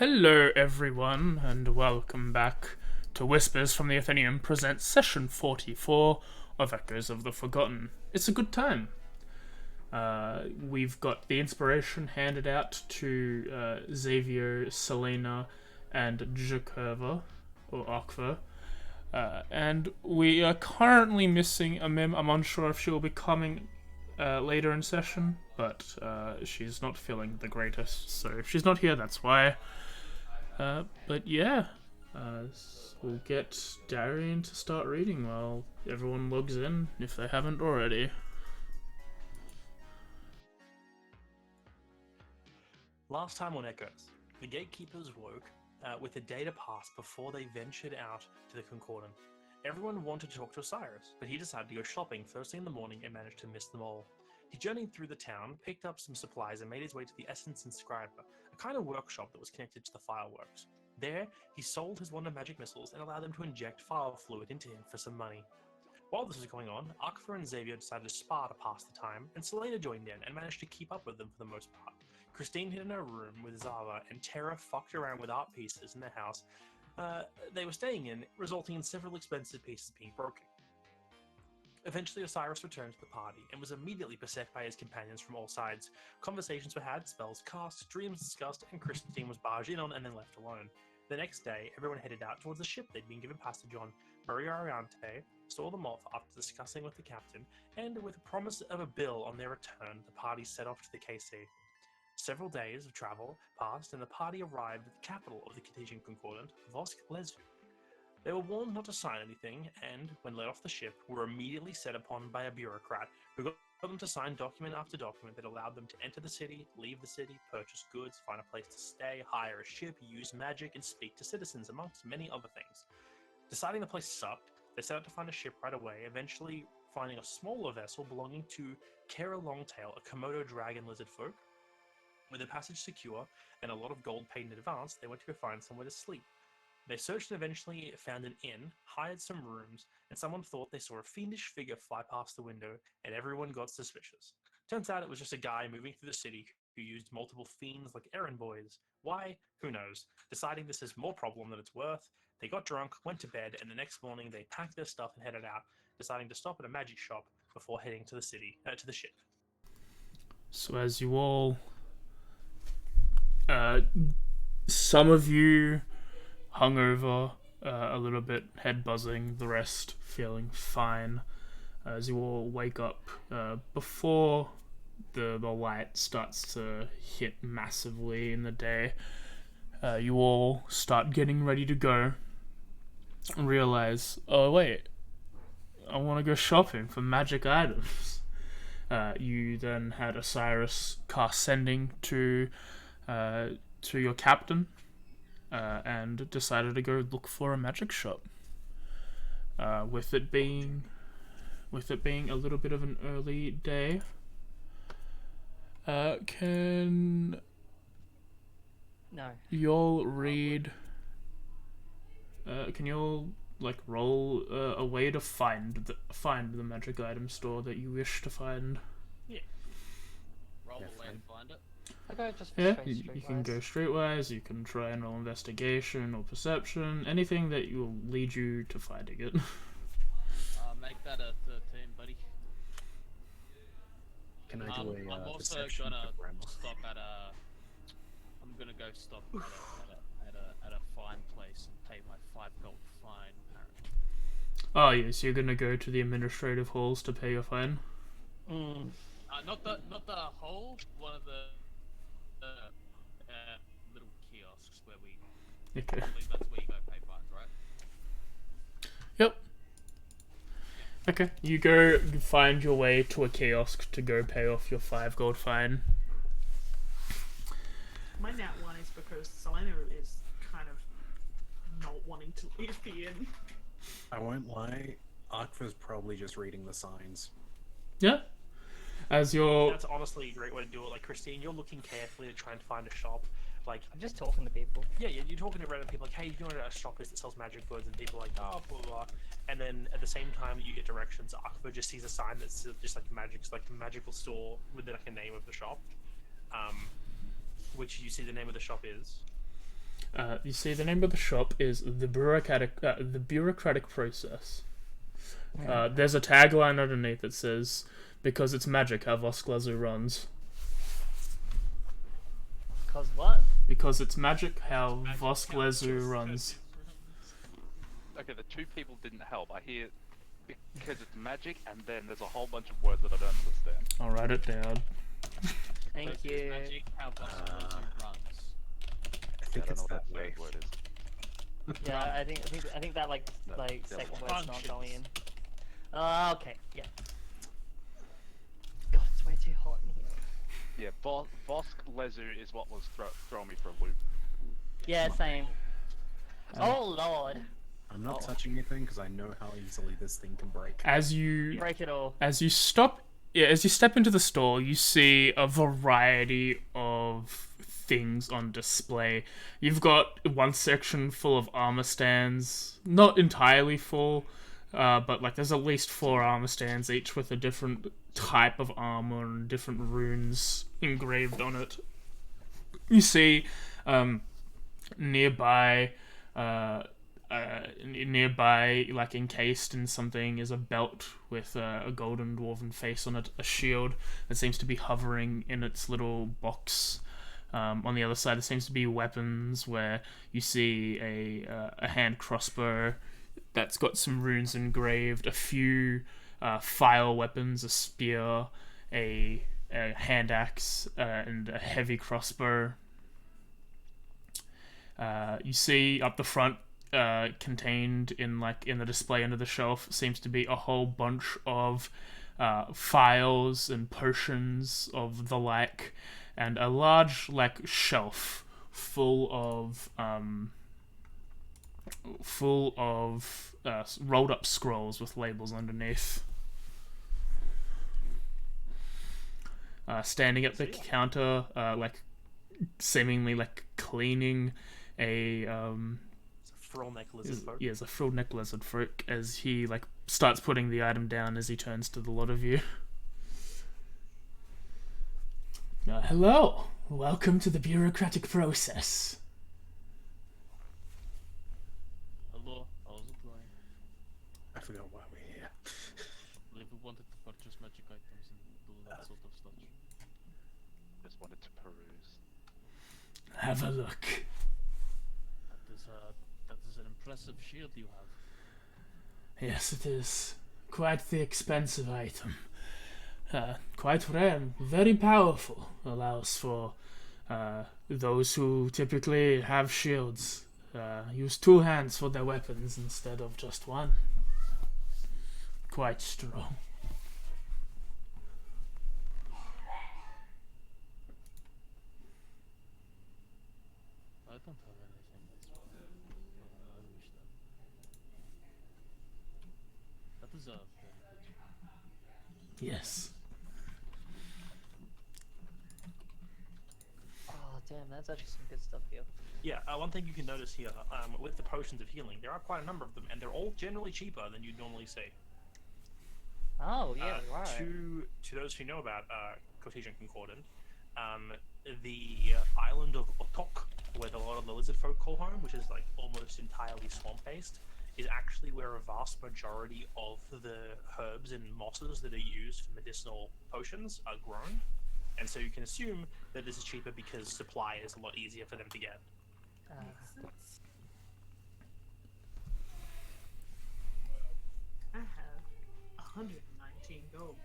Hello, everyone, and welcome back to Whispers from the Atheneum presents session 44 of Echoes of the Forgotten. It's a good time. We've got the inspiration handed out to Xavier, Selena, and Jakurva, or Akva. And we are currently missing a Mim. I'm unsure if she will be coming later in session, but she's not feeling the greatest, so if she's not here, that's why. But yeah, we'll get Darian to start reading while everyone logs in, if they haven't already. Last time on Echoes, the gatekeepers woke with a day to pass before they ventured out to the Concordant. Everyone wanted to talk to Osiris, but he decided to go shopping first thing in the morning and managed to miss them all. He journeyed through the town, picked up some supplies, and made his way to the Essence Inscriber, a kind of workshop that was connected to the fireworks. There, he sold his wand of magic missiles and allowed them to inject fire fluid into him for some money. While this was going on, Akfa and Xavier decided to spar to pass the time, and Selena joined in and managed to keep up with them for the most part. Christine hid in her room with Zava, and Tara fucked around with art pieces in the house they were staying in, resulting in several expensive pieces being broken. Eventually, Osiris returned to the party and was immediately beset by his companions from all sides. Conversations were had, spells cast, dreams discussed, and Christine was barged in on and then left alone. The next day, everyone headed out towards the ship they'd been given passage on. Maria Ariante saw them off after discussing with the captain, and with a promise of a bill on their return, the party set off to the KC. Several days of travel passed, and the party arrived at the capital of the Cartesian Concordant, Vosk Lezu. They were warned not to sign anything, and, when let off the ship, were immediately set upon by a bureaucrat who got them to sign document after document that allowed them to enter the city, leave the city, purchase goods, find a place to stay, hire a ship, use magic, and speak to citizens, amongst many other things. Deciding the place sucked, they set out to find a ship right away, eventually finding a smaller vessel belonging to Kara Longtail, a Komodo dragon lizard folk. With their passage secure and a lot of gold paid in advance, they went to go find somewhere to sleep. They searched and eventually found an inn, hired some rooms, and someone thought they saw a fiendish figure fly past the window, and everyone got suspicious. Turns out it was just a guy moving through the city who used multiple fiends like errand boys. Why? Who knows? Deciding this is more problem than it's worth, they got drunk, went to bed, and the next morning they packed their stuff and headed out, deciding to stop at a magic shop before heading to the ship. So as you all, some of you hungover, a little bit head buzzing, the rest feeling fine. As you all wake up before the light starts to hit massively in the day, you all start getting ready to go and realize, oh wait, I want to go shopping for magic items. You then had Osiris cast sending to your captain, and decided to go look for a magic shop. With it being a little bit of an early day, can No. y'all read? Can y'all roll a way to find the magic item store that you wish to find? Roll the land, find it. I go just for Yeah, straight you can go streetwise. You can try and roll investigation or perception, anything that will lead you to finding it. Make that a 13, buddy. Can I do I'm also perception gonna for grammar? stop at a. I'm gonna go stop at a fine place and pay my 5 gold fine. Apparently. Oh yes, you're gonna go to the administrative halls to pay your fine. Not the whole one of the little kiosks where we. Okay. I believe that's where you go pay fines, right? Yep. Okay, you go find your way to a kiosk to go pay off your 5 gold fine. My nat one is because Selena is kind of not wanting to leave the inn. I won't lie, Akva's probably just reading the signs. Yeah. As you're That's honestly a great way to do it. Like, Christine, you're looking carefully to try and find a shop. Like, I'm just talking to people. yeah, you're talking to random people like, hey, you know what a shop is that sells magic goods? And people are like, oh, blah, blah, blah. And then at the same time that you get directions, Akva just sees a sign that's just like a magical store with like a name of the shop. Which you see the name of the shop is. You see, the name of the shop is the bureaucratic process. There's a tagline underneath that says, "Because it's magic how Vosklezu runs." Cause what? Because it's magic how Magic Vosklezu counts. runs. Okay, the two people didn't help. I hear because it's magic, and then there's a whole bunch of words that I don't understand. I'll write it down. Thank Because you. Magic, how Vosklezu runs. I think I don't it's know that what way. that word is. Yeah, I think that like No, second devil word's not functions. going in. Okay, yeah. God, it's way too hot in here. Yeah, Vosklezu is what was throwing me for a loop. Yeah, same. Oh lord, I'm not Oh. touching anything because I know how easily this thing can break. As you break it all. as you step into the store, you see a variety of things on display. You've got one section full of armor stands, not entirely full, but like there's at least 4 armor stands, each with a different type of armor and different runes engraved on it. You see, nearby, like encased in something, is a belt with a golden dwarven face on it, a shield that seems to be hovering in its little box. On the other side, there seems to be weapons where you see a hand crossbow that's got some runes engraved, a few file weapons, a spear, a hand axe, and a heavy crossbow. You see up the front, contained in the display under the shelf, seems to be a whole bunch of files and potions of the like, and a large shelf full of rolled up scrolls with labels underneath. Standing at the counter, seemingly cleaning a It's a frill neck lizard folk. yeah, it's a frill neck lizard folk, as he starts putting the item down as he turns to the lot of you. Hello, welcome to the bureaucratic process. Hello, how's it going? I forgot why we're here. Well, if we wanted to purchase magic items and do that sort of stuff. Just wanted to peruse. Have a look. That is an impressive shield you have. Yes, it is quite the expensive item. Quite rare and very powerful. Allows for those who typically have shields use 2 hands for their weapons instead of just one. Quite strong. I don't have anything that's I wish that. That is a very good. Yes. Oh damn, that's actually some good stuff here. Yeah, one thing you can notice here, with the potions of healing, there are quite a number of them, and they're all generally cheaper than you'd normally see. Oh yeah, right. To those who know about Cartesian Concordant, the island of Otok, where a lot of the lizard folk call home, which is almost entirely swamp-based, is actually where a vast majority of the herbs and mosses that are used for medicinal potions are grown. And so you can assume that this is cheaper because supply is a lot easier for them to get. Makes sense. I have 119 gold.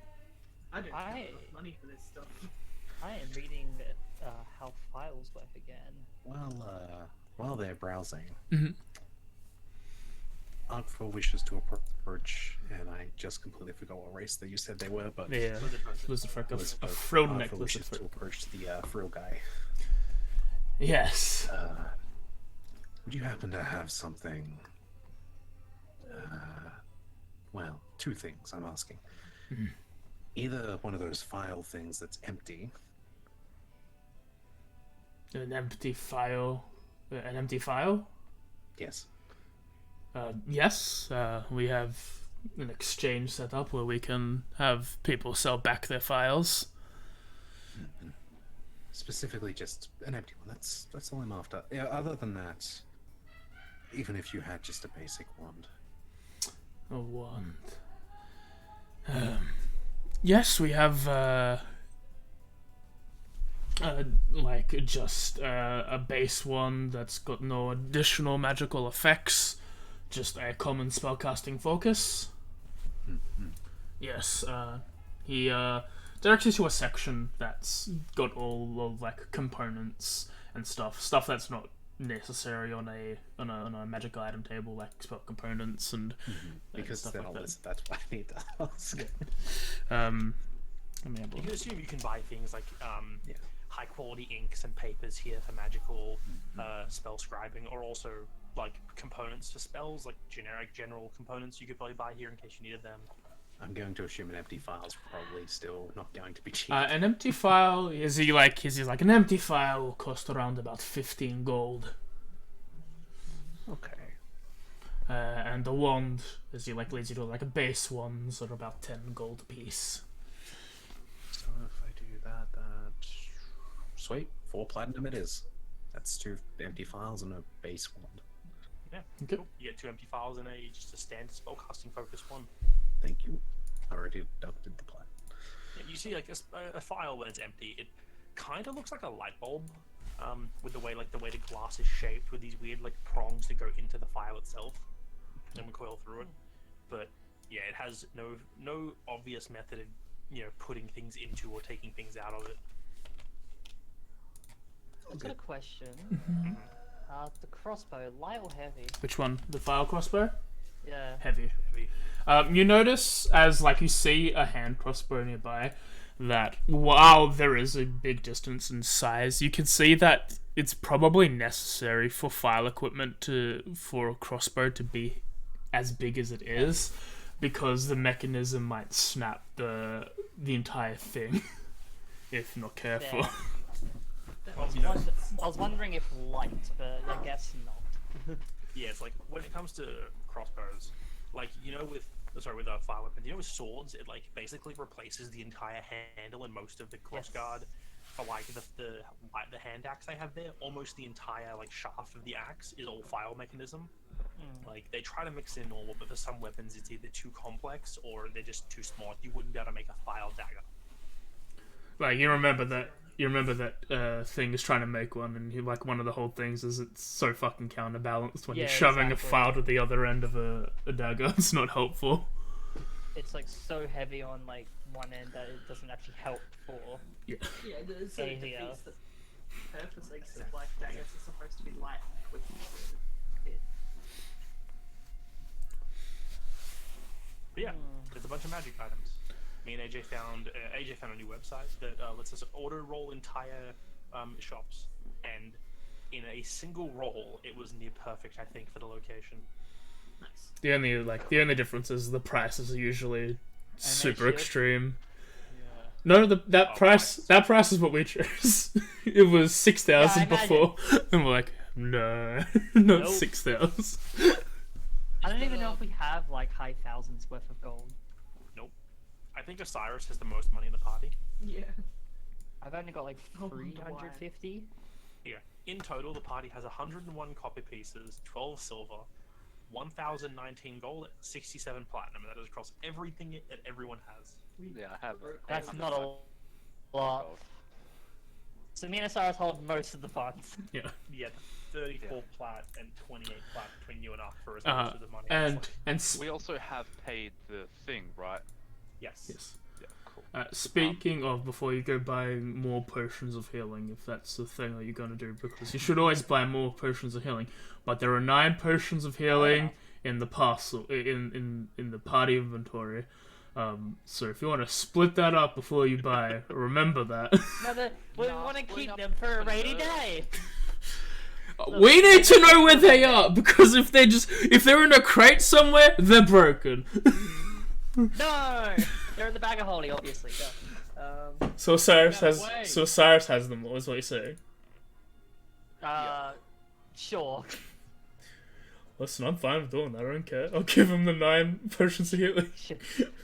I don't have enough money for this stuff. I am reading how files work again. Well, while they're browsing, Mhm. Arkful wishes to approach, and I just completely forgot what race that you said they were, but Yeah, Lizard folk. lizard folk, a Lizard folk. frilled Arkful neck lizard wishes to folk. approach the frill guy. Yes. Would you happen to have something? Well, 2 things I'm asking. Mhm. Either one of those file things that's empty. An empty file. An empty file? Yes. Yes, we have an exchange set up where we can have people sell back their files. Specifically, just an empty one. That's all I'm after. Yeah. Other than that, even if you had just a basic wand. A wand. Yes, we have like just a base one that's got no additional magical effects, just a common spellcasting focus. Yes, he directs you to a section that's got all of like components and stuff that's not necessary on a magical item table, like spell components and Because stuff then like that. that's what I need to ask. Let me have a You look. can assume you can buy things like Yeah. high quality inks and papers here for magical spell scribing, or also like components for spells, like generic general components you could probably buy here in case you needed them. I'm going to assume an empty file's probably still not going to be cheap. An empty file is he like an empty file will cost around about 15 gold. Okay. And the wand is he like leads you to like a base ones are about 10 gold a piece. So if I do that, sweet, 4 platinum it is. That's 2 empty files and a base wand. Yeah, Okay. cool. You get 2 empty files and just a standard spellcasting focus one. Thank you. I already deducted the platinum. Yeah, you see like a file when it's empty, it kind of looks like a light bulb, with the way the glass is shaped with these weird like prongs that go into the file itself and recoil through it. But yeah, it has no obvious method of putting things into or taking things out of it. I've got a question. The crossbow, light or heavy? Which one? The file crossbow? Yeah. Heavy. Heavy. You notice as like you see a hand crossbow nearby that while there is a big distance in size, you can see that it's probably necessary for file equipment for a crossbow to be as big as it is, because the mechanism might snap the entire thing if not careful. Yeah. I was wondering if light, but I guess not. Yeah, it's like when it comes to crossbows, like with fire weapons, with swords, it like basically replaces the entire handle and most of the crossguard. For like the hand axe they have there, almost the entire like shaft of the axe is all file mechanism. Like they try to mix in normal, but for some weapons it's either too complex or they're just too small. You wouldn't be able to make a file dagger. Like you remember that thing is trying to make one, and like one of the whole things is it's so fucking counterbalanced when you're shoving a file to the other end of a dagger. It's not helpful. It's like so heavy on like one end that it doesn't actually help for. Yeah, so it Anything defeats else? the purpose, I guess, of like daggers are supposed to be light and quick. But yeah, there's a bunch of magic items. Me and AJ found a new website that lets us auto roll entire shops, and in a single roll, it was near perfect. I think for the location. Nice. The only difference is the prices are usually super should. extreme. Yeah. No, that price is what we chose. It was 6,000 Yeah, I before, and we're like, no, not Nope. 6,000. I don't even know if we have like high thousands worth of gold. I think Osiris has the most money in the party. Yeah. I've only got like I wonder why. 350. Yeah. In total, the party has 101 copper pieces, 12 silver, 1,019 gold, 67 platinum, and that is across everything that everyone has. Yeah, I have. That's not a lot. So me and Osiris hold most of the funds. Yeah. Yeah, 34 plat and 28 plat between you and us for as much of the money. And We also have paid the thing, right? Yes. Yeah, cool. speaking of, before you go buy more potions of healing, if that's the thing that you're gonna do, because you should always buy more potions of healing. But there are 9 potions of healing in the parcel in the party inventory. So if you want to split that up before you buy, remember that. No, we want to keep them for a rainy day. We need to know where they are, because if they're in a crate somewhere, they're broken. No, they're in the bag of holy, obviously. No. So Cyrus Get away. has them. What was what you're saying? Sure. Listen, I'm fine with doing that. I don't care. I'll give him the 9 potions of healing. Do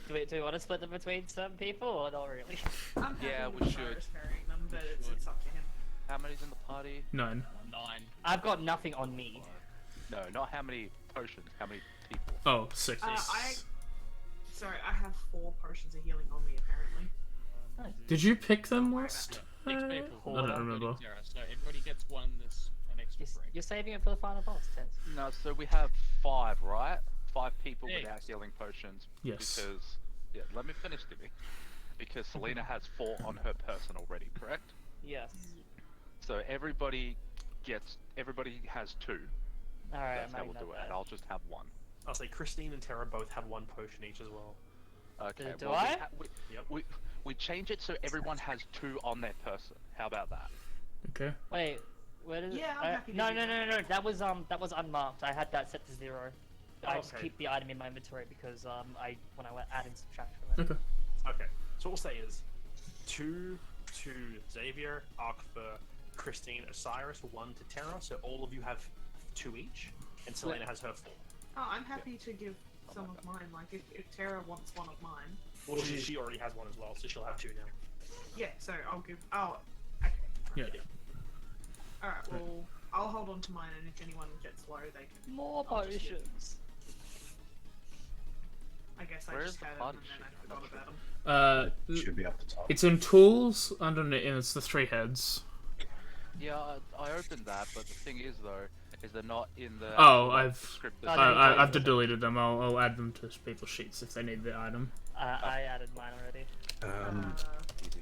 we want to split them between some people or not really? I'm happy Yeah, with we Osiris should. carrying them, but it's up to him. How many's in the party? 9. 9. I've got nothing on me. No, not how many potions. How many people? Oh, 6. Sorry, I have 4 potions of healing on me apparently. Did you pick them last? 6 I people. don't remember. So everybody gets one. This an extra break. You're saving it for the final boss, Tez. No, so we have 5, right? 5 people Six. without healing potions. Yes. Because, yeah, let me finish, Timmy. Because Selena has 4 on her person already, correct? Yes. So everybody has 2. Alright, That's how we'll do it. And I'll just have 1. I'll say Christine and Tara both have 1 potion each as well. Okay. Do well, I? Yep. We change it so everyone has 2 on their person. How about that? Okay. Wait, where did Yeah, I'm happy to no, do no, that. no, no, that was unmarked. I had that set to 0. I just Okay. keep the item in my inventory because when I went add and subtract from it. Okay. Okay. So what we'll say is 2 to Xavier, Arkfer, Christine, Osiris, 1 to Tara. So all of you have 2 each, and Selena has her 4. Oh, I'm happy to give some of mine. Like if Tara wants one of mine. Well, she already has 1 as well, so she'll have 2 now. Yeah, so I'll give. Oh, okay. Yeah. All right. Well, I'll hold on to mine, and if anyone gets low, they can. More I'll just give- potions. I guess I Where just is the had them party and then sheet? I forgot I'm not about them. Should be up the top. It's in tools underneath, and it's the 3 heads. Yeah, I opened that, but the thing is though, is they're not in the. Oh, actual, I've script. Oh, that's- no, you I've deleted deleted them. I'll add them to people's sheets if they need the item. I added mine already. I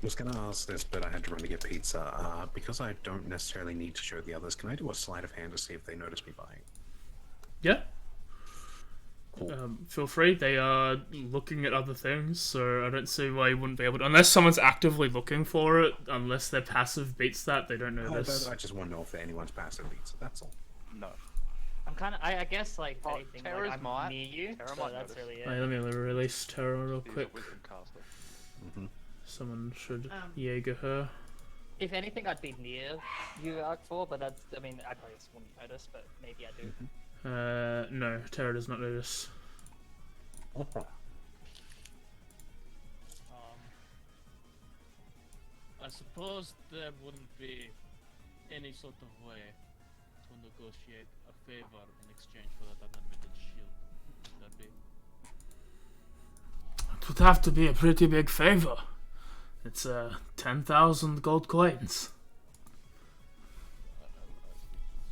was gonna ask this, but I had to run to get pizza. Because I don't necessarily need to show the others, can I do a sleight of hand to see if they notice me buying? Yeah. Cool. Feel free. They are looking at other things, so I don't see why you wouldn't be able to. Unless someone's actively looking for it, unless their passive beats that, they don't notice. I just want to know if anyone's passive beats. That's all. No. I'm kind of. I guess like if Oh, anything, Tara's like, I'm might. near you, Tara so might that's notice. really it. Wait, let me release Terra real He's a quick. wisdom caster. Someone should Um, Jaeger her. If anything, I'd be near you, Arc 4, but that's. I mean, I probably just wouldn't notice, but maybe I do. No, Terra does not notice. I suppose there wouldn't be any sort of way to negotiate a favor in exchange for that unlimited shield. Would that be? It would have to be a pretty big favor. It's 10,000 gold coins. I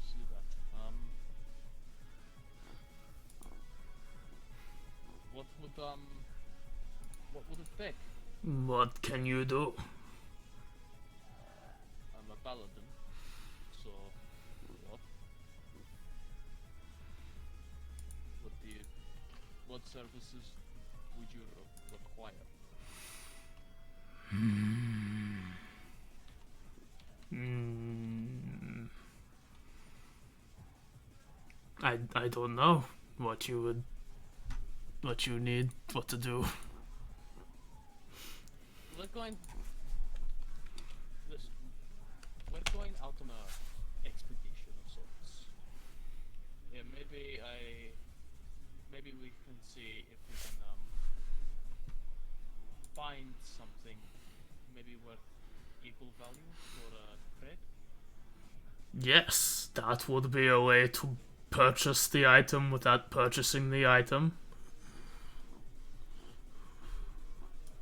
see that. What would it take? What can you do? I'm a paladin, so what? What services would you require? I don't know what you need, what to do. We're going. Listen, we're going out on a expedition of sorts. Yeah, maybe we can see if we can find something maybe worth equal value for trade. Yes, that would be a way to purchase the item without purchasing the item.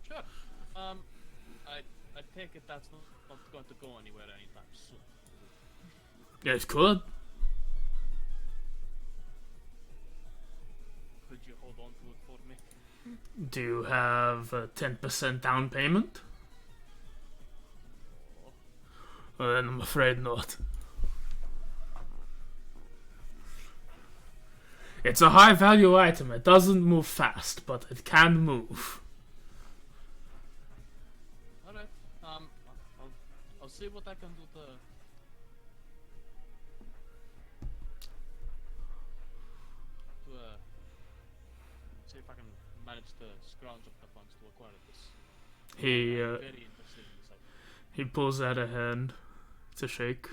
Sure. I take it that's not going to go anywhere anytime soon. It could. Could you hold on to it for me? Do you have a 10% down payment? Well, then I'm afraid not. It's a high value item. It doesn't move fast, but it can move. Alright. I'll see what I can do to see if I can manage to scrounge up the funds to acquire this. He I'm very interested in this item. he pulls out a hand to shake.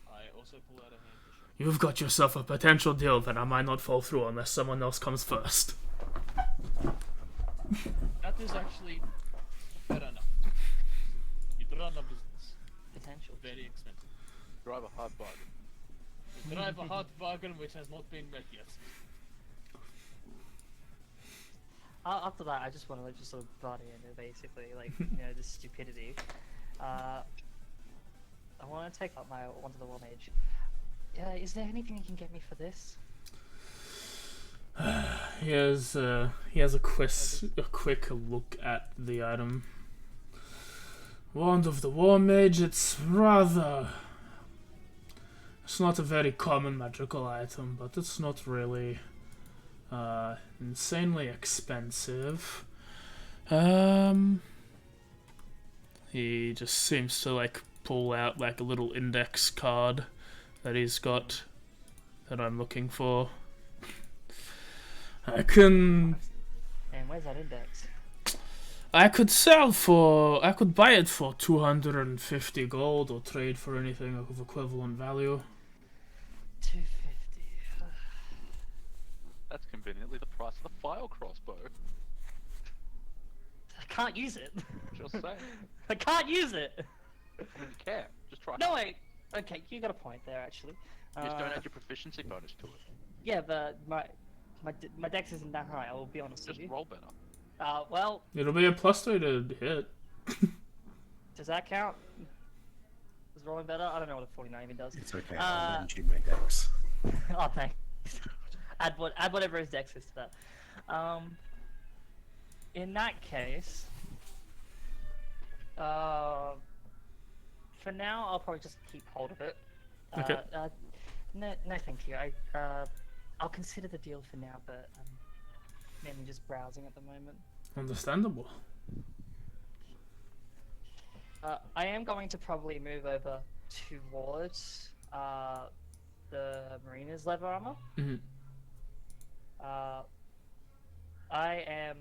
I also pull out a hand to shake. You've got yourself a potential deal that I might not fall through unless someone else comes first. That is actually fair enough. You'd run a business. potential. Very expensive. Drive a hard bargain. You drive a hot bargain which has not been met yet. After that, I just want to just sort of butt in, basically, like, you know, this stupidity. I want to take up my onto the War Mage. Is there anything you can get me for this? He has a quick look at the item. Wand of the War Mage. It's not a very common magical item, but it's not really insanely expensive. He just seems to like pull out like a little index card that he's got that I'm looking for. I can. And where's that index? I could buy it for 250 gold or trade for anything of equivalent value. 250. That's conveniently the price of the file crossbow. I can't use it. Just saying. I can't use it. You can. Just try. No, wait. Okay, you got a point there, actually. Just don't add your proficiency bonus to it. Yeah, but my dex isn't that high, I will be honest with Just you. roll better. Well, It'll be a +2 to hit. does that count? Is rolling better? I don't know what a 49 even does. It's okay, I'll lend you my dex. Oh, thanks. add whatever his dex is to that. In that case, for now, I'll probably just keep hold of it. Okay. No, thank you. I'll consider the deal for now, but I'm mainly just browsing at the moment. Understandable. I am going to probably move over towards the Marina's leather armor. Mm-hmm. I am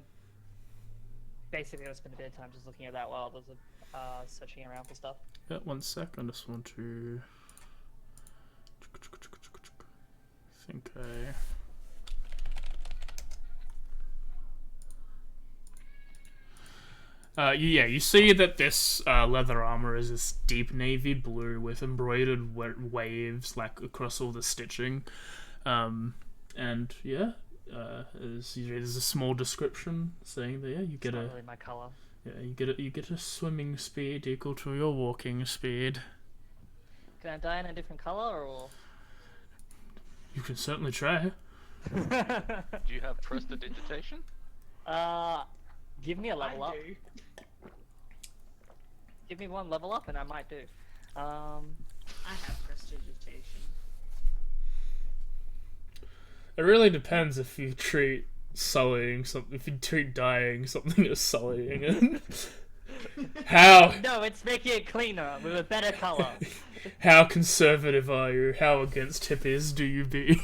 basically going to spend a bit of time just looking at that while others are searching around for stuff. Yeah, 1 sec. I just want to. I think you see that this leather armor is this deep navy blue with embroidered waves like across all the stitching, and yeah, there's a small description saying that you get It's not really my color. you get a swimming speed equal to your walking speed. Can I dye in a different color or? You can certainly try. Do you have prestidigitation? Give me a level I up. do. Give me one level up and I might do. I have prestidigitation. It really depends if you treat sullying something, if you treat dyeing something as sullying it. How No, it's making it cleaner with a better color. how conservative are you? How against hippies do you be?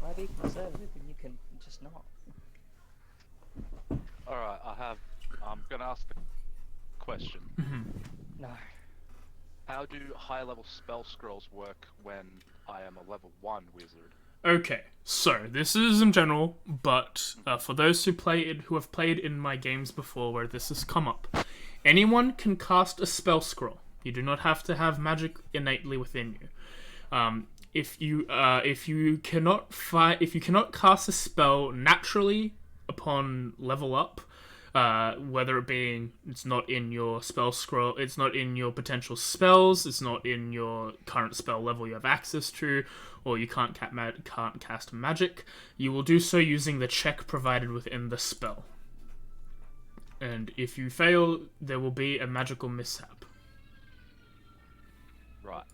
Why be conservative when you can just not? Alright, I'm gonna ask the question. No. How do high level spell scrolls work when I am a level 1 wizard? Okay, so this is in general, but for those who have played in my games before where this has come up, anyone can cast a spell scroll. You do not have to have magic innately within you. If you cannot cast a spell naturally upon level up, whether it being it's not in your spell scroll, it's not in your potential spells, it's not in your current spell level you have access to, or you can't cast magic, you will do so using the check provided within the spell. And if you fail, there will be a magical mishap. Right.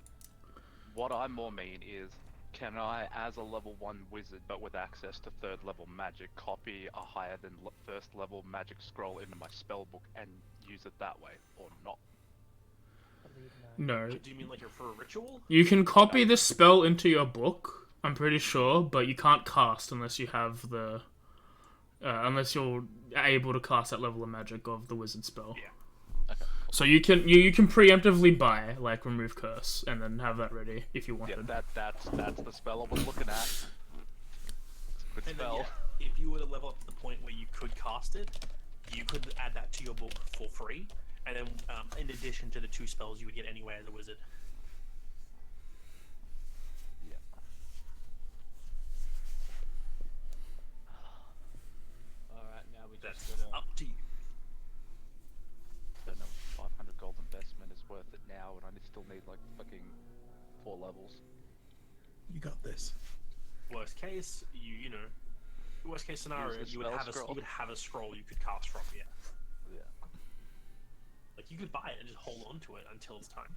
What I more mean is, can I, as a level 1 wizard but with access to 3rd level magic, copy a higher than 1st level magic scroll into my spellbook and use it that way, or not? No. Do you mean like for a ritual? You can copy the spell into your book, I'm pretty sure, but you can't cast unless you have the... unless you're able to cast that level of magic of the wizard spell. Yeah. Okay. So you can preemptively buy, like, Remove Curse, and then have that ready if you Yeah, wanted. that's the spell I was looking at. It's a good And then, spell. yeah, if you were to level up to the point where you could cast it, you could add that to your book for free, and then in addition to the 2 spells you would get anyway as a wizard. Yeah. Alright, now we That's just gotta. up to you. Don't know if 500 gold investment is worth it now, and I still need like fucking 4 levels. You got this. Worst case, you know, worst case scenario, Use the you would spell have scroll. you would have a scroll you could cast from. Yeah. Yeah. Like you could buy it and just hold on to it until it's time.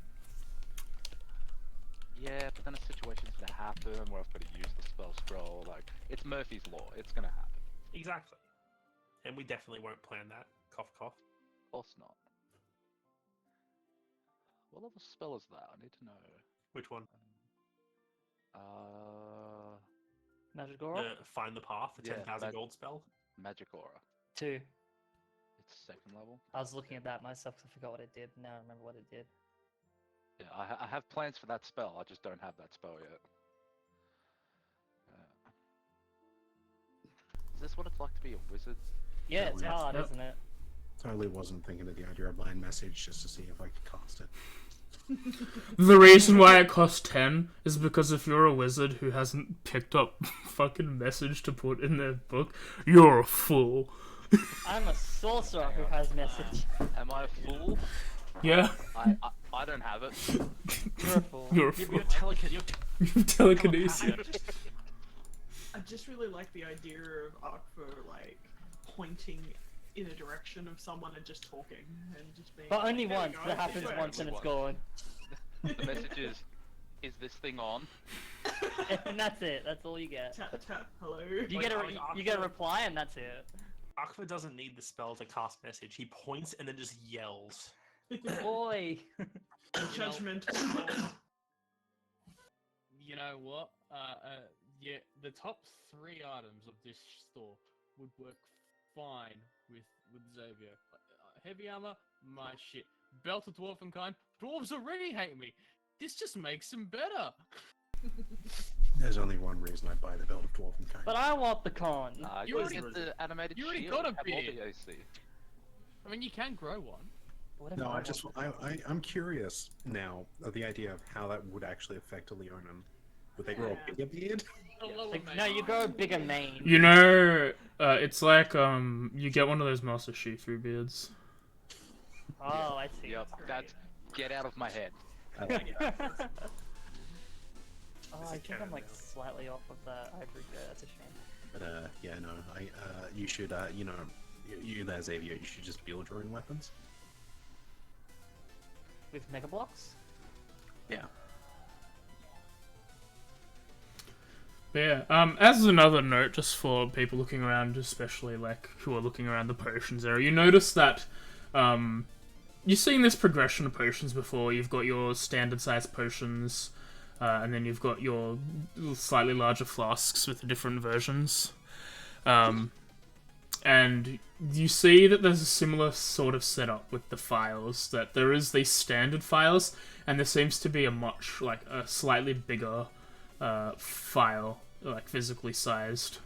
Yeah, but then a situation's gonna happen where I've got to use the spell scroll. Like, it's Murphy's Law. It's gonna happen. Exactly. And we definitely won't plan that. Cough, cough. Of course not. What level spell is that? I need to know. Which one? Magic Aura? Find the path, the Yeah, 10,000 gold spell. Magic Aura. 2. It's 2nd level. I was looking at that myself 'cause I forgot what it did. Now I remember what it did. Yeah, I have plans for that spell. I just don't have that spell yet. Is this what it's like to be a wizard? Yeah, it's Yeah. hard, Yep. isn't it? Totally wasn't thinking of the idea of blind message just to see if I could cast it. The reason why it costs 10 is because if you're a wizard who hasn't picked up fucking message to put in their book, you're a fool. I'm a sorcerer who has message. Am I a fool? Yeah, I don't have it. You're a fool. you're a You're fool. You're telekinesis. I just really like the idea of Arkva like pointing in a direction of someone and just talking and just being. But like, only "There we once. go, That happens it's once and it's Only gone. The message is this thing on? And that's it. That's all you get. Tap tap. Hello. You Like, get like you get a Arkva- reply and that's it. Akva doesn't need the spell to cast message. He points and then just yells. Boy. Judgment. You know what? Yeah, the top 3 items of this store would work fine with Xavier. Heavy armor, my shit. Belt of Dwarfenkind, dwarves already hate me. This just makes them better. There's only one reason I buy the Belt of Dwarfenkind. But I want the con. You You already- get the animated you already shield. got a have all beard. the AC. I mean, you can grow one. What if No, I want just I'm curious now of the idea of how that would actually affect a Leonin. Would they grow a bigger beard? A lower Like, mane. no, you grow a bigger mane. You know, it's like you get one of those Master Shifu beards. Oh, I see. Yep, that's get out of my head. I like it. Oh, I think I'm like slightly off of that ivory bear. That's a shame. But yeah, no, you should you know, you there, Xavier, you should just build your own weapons. With mega blocks? Yeah. But yeah, as another note, just for people looking around, especially like who are looking around the potions area, you notice that you've seen this progression of potions before. You've got your standard size potions, and then you've got your slightly larger flasks with the different versions. And you see that there's a similar sort of setup with the files, that there is these standard files, and there seems to be a slightly bigger file, like physically sized,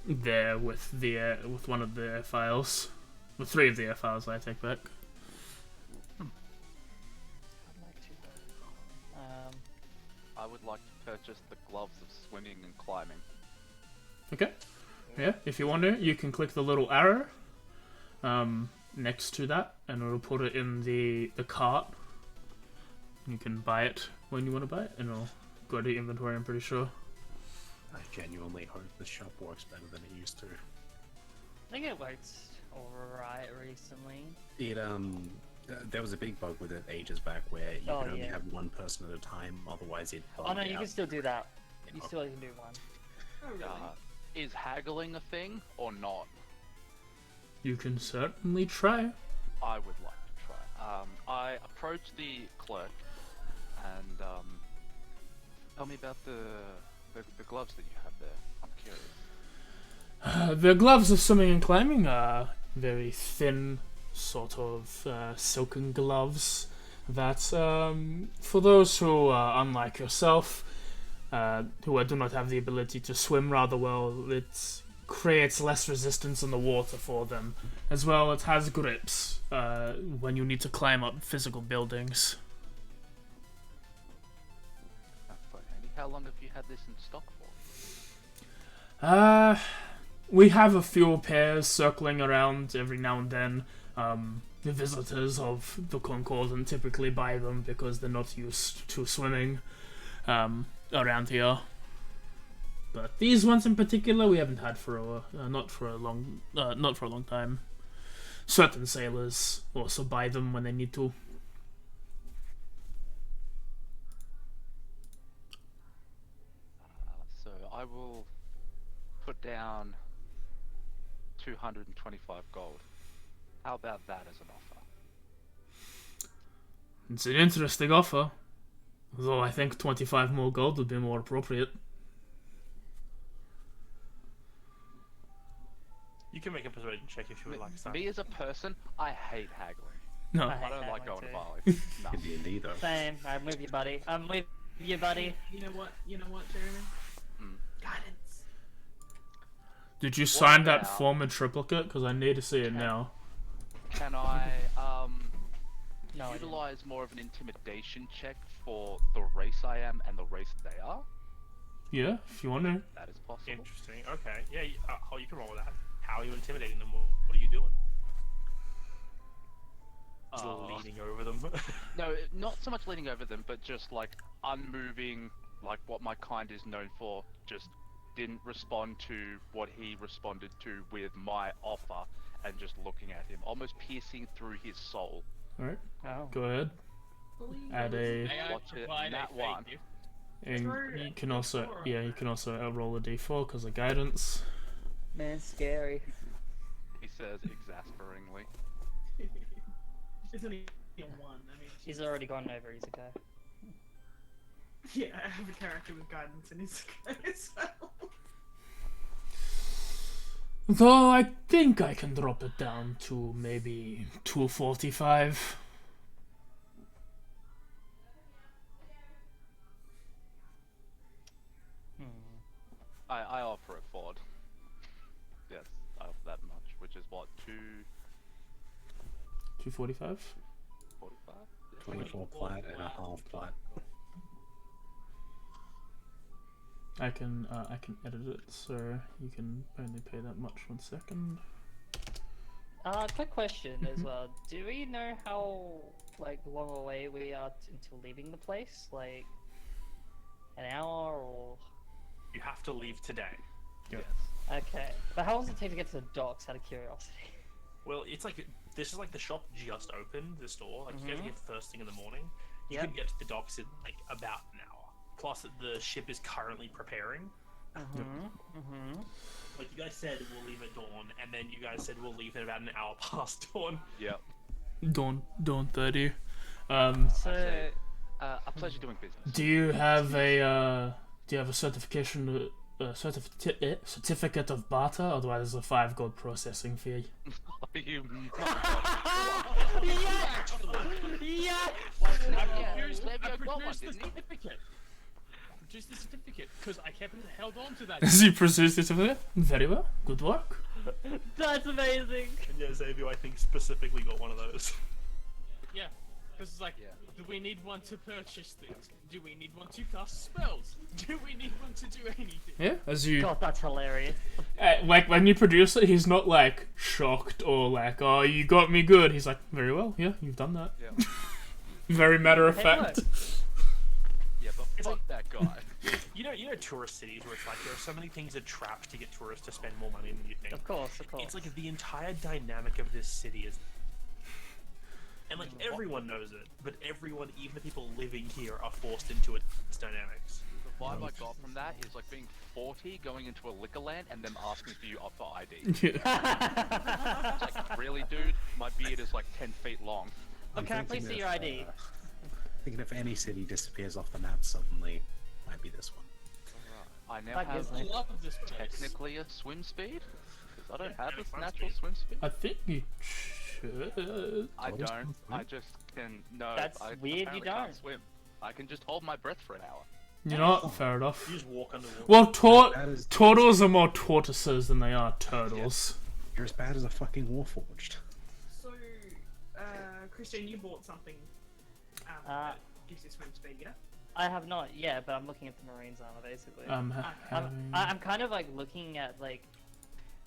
there with one of the air files, with 3 of the air files. I take back. I'd like to. I would like to purchase the gloves of swimming and climbing. Okay. Yeah, if you want to, you can click the little arrow next to that, and it'll put it in the cart. You can buy it when you want to buy it, and it'll go to your inventory, I'm pretty sure. I genuinely hope the shop works better than it used to. I think it worked alright recently. It there was a big bug with it ages back where you Oh, could only yeah. have one person at a time, otherwise it Oh no, bugged you out. can still do that. You Yeah. still can do one. Oh, really? Is haggling a thing or not? You can certainly try. I would like to try. I approached the clerk and tell me about the gloves that you have there. I'm curious. The gloves of swimming and climbing are very thin, sort of silken gloves that, for those who are unlike yourself, who do not have the ability to swim rather well, it's creates less resistance in the water for them. As well, it has grips when you need to climb up physical buildings. That's quite handy. How long have you had this in stock for? We have a few pairs circling around every now and then. The visitors of the Concordant typically buy them because they're not used to swimming around here. But these ones in particular, we haven't had for not for a long time. Certain sailors also buy them when they need to. So I will put down 225 gold. How about that as an offer? It's an interesting offer, though I think 25 more gold would be more appropriate. You can make a persuasion check if you would like, Sam. Me as a person, I hate haggling. No. I don't like haggling going to too. Bali. No. In D&D though. Same. I'm with you, buddy. I'm with you, buddy. You know what, Jeremy? Hmm. Guidance. Did you sign that about- form in triplicate? Because I need to see it now. Can I No, I didn't. utilize more of an intimidation check for the race I am and the race they are? Yeah, if you want to. That is possible. Interesting. Okay. Yeah, you can roll with that. How are you intimidating them? What are you doing? Just leaning over them. No, not so much leaning over them, but just like unmoving, like what my kind is known for. Just didn't respond to what he responded to with my offer, and just looking at him, almost piercing through his soul. Alright, Oh. go ahead. Add a. May I Watch it, provide nat a one. fake gift? And Throw you can also, D4. yeah, you can also roll a d4 because of guidance. Man, scary. He says exasperingly. Isn't he a 1? I mean, He's already gone over. He's okay. yeah, I have a character with guidance in his as well. Though I think I can drop it down to maybe 245. I offer it forward. Yes, I offer that much, which is what, 245? 245? 24 plat and a half plat. I can edit it so you can only pay that much. 1 second. Quick question as well. Do we know how long away we are until leaving the place? Like an hour or? You have to leave today. Yes. Okay. But how long does it take to get to the docks? Out of curiosity. Well, it's like this is like the shop just opened, the store. Like you have to get first thing in the morning. You Yep. can get to the docks in like about an hour. Plus, the ship is currently preparing. Like you guys said, we'll leave at dawn, and then you guys said we'll leave at about an hour past dawn. Yep. Don't 30. So. A pleasure doing business. Do you have a certification certificate of barter? Otherwise, there's a 5 gold processing fee. You Yes! Maybe I got one, produced the didn't he? certificate. Produced the certificate because I kept held on to that. Does he produce the certificate? Very well. Good work. That's amazing. And yeah, Xavier, I think specifically got one of those. Yeah, because it's like, Yeah. do we need one to purchase things? Do we need one to cast spells? Do we need one to do anything? Yeah, as you God, that's hilarious. like when you produce it, he's not like shocked or like, "Oh, you got me good." He's like, "Very well. Yeah, you've done that." Yeah. Very matter of Hey, fact. look. Yeah, but fuck that guy. You know tourist cities where it's like there are so many things that traps to get tourists to spend more money than you think. Of course, of course. It's like the entire dynamic of this city is. And like everyone knows it, but everyone, even the people living here, are forced into its dynamics. The vibe I got from that is like being 40, going into a liquor land, and them asking for you up for ID. Yeah. It's like, really, dude? My beard is like 10 feet long. Look, can I please see your ID? Thinking if any city disappears off the map suddenly, might be this one. I now That have gives I me- love this place. technically a swim speed. 'Cause I don't Yeah, have and a a natural swim swim speed. I think you should. I What is don't. swim I just can. No, That's I weird, you apparently can't don't. swim. I can just hold my breath for an hour. You know what? Fair enough. You just walk underwater. Well, That is- turtles are more tortoises than they are turtles. You're as bad as a fucking Warforged. So, Christian, you bought something that gives you swim speed, yeah? I have not yet, but I'm looking at the Marines armor basically. Having... I'm kind of like looking at like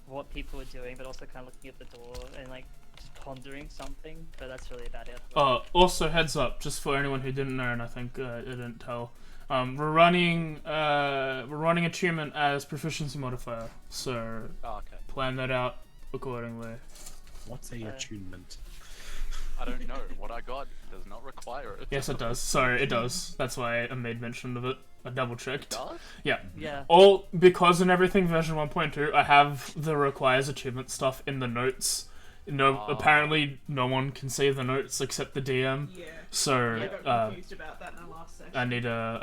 what people are doing, but also kind of looking at the door and like just pondering something. But that's really about it. Also, heads up, just for anyone who didn't know, and I think I didn't tell. We're running achievement as proficiency modifier, so Oh, okay. plan that out accordingly. What's a attunement? I don't know. What I got does not require it. Yes, it does. Sorry, it does. That's why I made mention of it. I double checked. Does? Yeah. Yeah. All because in everything version 1.2, I have the requires achievement stuff in the notes. No, apparently no one can see the notes except the DM. Yeah. So I got confused about that in the last session. I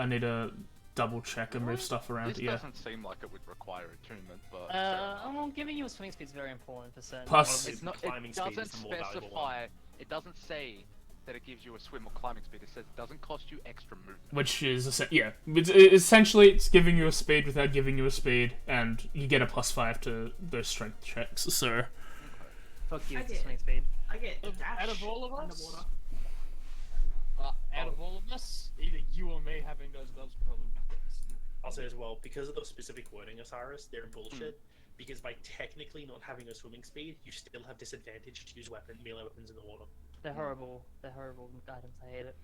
need to double check and move stuff around. This Yeah. doesn't seem like it would require attunement, but Well, giving you a swimming speed is very important for certain. Plus- it's not. climbing It speed doesn't is the more valuable specify. It doesn't say that it gives you a swim or climbing speed. It says it doesn't cost you extra movement. Which is essentially it's giving you a speed without giving you a speed, and you get a +5 to those strength checks. So Fuck you, I it's a get- swimming speed. I get Out dash of all of us? underwater. Out of all of us, either you or me having those gloves would probably be best. I'll say as well, because of the specific wording, Osiris, they're bullshit. Because by technically not having a swimming speed, you still have disadvantage to use melee weapons in the water. They're horrible. They're horrible items. I hate it.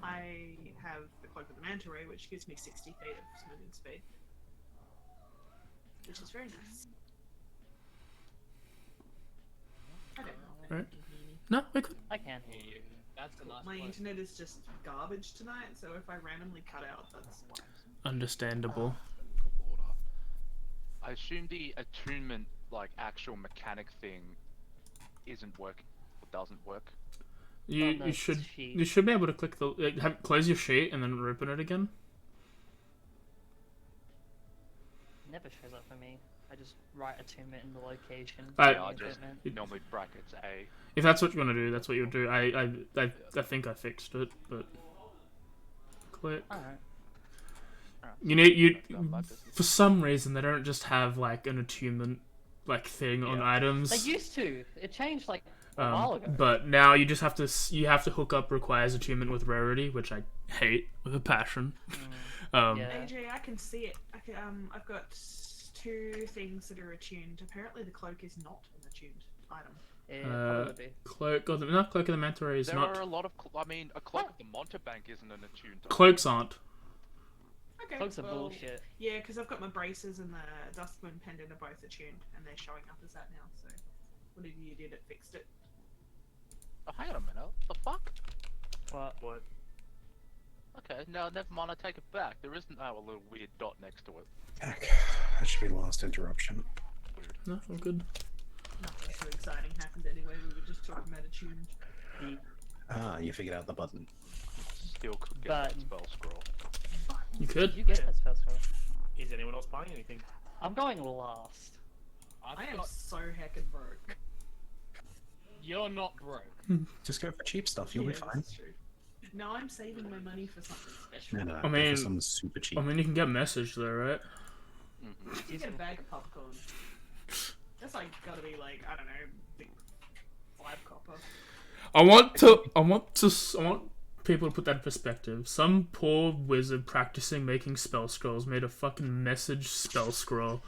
I have the Cloak of the Manta Ray, which gives me 60 feet of swimming speed. Which is very nice. I don't know. Right. No, we could. I can hear you. That's a nice My place. internet is just garbage tonight, so if I randomly cut out, that's why. Understandable. Lord. I assume the attunement, like actual mechanic thing, isn't working or doesn't work. You no, you it's should sheet. you should be able to click the close your sheet and then open it again. It never shows up for me. I just write attunement in the location. I- Yeah, I the just equipment. normally brackets A. If that's what you want to do, that's what you'll do. I think I fixed it, but click. Alright. You Done by business. for some reason they don't just have like an attunement like thing on Yeah. items. They used to. It changed like a while ago. But now you just have to hook up requires attunement with rarity, which I hate with a passion. Yeah. AJ, I can see it. I've got 2 things that are attuned. Apparently, the cloak is not an attuned item. It probably would be. Cloak of the Cloak of the Manta Ray is There not. are a lot of. I mean, a cloak of the Montebank isn't an attuned. Cloaks aren't. Okay. Cloaks are well, bullshit. Yeah, because I've got my braces and the Duskmoon pendant are both attuned, and they're showing up as that now. So, whatever you did, it fixed it. Oh, hang on a minute. The fuck? What? What? Okay, no, never mind. I take it back. There isn't now a little weird dot next to it. Heck, that should be the last interruption. Weird. No, all good. Nothing too exciting happened anyway. We were just talking about attuned. Ah, you figured out the button. Still could get that But- spell scroll. You could. You get that spell scroll. Is anyone else buying anything? I'm going last. I've I am got- so heckin' broke. You're not broke. Just go for cheap stuff, you'll Yeah, be this fine. is true. No, I'm saving my money for something special. No, no, I go mean- for something super cheap. I mean, you can get message though, right? You get a bag of popcorn. That's like gotta be like, I don't know, big 5 copper. I want people to put that in perspective. Some poor wizard practicing making spell scrolls made a fucking message spell scroll.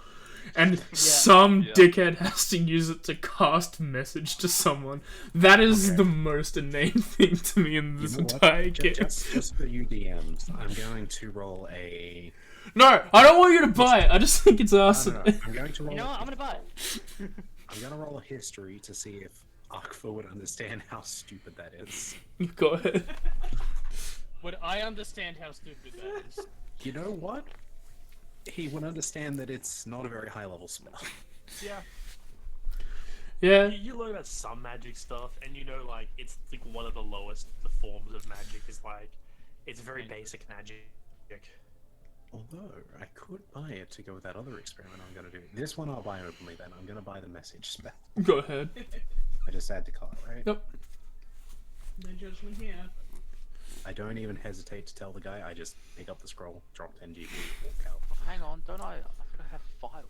And some Yeah. dickhead has to use it to cast message to someone. That is the most inane thing to me in this You know what? entire game. Just for you DMs, I'm going to roll a. No, I don't want you to buy it. I just think it's awesome. No, I'm going to roll. You know what? I'm gonna buy it. I'm going to roll a history to see if Akfa would understand how stupid that is. Go ahead. Would I understand how stupid that is? You know what? He would understand that it's not a very high level spell. Yeah. Yeah. You learn about some magic stuff, and you know, like, it's like one of the lowest the forms of magic is like, it's very basic magic. Although, I could buy it to go with that other experiment I'm going to do. This one I'll buy openly then. I'm going to buy the message spell. Go ahead. I just add to cart, right? Yep. No judgment here. I don't even hesitate to tell the guy. I just pick up the scroll, drop 10 GP, walk out. Oh, hang on, don't I? I think I have files.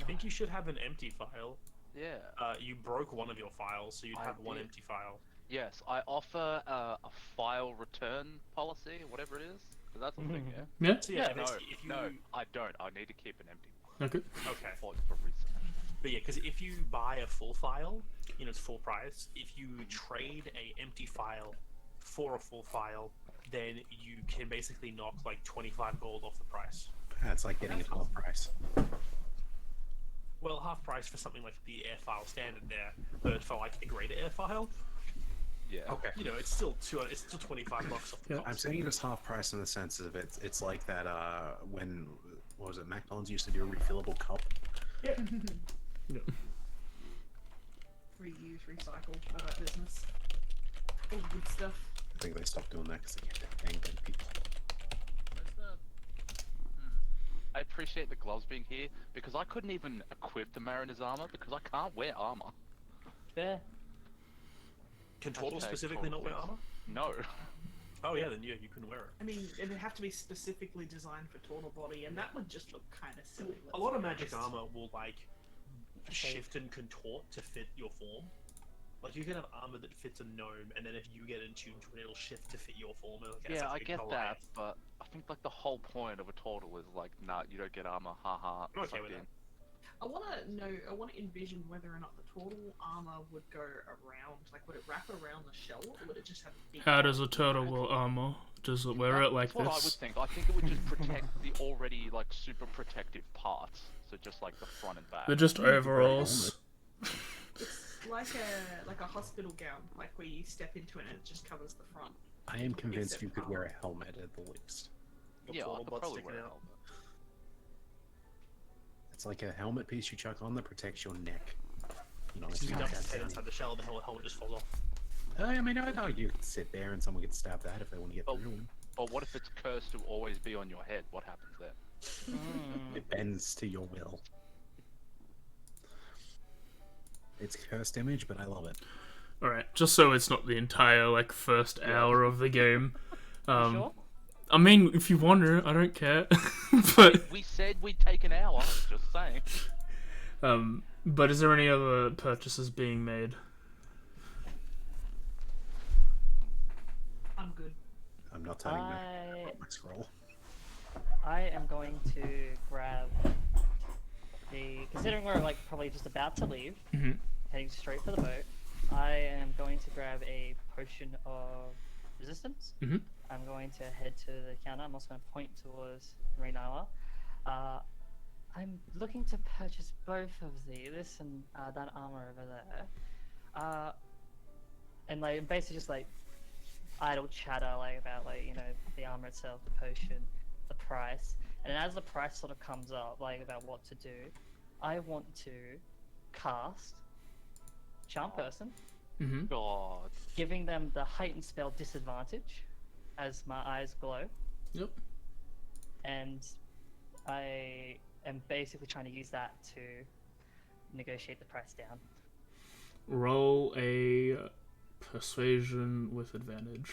I think you should have an empty file. Yeah. You broke one of your files, so you'd I have one did. empty file. Yes, I offer a file return policy, whatever it is. 'Cause that's a thing, yeah? Yeah. So yeah, No, basically, if you no, I don't. I need to keep an empty one Okay. okay, for research. but yeah, because if you buy a full file, you know it's full price. If you trade a empty file for a full file, then you can basically knock like 25 gold off the price. It's like getting it half price. Well, half price for something like the air file standard there, but for like a greater air file, Yeah. Okay. you know, it's still 25 bucks off the Yeah, cost. I'm saying it as half price in the sense of it's like that when what was it, McDonald's used to do a refillable cup. Yeah. Reuse, recycle, all that business. All the good stuff. I think they stopped doing that because they kept angering people. Where's the... I appreciate the gloves being here because I couldn't even equip the Mariner's armor because I can't wear armor. Fair. Can Turtle Hashtag specifically not wear Turtle, armor? No. Oh yeah, then yeah, you couldn't wear it. I mean, it'd have to be specifically designed for turtle body, and that would just look kind of silly. A let's lot of be magic honest. armor will like shift and contort to fit your form. Like you can have armor that fits a gnome, and then if you get in tune to it, it'll shift to fit your form. And it'll Yeah, I essentially get that, Goliath. but I think like the whole point of a turtle is like, nah, you don't get armor, haha. I'm okay sucked with in. that. I want to know. I want to envision whether or not the turtle armor would go around. Like, would it wrap around the shell, or would it just have? Big How does a arms turtle back? wear armor? Does it wear it like That's what I would this? think. I think it would just protect the already like super protective parts. So just like the front and back. They're just overalls. It's like a hospital gown, like where you step into it and it just covers the front. I am convinced Except you could armor. wear a helmet at the least. Your Yeah, I portal could butt probably sticking wear a out. helmet. It's like a helmet piece you chuck on that protects your neck. You know, As if soon you as you have dump that your head down. inside the shell, the helmet just falls off. I mean, I know you could sit there and someone could stab that if they want to get Oh. through one. But what if it's cursed to always be on your head? What happens there? It bends to your will. It's cursed image, but I love it. Alright, just so it's not the entire like first hour of the game. Sure. I mean, if you want to, I don't care. but We said we'd take an hour. Just saying. but is there any other purchases being made? I'm good. I'm not turning back I my scroll. I am going to grab the. Considering we're like probably just about to leave, Mhm. heading straight for the boat, I am going to grab a potion of resistance. Mhm. I'm going to head to the counter. I'm also going to point towards Renala. I'm looking to purchase both of this and that armor over there. And like basically just like idle chatter like about like the armor itself, the potion, the price, and as the price sort of comes up like about what to do, I want to cast Charm Person, Mm-hmm. God. giving them the heightened spell disadvantage as my eyes glow, Yep. and I am basically trying to use that to negotiate the price down. Roll a persuasion with advantage.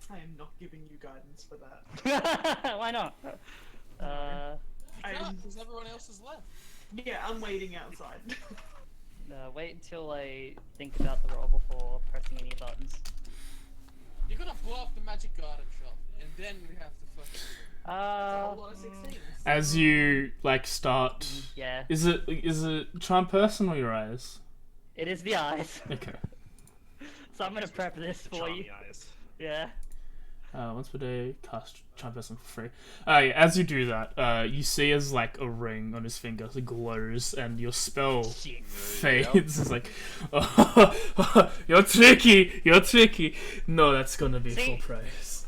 I am not giving you guidance for that. Why not? Because everyone else is left. Yeah, I'm waiting outside. Wait until I think about the roll before pressing any buttons. You're gonna blow up the magic garden shop, and then we have to fucking. A lot of 16s. As you like start, Yeah, is it charm person or your eyes? it is the eyes. Okay. So I'm gonna prep this The for you. charmy eyes. Yeah. Once per day, cast charm person for free. Yeah, as you do that, you see as like a ring on his finger glows, and your spell fades. It's like, oh, you're tricky, you're tricky. No, that's gonna be See? full price.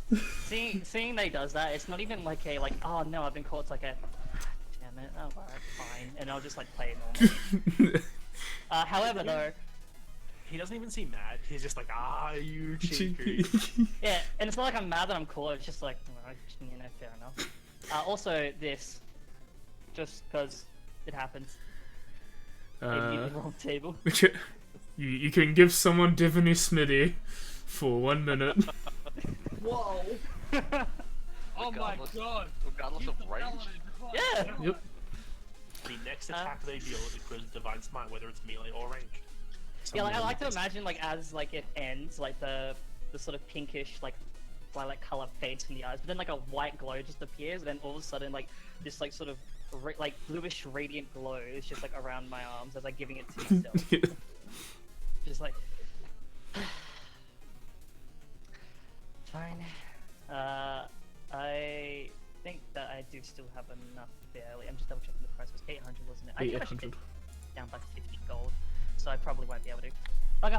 Seeing that he does that, it's not even like a oh no, I've been caught. It's like a damn it, oh alright, fine, and I'll just like play it normally. However though, He doesn't even seem mad. He's just like, you cheeky. yeah, and it's not like I'm mad that I'm caught. It's just like fair enough. Also this, just because it happens. Maybe the wrong table. You can give someone Diviny Smitty for 1 minute. Whoa. Oh my Regardless- god! regardless Keep of the range? paladin quiet. Yeah. Yep. The next attack they deal is Divine Smite, whether it's melee or ranged. Yeah, like, I Someone like to is- imagine like as like it ends, like the sort of pinkish like lilac color fades from the eyes, but then like a white glow just appears, and then all of a sudden like this like sort of like bluish radiant glow is just like around my arms as like giving it to myself. Just like fine. I think that I do still have enough barely. I'm just double checking the price. It was 800, wasn't it? I think I should 800. get down by 50 gold, so I probably won't be able to. Okay.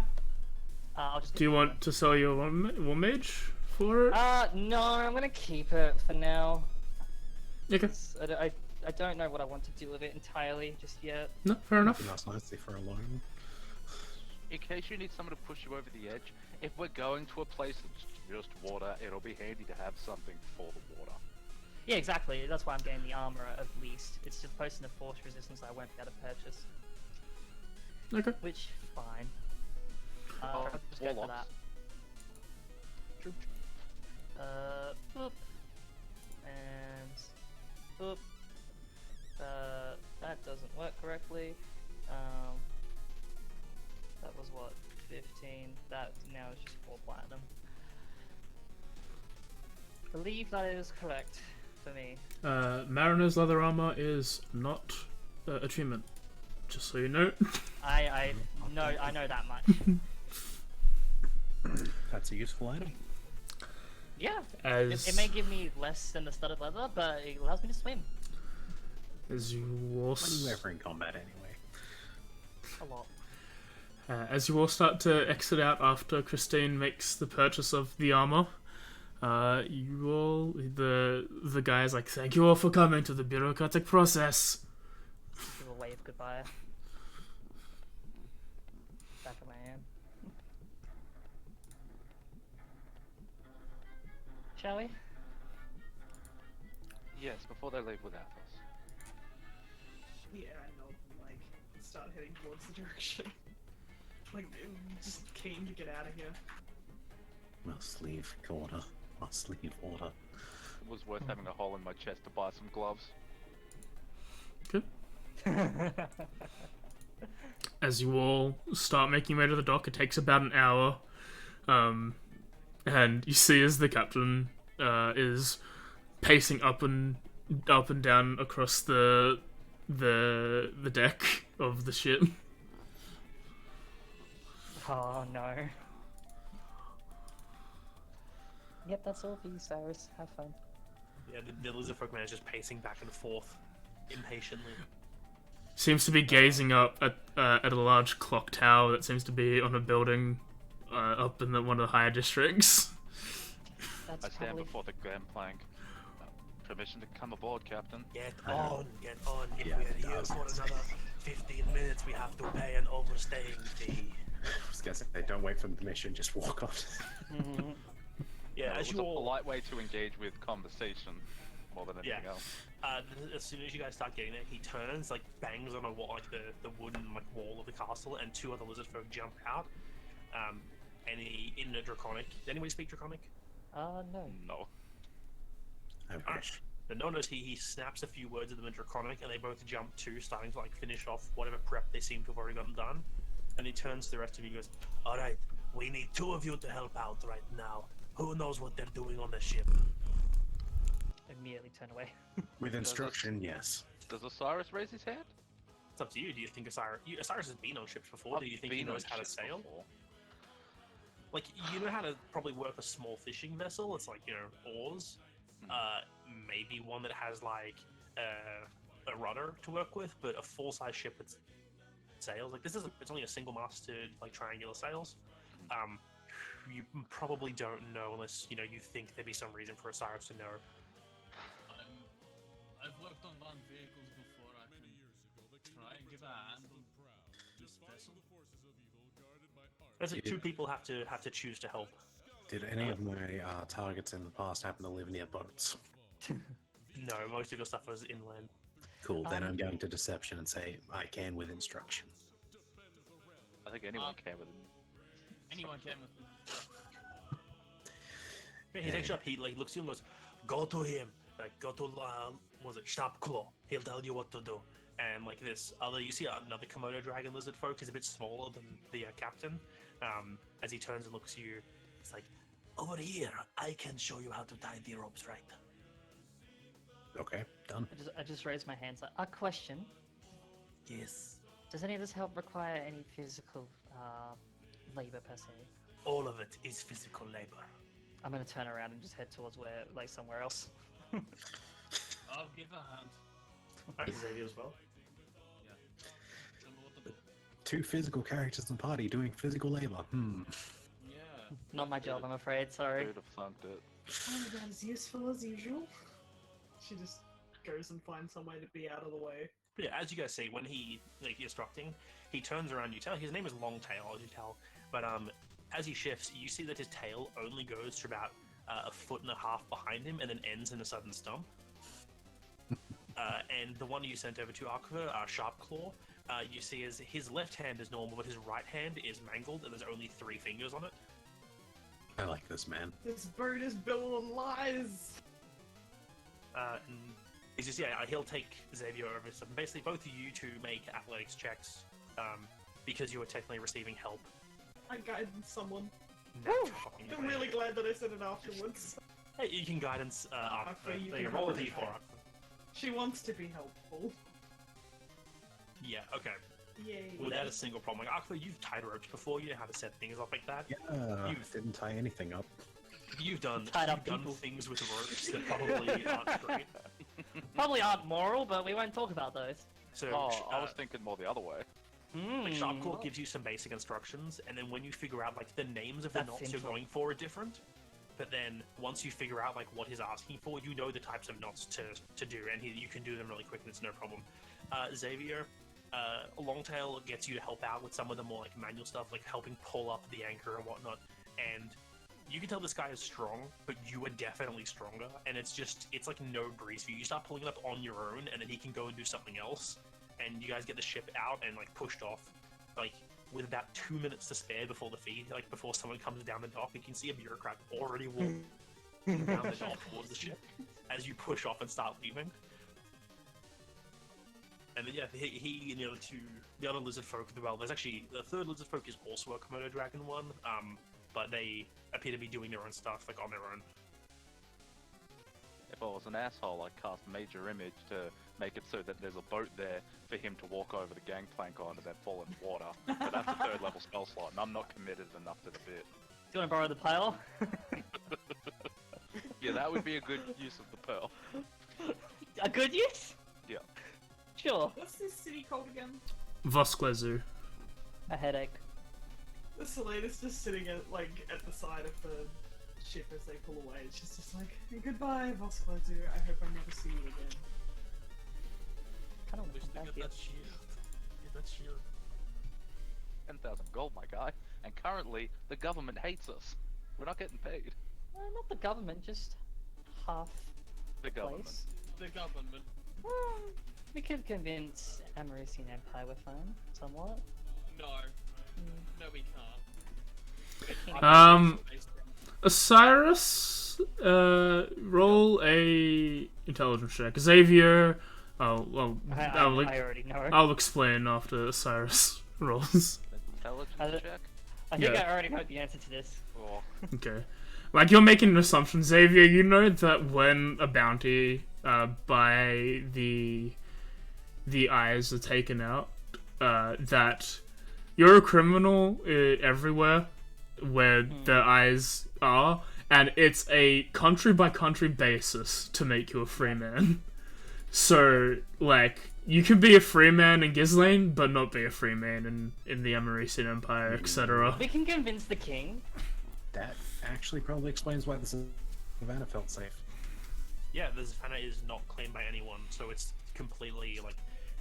I'll just. Do you want to sell your one mage for it? No, I'm gonna keep it for now. Okay. I don't know what I want to do with it entirely just yet. No, fair enough. Nice, nicely for a loan. In case you need someone to push you over the edge, if we're going to a place that's just water, it'll be handy to have something for the water. Yeah, exactly. That's why I'm getting the armor at least. It's just posting the force resistance I won't be able to purchase. Okay. Which, fine. Oh, I'll just go for warlocks. that. Boop. And boop. That doesn't work correctly. That was what? 15. That now is just 4 platinum. Believe that is correct for me. Mariner's leather armor is not achievement. Just so you know. I know that much. That's a useful item. Yeah. As It may give me less than the studded leather, but it allows me to swim as you all When you ever in combat anyway. a lot. as you all start to exit out after Christine makes the purchase of the armor, you all the guys like, thank you all for coming to the bureaucratic process. Give a wave goodbye. Back of my hand. Shall we? Yes, before they leave without us. Yeah, I know. Like, start heading towards the direction. Like, just keen to get out of here. Must leave order. Must leave order. It was worth having a hole in my chest to buy some gloves. Good. As you all start making your way to the dock, it takes about an hour, and you see as the captain is pacing up and down across the deck of the ship. Oh no. Yep, that's all for you, Cyrus. Have fun. Yeah, the lizard folk man is just pacing back and forth impatiently. Seems to be gazing up at a large clock tower that seems to be on a building up in one of the higher districts. That's I stand probably... before the gangplank. Permission to come aboard, Captain. Get on. If Yeah, we're it here does. for another 15 minutes, we have to pay an overstaying fee. I was gonna say, don't wait for permission, just walk on. Mhm. Yeah, It as was you a all polite way to engage with conversation more than anything Yeah. else. As soon as you guys start getting there, he turns, like bangs on a wall, like the wooden like wall of the castle, and 2 other lizard folk jump out. And he in a draconic. Does anybody speak draconic? No. No. I wish. The notice he snaps a few words of them in draconic, and they both jump too, starting to like finish off whatever prep they seem to have already gotten done. And he turns to the rest of you and goes, "All right, we need 2 of you to help out right now. Who knows what they're doing on the ship?" Immediately turn away. With instruction, yes. Does Osiris raise his hand? It's up to you. Do you think Osiris has been on ships before? Do you think he Been on knows how to ships sail? before. Like, you know how to probably work a small fishing vessel? It's like, oars. Maybe one that has, like, a rudder to work with, but a full-size ship with sails. Like, it's only a single-masted, like, triangular sails. You probably don't know unless, you think there'd be some reason for Osiris to know. I've worked on land vehicles before. I can try and give a hand on this vessel. There's like 2 people have to choose to help. Did any of my targets in the past happen to live near boats? No, most of your stuff was inland. Cool, then I'm going to deception and say I can with instruction. I think anyone Um, can with it. Anyone can with Yeah, he takes you up. He like looks at you and goes, "Go to him. Like go to was it Shopclaw? He'll tell you what to do." And like this other, you see another Komodo dragon lizard folk. He's a bit smaller than the captain. As he turns and looks at you, he's like, "Over here, I can show you how to tie the ropes right." Okay, done. I just raised my hands. Like, a question: Yes. does any of this help require any physical labor per se? All of it is physical labor. I'm gonna turn around and just head towards where, like, somewhere else. I'll give a hand. Alright, Xavier as well. Tell me what to do. Two physical characters in the party doing physical labor. Yeah. Not my job, I'm afraid. Sorry. Who'd have funked it? Oh, about as useful as usual. She just goes and finds somewhere to be out of the way. But yeah, as you guys see, when he like instructing, he turns around. You tell his name is Longtail, as you tell. But as he shifts, you see that his tail only goes to about a foot and a half behind him, and then ends in a sudden stump. And the one you sent over to Aquifer, Sharpclaw, you see is his left hand is normal, but his right hand is mangled, and there's only 3 fingers on it. I like this man. This bird is built on lies! And he's just, he'll take Xavier over stuff. And basically, both of you two make athletics checks because you are technically receiving help. I guided someone. Nah, Woo! fucking I'm really glad that I said it afterwards. Hey, you can guidance after. you They can roll a help. d4. She wants to be helpful. Yeah, okay. Yay. Without a single problem. Like, Arthur, you've tied ropes before. You know how to set things up like that. Yeah, You- didn't tie anything up. You've done, Tied up done people. things with ropes that probably aren't great. Probably aren't moral, but we won't talk about those. So, Oh, I was thinking more the other way. like, Sharpclaw well, gives you some basic instructions, and then when you figure out, like, the names of the That's knots you're simple. going for are different. But then, once you figure out, like, what he's asking for, you know the types of knots to do, and you can do them really quick, and it's no problem. Xavier, Longtail gets you to help out with some of the more, like, manual stuff, like helping pull up the anchor and whatnot, and you can tell this guy is strong, but you are definitely stronger, and it's like no breeze for you. You start pulling it up on your own, and then he can go and do something else, and you guys get the ship out and, like, pushed off, like, with about 2 minutes to spare before the feed, like, before someone comes down the dock. You can see a bureaucrat already walking down the dock towards the ship as you push off and start leaving. And then, yeah, he and the other lizard folk, well, there's actually, the third lizard folk is also a Komodo dragon one, but they appear to be doing their own stuff, like, on their own. If I was an asshole, I'd cast Major Image to make it so that there's a boat there for him to walk over the gangplank on and then fall in water. But that's a 3rd level spell slot, and I'm not committed enough to the bit. Do you want to borrow the pile? Yeah, that would be a good use of the pearl. A good use? Yeah. Sure. What's this city called again? Vosklezu. A headache. The Selena's just sitting at the side of the ship as they pull away. She's just like, goodbye, Vosklezu. I hope I never see you again. Kind of Wish they got that shield. Get that shield. 10,000 gold, my guy. And currently, the government hates us. We're not getting paid. Not the government, just half The government. place. The government. We could convince Amarisian Empire we're fine, somewhat. No. Hmm. No, we can't. Osiris, roll a intelligence check. Xavier, I already know. I'll explain after Osiris rolls. Intelligence I don't- check? I think Yeah. I already know the answer to this. Oh, Okay. Like, you're making an assumption, Xavier. You know that when a bounty by the eyes are taken out, that you're a criminal everywhere where the eyes are, and it's a country by country basis to make you a free man. So, like, you can be a free man in Ghislaine, but not be a free man in the Amarisian Empire, etc. We can convince the king. That actually probably explains why the Savannah felt safe. Yeah, the Savannah is not claimed by anyone, so it's completely, like,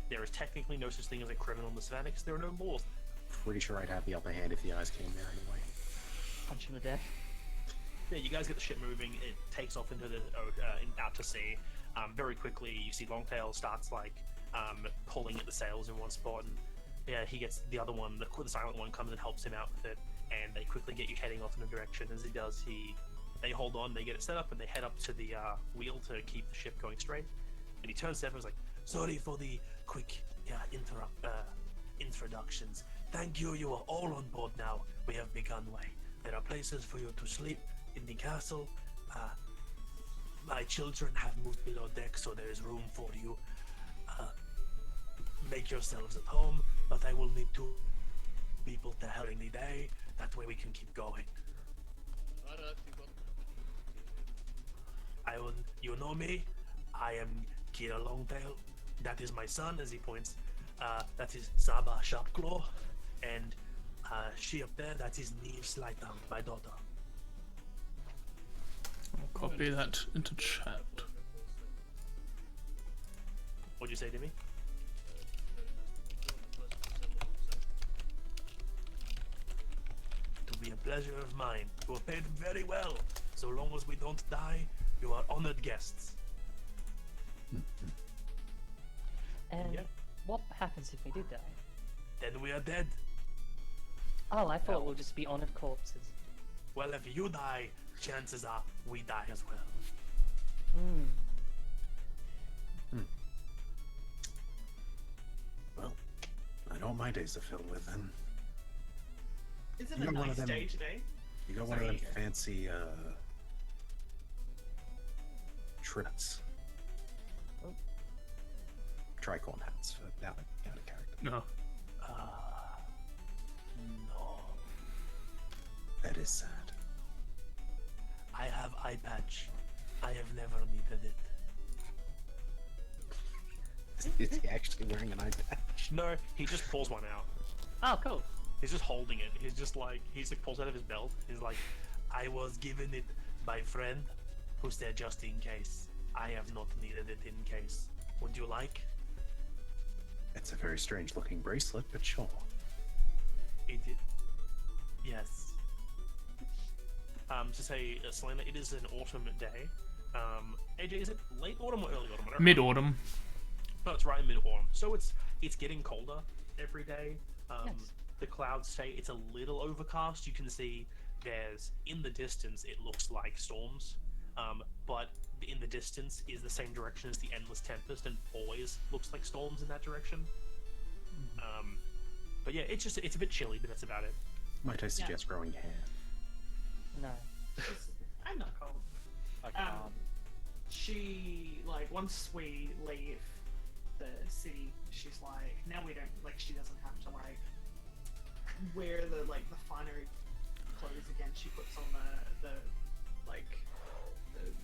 there is technically no such thing as a criminal in the Savannah because there are no laws. Pretty sure I'd have the upper hand if the eyes came there anyway. Punch him to death. Yeah, you guys get the ship moving. It takes off into the out to sea. Very quickly, you see Longtail starts like pulling at the sails in one spot, and yeah, he gets the other one, the silent one, comes and helps him out with it, and they quickly get you heading off in a direction. As he does, they hold on, they get it set up, and they head up to the wheel to keep the ship going straight. And he turns to everyone and is like, "Sorry for the quick introductions. Thank you. You are all on board now. We have begun way. There are places for you to sleep in the castle. My children have moved below deck, so there is room for you. Make yourselves at home, but I will need 2 people to help in the day. That way we can keep going. You know me. I am Kira Longtail. That is my son," as he points. That is Saba Sharpclaw, and she up there, that is Neve Slightam, my daughter. I'll copy that into chat. What'd you say to me? To be a pleasure of mine. You are paid very well. So long as we don't die, you are honored guests. And Yeah. what happens if we did die? Then we are dead. Oh, I thought we'll just be honored corpses. Well, if you die, chances are we die as well. Hmm. Well, I know what my days are filled with then. Is it You a got one of nice them- day today? You got one of Sorry. them fancy Oh. tricorn hats for that kind of character. No. No. That is sad. I have eye patch. I have never needed it. Is he actually wearing an eye patch? No, he just pulls one out. Oh, cool. He's just holding it. He's like pulls it out of his belt. He's like, I was given it by friend who said just in case. I have not needed it in case. Would you like? It's a very strange looking bracelet, but sure. It. Yes. To say, Selena, it is an autumn day. AJ, is it late autumn or early autumn? Whatever. Mid autumn. No, it's right in mid autumn. So it's getting colder every day. Yes. The clouds say it's a little overcast. You can see there's in the distance it looks like storms, but in the distance is the same direction as the endless tempest, and always looks like storms in that direction. But yeah, it's a bit chilly, but that's about it. Might I suggest growing hair? No. I'm not cold. I can't. She, like, once we leave the city, she's like, now we don't, like, she doesn't have to, like, wear the finer clothes again. She puts on the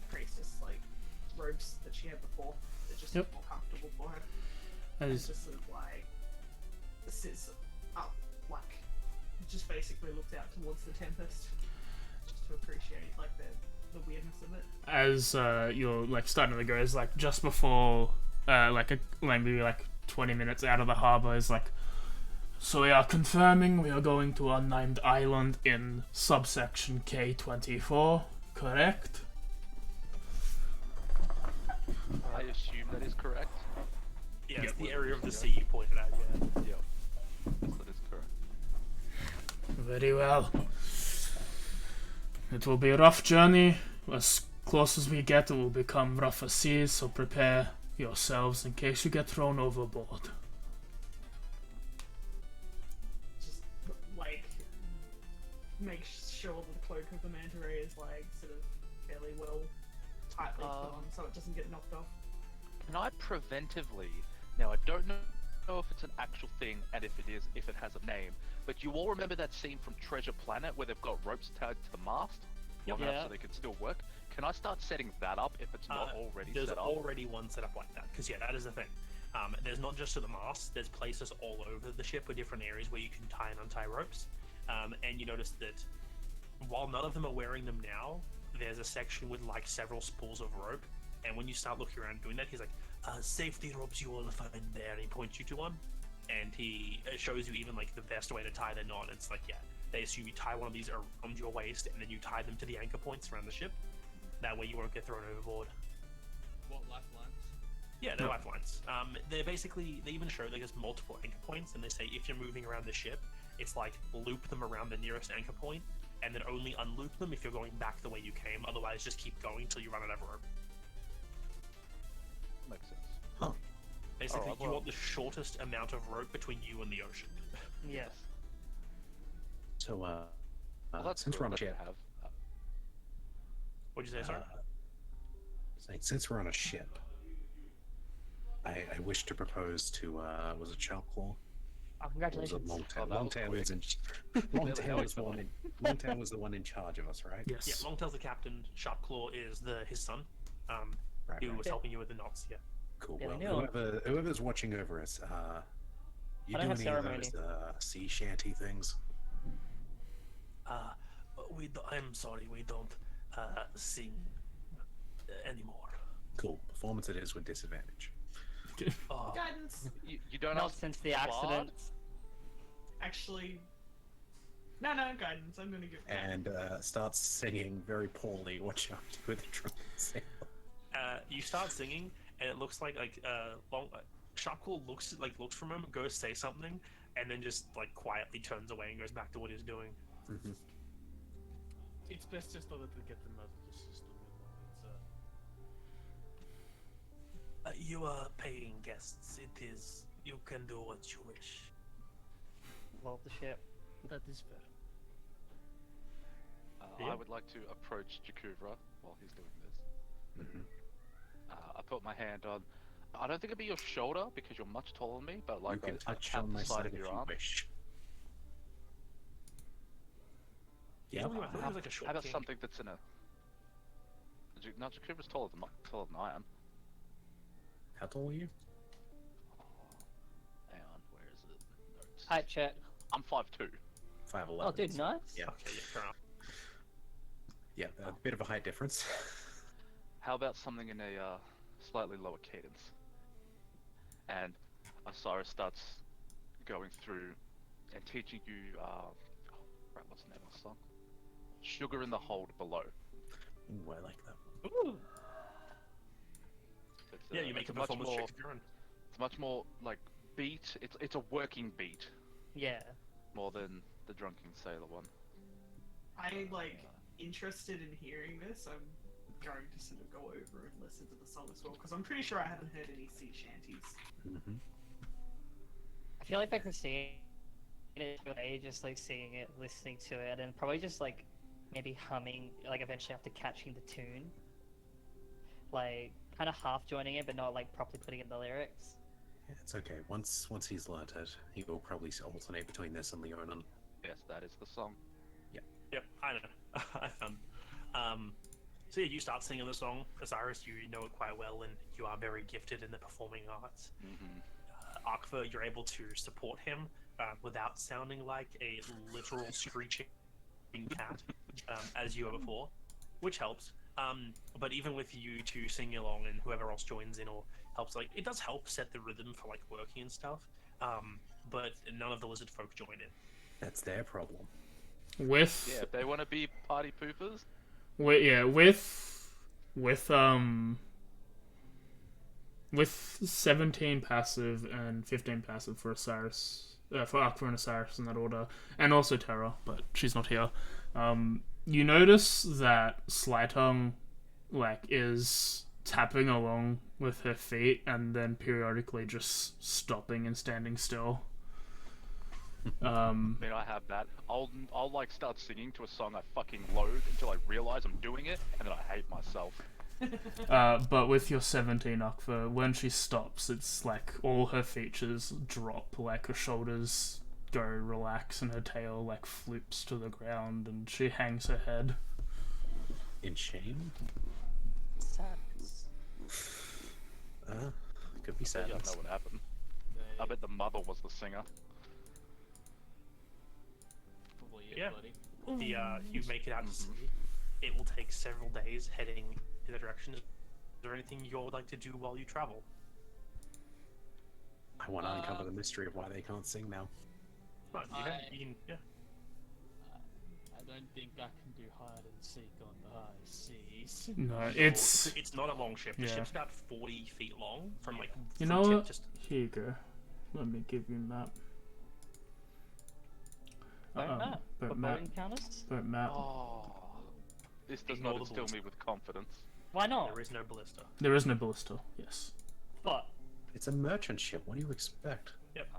priestess, like, robes that she had before. They're just Yep. more comfortable for her. And As just sort of, like, sits up, like, just basically looks out towards the tempest, just to appreciate, like, the weirdness of it. you're like starting to go, is like just before maybe like 20 minutes out of the harbor, is like, so we are confirming we are going to an unnamed island in subsection K24, correct? I assume that is correct. Yeah, it's Yep. the area of the sea you pointed out. Yeah. Yep. Yes, that is correct. Very well. It will be a rough journey. As close as we get, it will become rougher seas, so prepare yourselves in case you get thrown overboard. Just, like, make sure that the cloak of the manta ray is, like, sort of fairly well tightly put on so it doesn't get knocked off. Can I preventively? Now I don't know if it's an actual thing, and if it is, if it has a name. But you all remember that scene from Treasure Planet where they've got ropes tied to the mast, long enough Yeah. so they can still work. Can I start setting that up if it's not already There's set up? already one set up like that, because yeah, that is the thing. There's not just to the mast. There's places all over the ship with different areas where you can tie and untie ropes. And you notice that while none of them are wearing them now, there's a section with like several spools of rope. And when you start looking around doing that, he's like, "Safety ropes you will find there." And he points you to one, and he shows you even like the best way to tie the knot. It's like, yeah, they assume you tie one of these around your waist, and then you tie them to the anchor points around the ship. That way you won't get thrown overboard. What lifelines? Yeah, they're Oh. lifelines. They're basically, they even show like there's multiple anchor points, and they say if you're moving around the ship, it's like loop them around the nearest anchor point, and then only unloop them if you're going back the way you came. Otherwise, just keep going until you run out of rope. Makes sense. Huh. Basically, Alright, you well- want the shortest amount of rope between you and the ocean. Yes. So, Well, that's since we're on a good ship, to have. What'd you say, sorry? since we're on a ship, I wish to propose to was it Sharpclaw? Oh, Or was congratulations. it Longtail? Oh, that was Longtail quick. was in. Where the hell Longtail is was the one. Longtail was the one in charge of us, right? Yes. Yeah, Longtail's the captain. Sharpclaw is his son, Right. who right. was helping you with the knots. Yeah. Cool. Yeah, we Well, knew. whoever's watching over us, you I do don't have any of ceremony. those sea shanty things? I'm sorry, we don't sing anymore. Cool. Performance it is with disadvantage. Guidance. You don't Not ask since the Bard? accident. Actually, no, guidance. I'm gonna give. And starts singing very poorly. Watch out with the drum sail. You start singing, and it looks like Sharpclaw looks for a moment, goes say something, and then just like quietly turns away and goes back to what he's doing. Mm-hmm. It's best just not to get them out of the system. It's You are paying guests. It is. You can do what you wish. Love the ship. that is fair. Yeah. I would like to approach Jakuvra while he's doing this. Mm-hmm. I put my hand on. I don't think it'd be your shoulder because you're much taller than me, but like You can I touch tap on my the side side of if your you arm. wish. Yeah. I thought he was like a short How about king. something that's in a? No, Jakuvra's taller than I am. How tall are you? Hang on, where is it? Notes. Height check. I'm 5'2". 5'11". Oh, dude, nice. Yeah. Okay, yeah, fair enough. Yeah, a bit of a height difference. How about something in a slightly lower cadence? And Osiris starts going through and teaching you, right, what's the name of the song? Sugar in the Hold Below. Ooh, I like that. Ooh. It's, Yeah, you make it's a much performance more, check of your own. It's much more like beat. It's a working beat Yeah. more than the Drunken Sailor one. I'm like interested in hearing this. I'm going to sort of go over and listen to the song as well because I'm pretty sure I haven't heard any sea shanties. Mm-hmm. I feel like I can see it today, just like seeing it, listening to it, and probably just like maybe humming, like eventually after catching the tune. Like kind of half joining it, but not like properly putting in the lyrics. Yeah, it's okay. Once he's learnt it, he will probably alternate between this and Leonin. Yes, that is the song. Yep, I know. I found. So yeah, you start singing the song, Osiris. You know it quite well, and you are very gifted in the performing arts. Mm-hmm. Akva, you're able to support him without sounding like a literal screeching cat, as you were before, which helps. But even with you two singing along and whoever else joins in or helps, like it does help set the rhythm for like working and stuff. But none of the lizard folk join in. That's their problem. With Yeah, if they want to be party poopers, with 17 passive and 15 passive for Osiris, for Aqua and Osiris in that order, and also Terra, but she's not here. You notice that Slytongue, is tapping along with her feet and then periodically just stopping and standing still. I mean, I have that. I'll like start singing to a song I fucking loathe until I realize I'm doing it, and then I hate myself. But with your 17 Akva, when she stops, it's like all her features drop, like her shoulders go relax and her tail like floops to the ground and she hangs her head. In shame? Sadness. Could be Yeah, I sadness. know what happened. I bet the mother was the singer. Probably it, Yeah. buddy. You make it out to sea. It will take several days heading in that direction. Is there anything you all would like to do while you travel? I want to uncover the mystery of why they can't sing now. But you can, yeah. As don't think I can do hide and seek on the high seas. No, No, it's not a long ship. The yeah. ship's about 40 feet long from like. You from know tip what? Just Here you go. Let me give you a map. Boat map? For Boat boat map. encounters? Boat map. Oh, this does Ignore not the instill balls. me with confidence. Why not? there is no ballista. There is no ballista. Yes. But It's a merchant ship. What do you expect?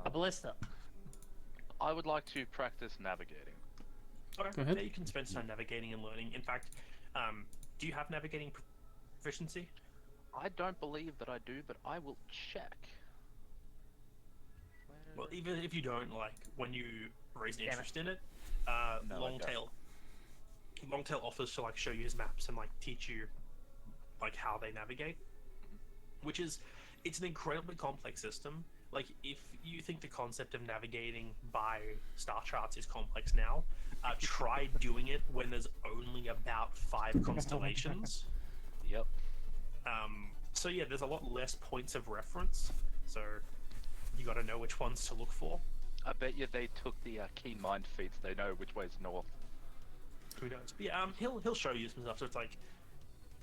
a ballista. I would like to practice navigating. Okay. Go ahead. Yeah, you can spend time navigating and learning. In fact, do you have navigating proficiency? I don't believe that I do, but I will check. Well, even if you don't, like when you raise an Damn it. interest in it, No, I don't. Longtail offers to like show you his maps and like teach you like how they navigate, which is it's an incredibly complex system. Like if you think the concept of navigating by star charts is complex now, try doing it when there's only about 5 constellations. Yep. So yeah, there's a lot less points of reference. So you got to know which ones to look for. I bet you they took the keen mind feats. They know which way's north. Who knows? But yeah, he'll show you some stuff. So it's like,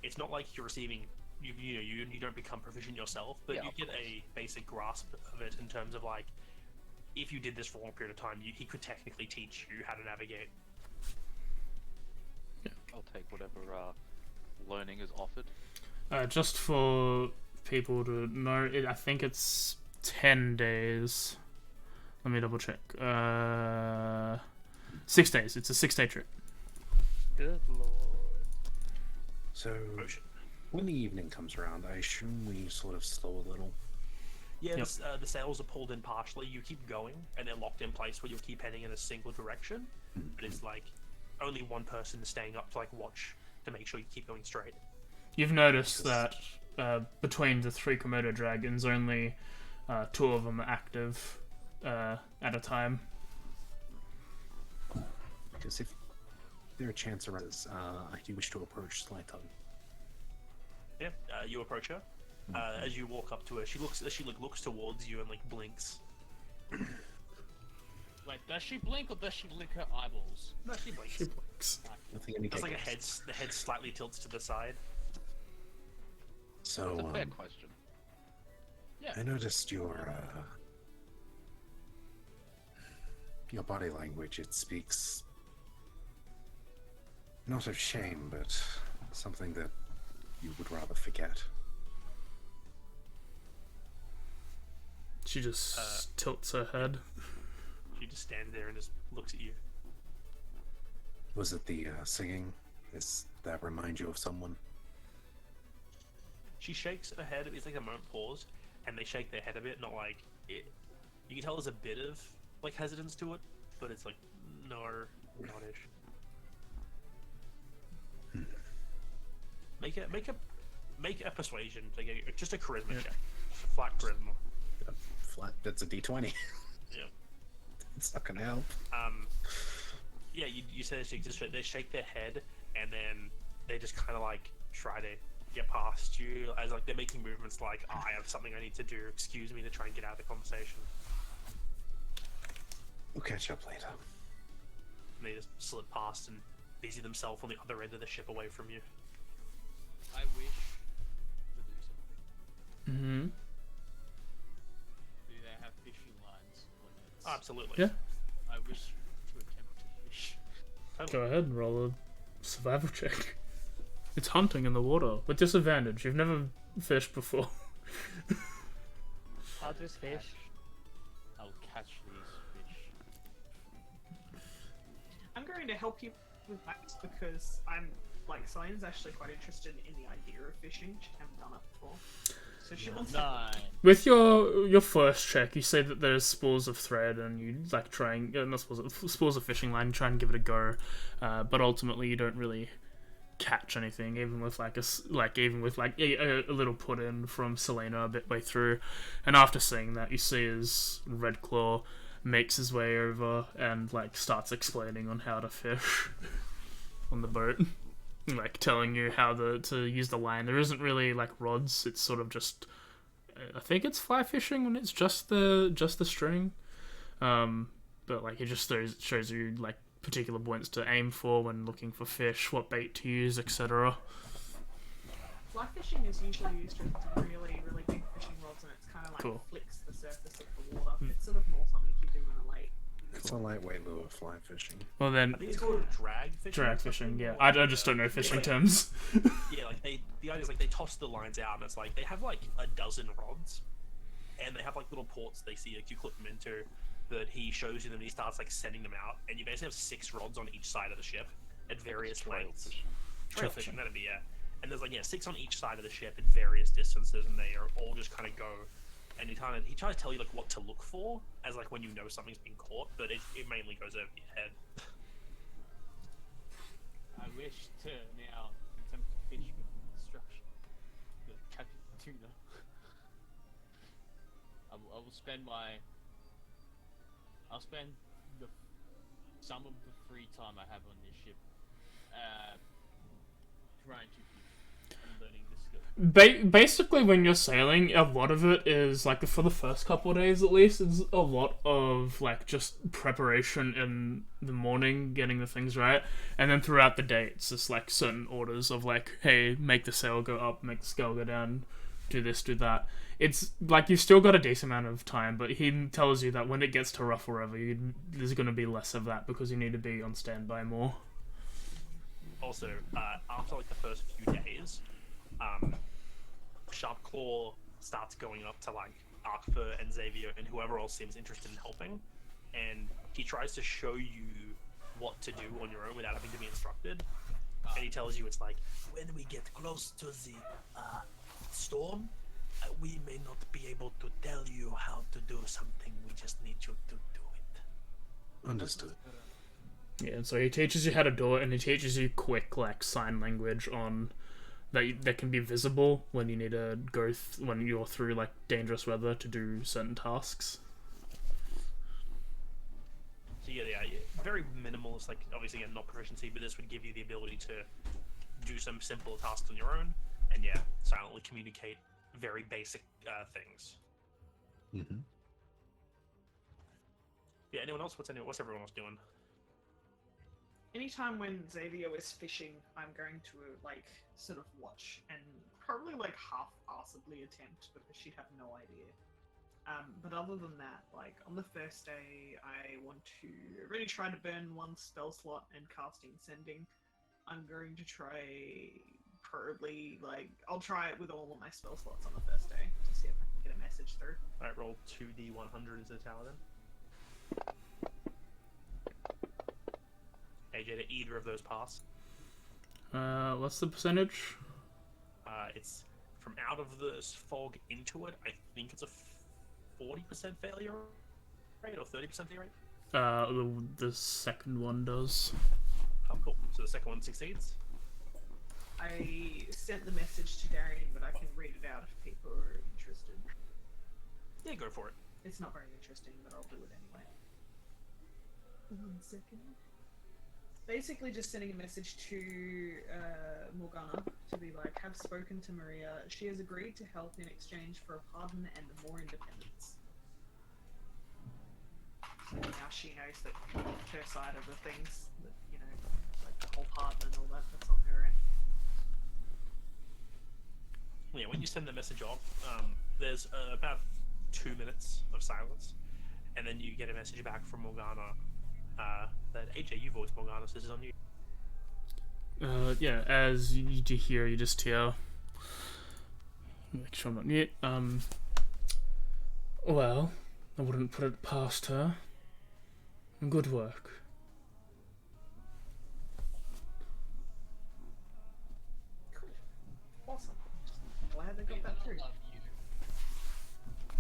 it's not like you're receiving. You don't become proficient yourself, but Yeah, you of get a basic grasp of it in terms of like, if you did this for a long period of time, he could technically teach you how to navigate. I'll take whatever learning is offered. Just for people to know, I think it's 10 days. Let me double check. 6 days. It's a 6-day trip. Good lord. So, Ocean. when the evening comes around, I assume we sort of slow a little. Yeah, Yep. the sails are pulled in partially. You keep going, and they're locked in place where you'll keep heading in a single direction. But it's like only one person is staying up to like watch to make sure you keep going straight. You've noticed that between the 3 Komodo dragons, only 2 of them are active at a time. Because if there are chances arises, I do wish to approach Slytug. Yeah, you approach her. As you walk up to her, she looks towards you and like blinks. Wait, does she blink or does she lick her eyeballs? No, she blinks. She blinks. Nothing indicates. It's like the head slightly tilts to the side. So, That's a fair question. I noticed your body language. It speaks not of shame, but something that you would rather forget. She just tilts her head. She just stands there and just looks at you. Was it the singing? Does that remind you of someone? She shakes her head. It's like a moment pause, and they shake their head a bit. Not like it. You can tell there's a bit of like hesitance to it, but it's like no, not-ish. Make a persuasion. Like just a charisma check. Just a flat charisma. Flat. That's a D20. Yeah. It's not gonna help. Yeah. You said they shake their head, and then they just kind of like try to get past you as like they're making movements like, oh, I have something I need to do. Excuse me, to try and get out of the conversation. We'll catch up later. And they just slip past and busy themselves on the other end of the ship away from you. I wish to do something. Mm-hmm. Do they have fishing lines or nets? Absolutely. Yeah. I wish to attempt to fish. Go ahead and roll a survival check. It's hunting in the water with disadvantage. You've never fished before. I'll just fish. I'll catch these fish. I'm going to help you with that because I'm like Celine's actually quite interested in the idea of fishing. She hasn't done it before, so she wants to. 9. With your first check, you say that there's spools of thread, and you like trying not spools of fishing line. You try and give it a go, but ultimately you don't really catch anything, even with a little put in from Selena a bit way through. And after seeing that, you see as Red Claw makes his way over and like starts explaining on how to fish on the boat. Like telling you how to use the line. There isn't really like rods. It's sort of just, I think it's fly fishing when it's just the string. But like it just shows you like particular points to aim for when looking for fish, what bait to use, etc. Fly fishing is usually used with really, really big fishing rods, and it's kind of like Cool. flicks the surface of the water. It's sort of more something you do in a lake. It's a lightweight lure, fly fishing. Well then, I think it's called drag fishing. drag or fishing, something, yeah. or, I just don't know fishing terms. Yeah, like the idea is like they toss the lines out, and it's like they have like a dozen rods, and they have like little ports they see like you clip them into. That he shows you them, and he starts like sending them out, and you basically have 6 rods on each side of the ship at various Trail lengths. fishing. Trail fishing, that'd be and there's like 6 on each side of the ship at various distances, and they are all just kind of go. And he tries to tell you like what to look for, as like when you know something's been caught, but it mainly goes over your head. I wish to now attempt to fish with instruction. The catch tuna. I will spend I'll spend some of the free time I have on this ship trying to fish and learning this skill. Basically, when you're sailing, a lot of it is, like, for the first couple of days at least, it's a lot of, like, just preparation in the morning, getting the things right, and then throughout the day, it's just, like, certain orders of, like, hey, make the sail go up, make the scale go down, do this, do that. It's, like, you've still got a decent amount of time, but he tells you that when it gets to rough or whatever, there's going to be less of that, because you need to be on standby more. Also, after like the first few days, Sharpclaw starts going up to like Arkfur and Xavier and whoever else seems interested in helping, and he tries to show you what to do on your own without having to be instructed. And he tells you it's like, when we get close to the storm, we may not be able to tell you how to do something. We just need you to do it. Understood. Yeah, so he teaches you how to do it, and he teaches you quick, like, sign language on that can be visible when you need to go when you're through like dangerous weather to do certain tasks. So yeah, very minimalist. Like obviously, again, not proficiency, but this would give you the ability to do some simple tasks on your own, and yeah, silently communicate very basic things. Mm-hmm. Yeah. Anyone else? What's everyone else doing? Anytime when Xavier is fishing, I'm going to like sort of watch and probably like half-assedly attempt because she'd have no idea. But other than that, like on the first day, I want to really try to burn one spell slot and casting sending. I'm going to try probably like I'll try it with all of my spell slots on the first day to see if I can get a message through. All right, roll 2d100 as a tower then. AJ, did either of those pass? What's the percentage? It's from out of the fog into it. I think it's a 40% failure rate or 30% failure rate. The second one does. Oh, cool. So the second one succeeds. I sent the message to Darian, but I can read it out if people are interested. Yeah, go for it. It's not very interesting, but I'll do it anyway. 1 second. Basically just sending a message to Morgana to be like, have spoken to Maria. She has agreed to help in exchange for a pardon and more independence. So now she knows that her side of the things, that, you know, like the whole pardon and all that, that's on her end. Yeah, when you send the message off, there's about 2 minutes of silence, and then you get a message back from Morgana that AJ, you voiced Morgana, so this is on you. Yeah, as you do hear, you just hear. Make sure I'm not mute. Well, I wouldn't put it past her. Good work. Cool. Awesome. Glad they got that through.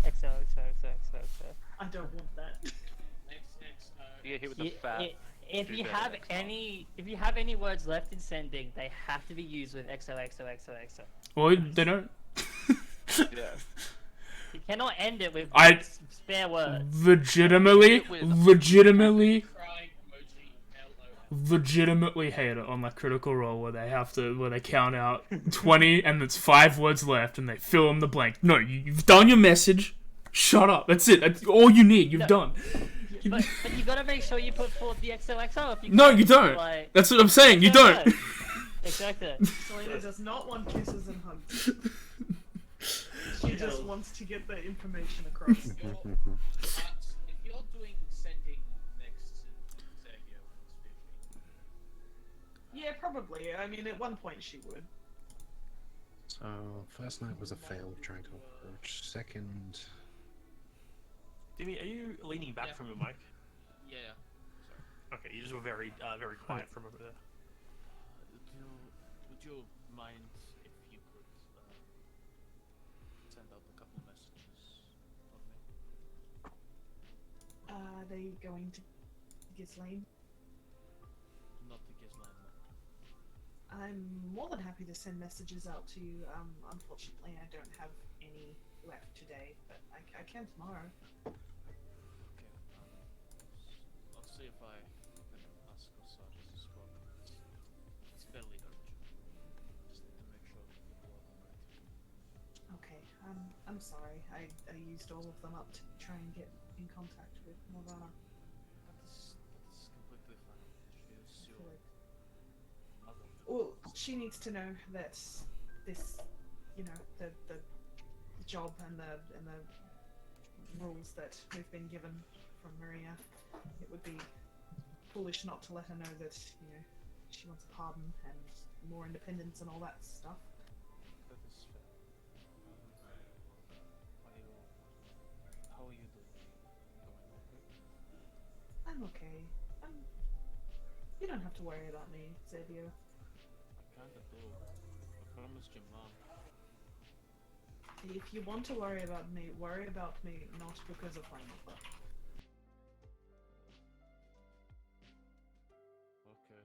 XO. I don't want that. Yeah, here with the fat. If do you better have next any words left in sending, they have to be used with XOXOXOXO. Well, they don't. Yeah. You cannot end it with spare words. Legitimately Crying emoji, LOL. legitimately hate it on like Critical Role where they count out 20 and it's 5 words left and they fill in the blank. No, you've done your message. Shut up. That's it. That's all you need. You've done. but you gotta make sure you put forth the XOXO if you No, can, you don't. Like, That's what I'm saying. You no, don't. no. Exactly. Selena does not want kisses and hugs. She just wants to get the information across. If you're doing sending next to Xavier when it's 50. Yeah, probably. I mean, at one point she would. So, first night was a failed trying to approach. Second. Dimmy, are you leaning back Yeah. from your mic? Yeah. Okay, you just were very, very quiet from over there. Would you mind if you could send out a couple messages for me? Are they going to Ghislaine? Not to Ghislaine. I'm more than happy to send messages out to you. Unfortunately, I don't have any left today, but I can tomorrow. Okay. I'll see if I can ask Osiris as well. It's fairly urgent. Just need to make sure that people are alright. Okay, I'm sorry. I used all of them up to try and get in contact with Morgana. That's completely fine. She is your other. Well, she needs to know that this, you know, the job and the rules that we've been given from Maria. It would be foolish not to let her know that, you know, she wants a pardon and more independence and all that stuff. That is fair. How are you doing? Going okay? I'm okay. You don't have to worry about me, Xavier. I kinda do. I promised your mom. If you want to worry about me not because of my mother. Okay.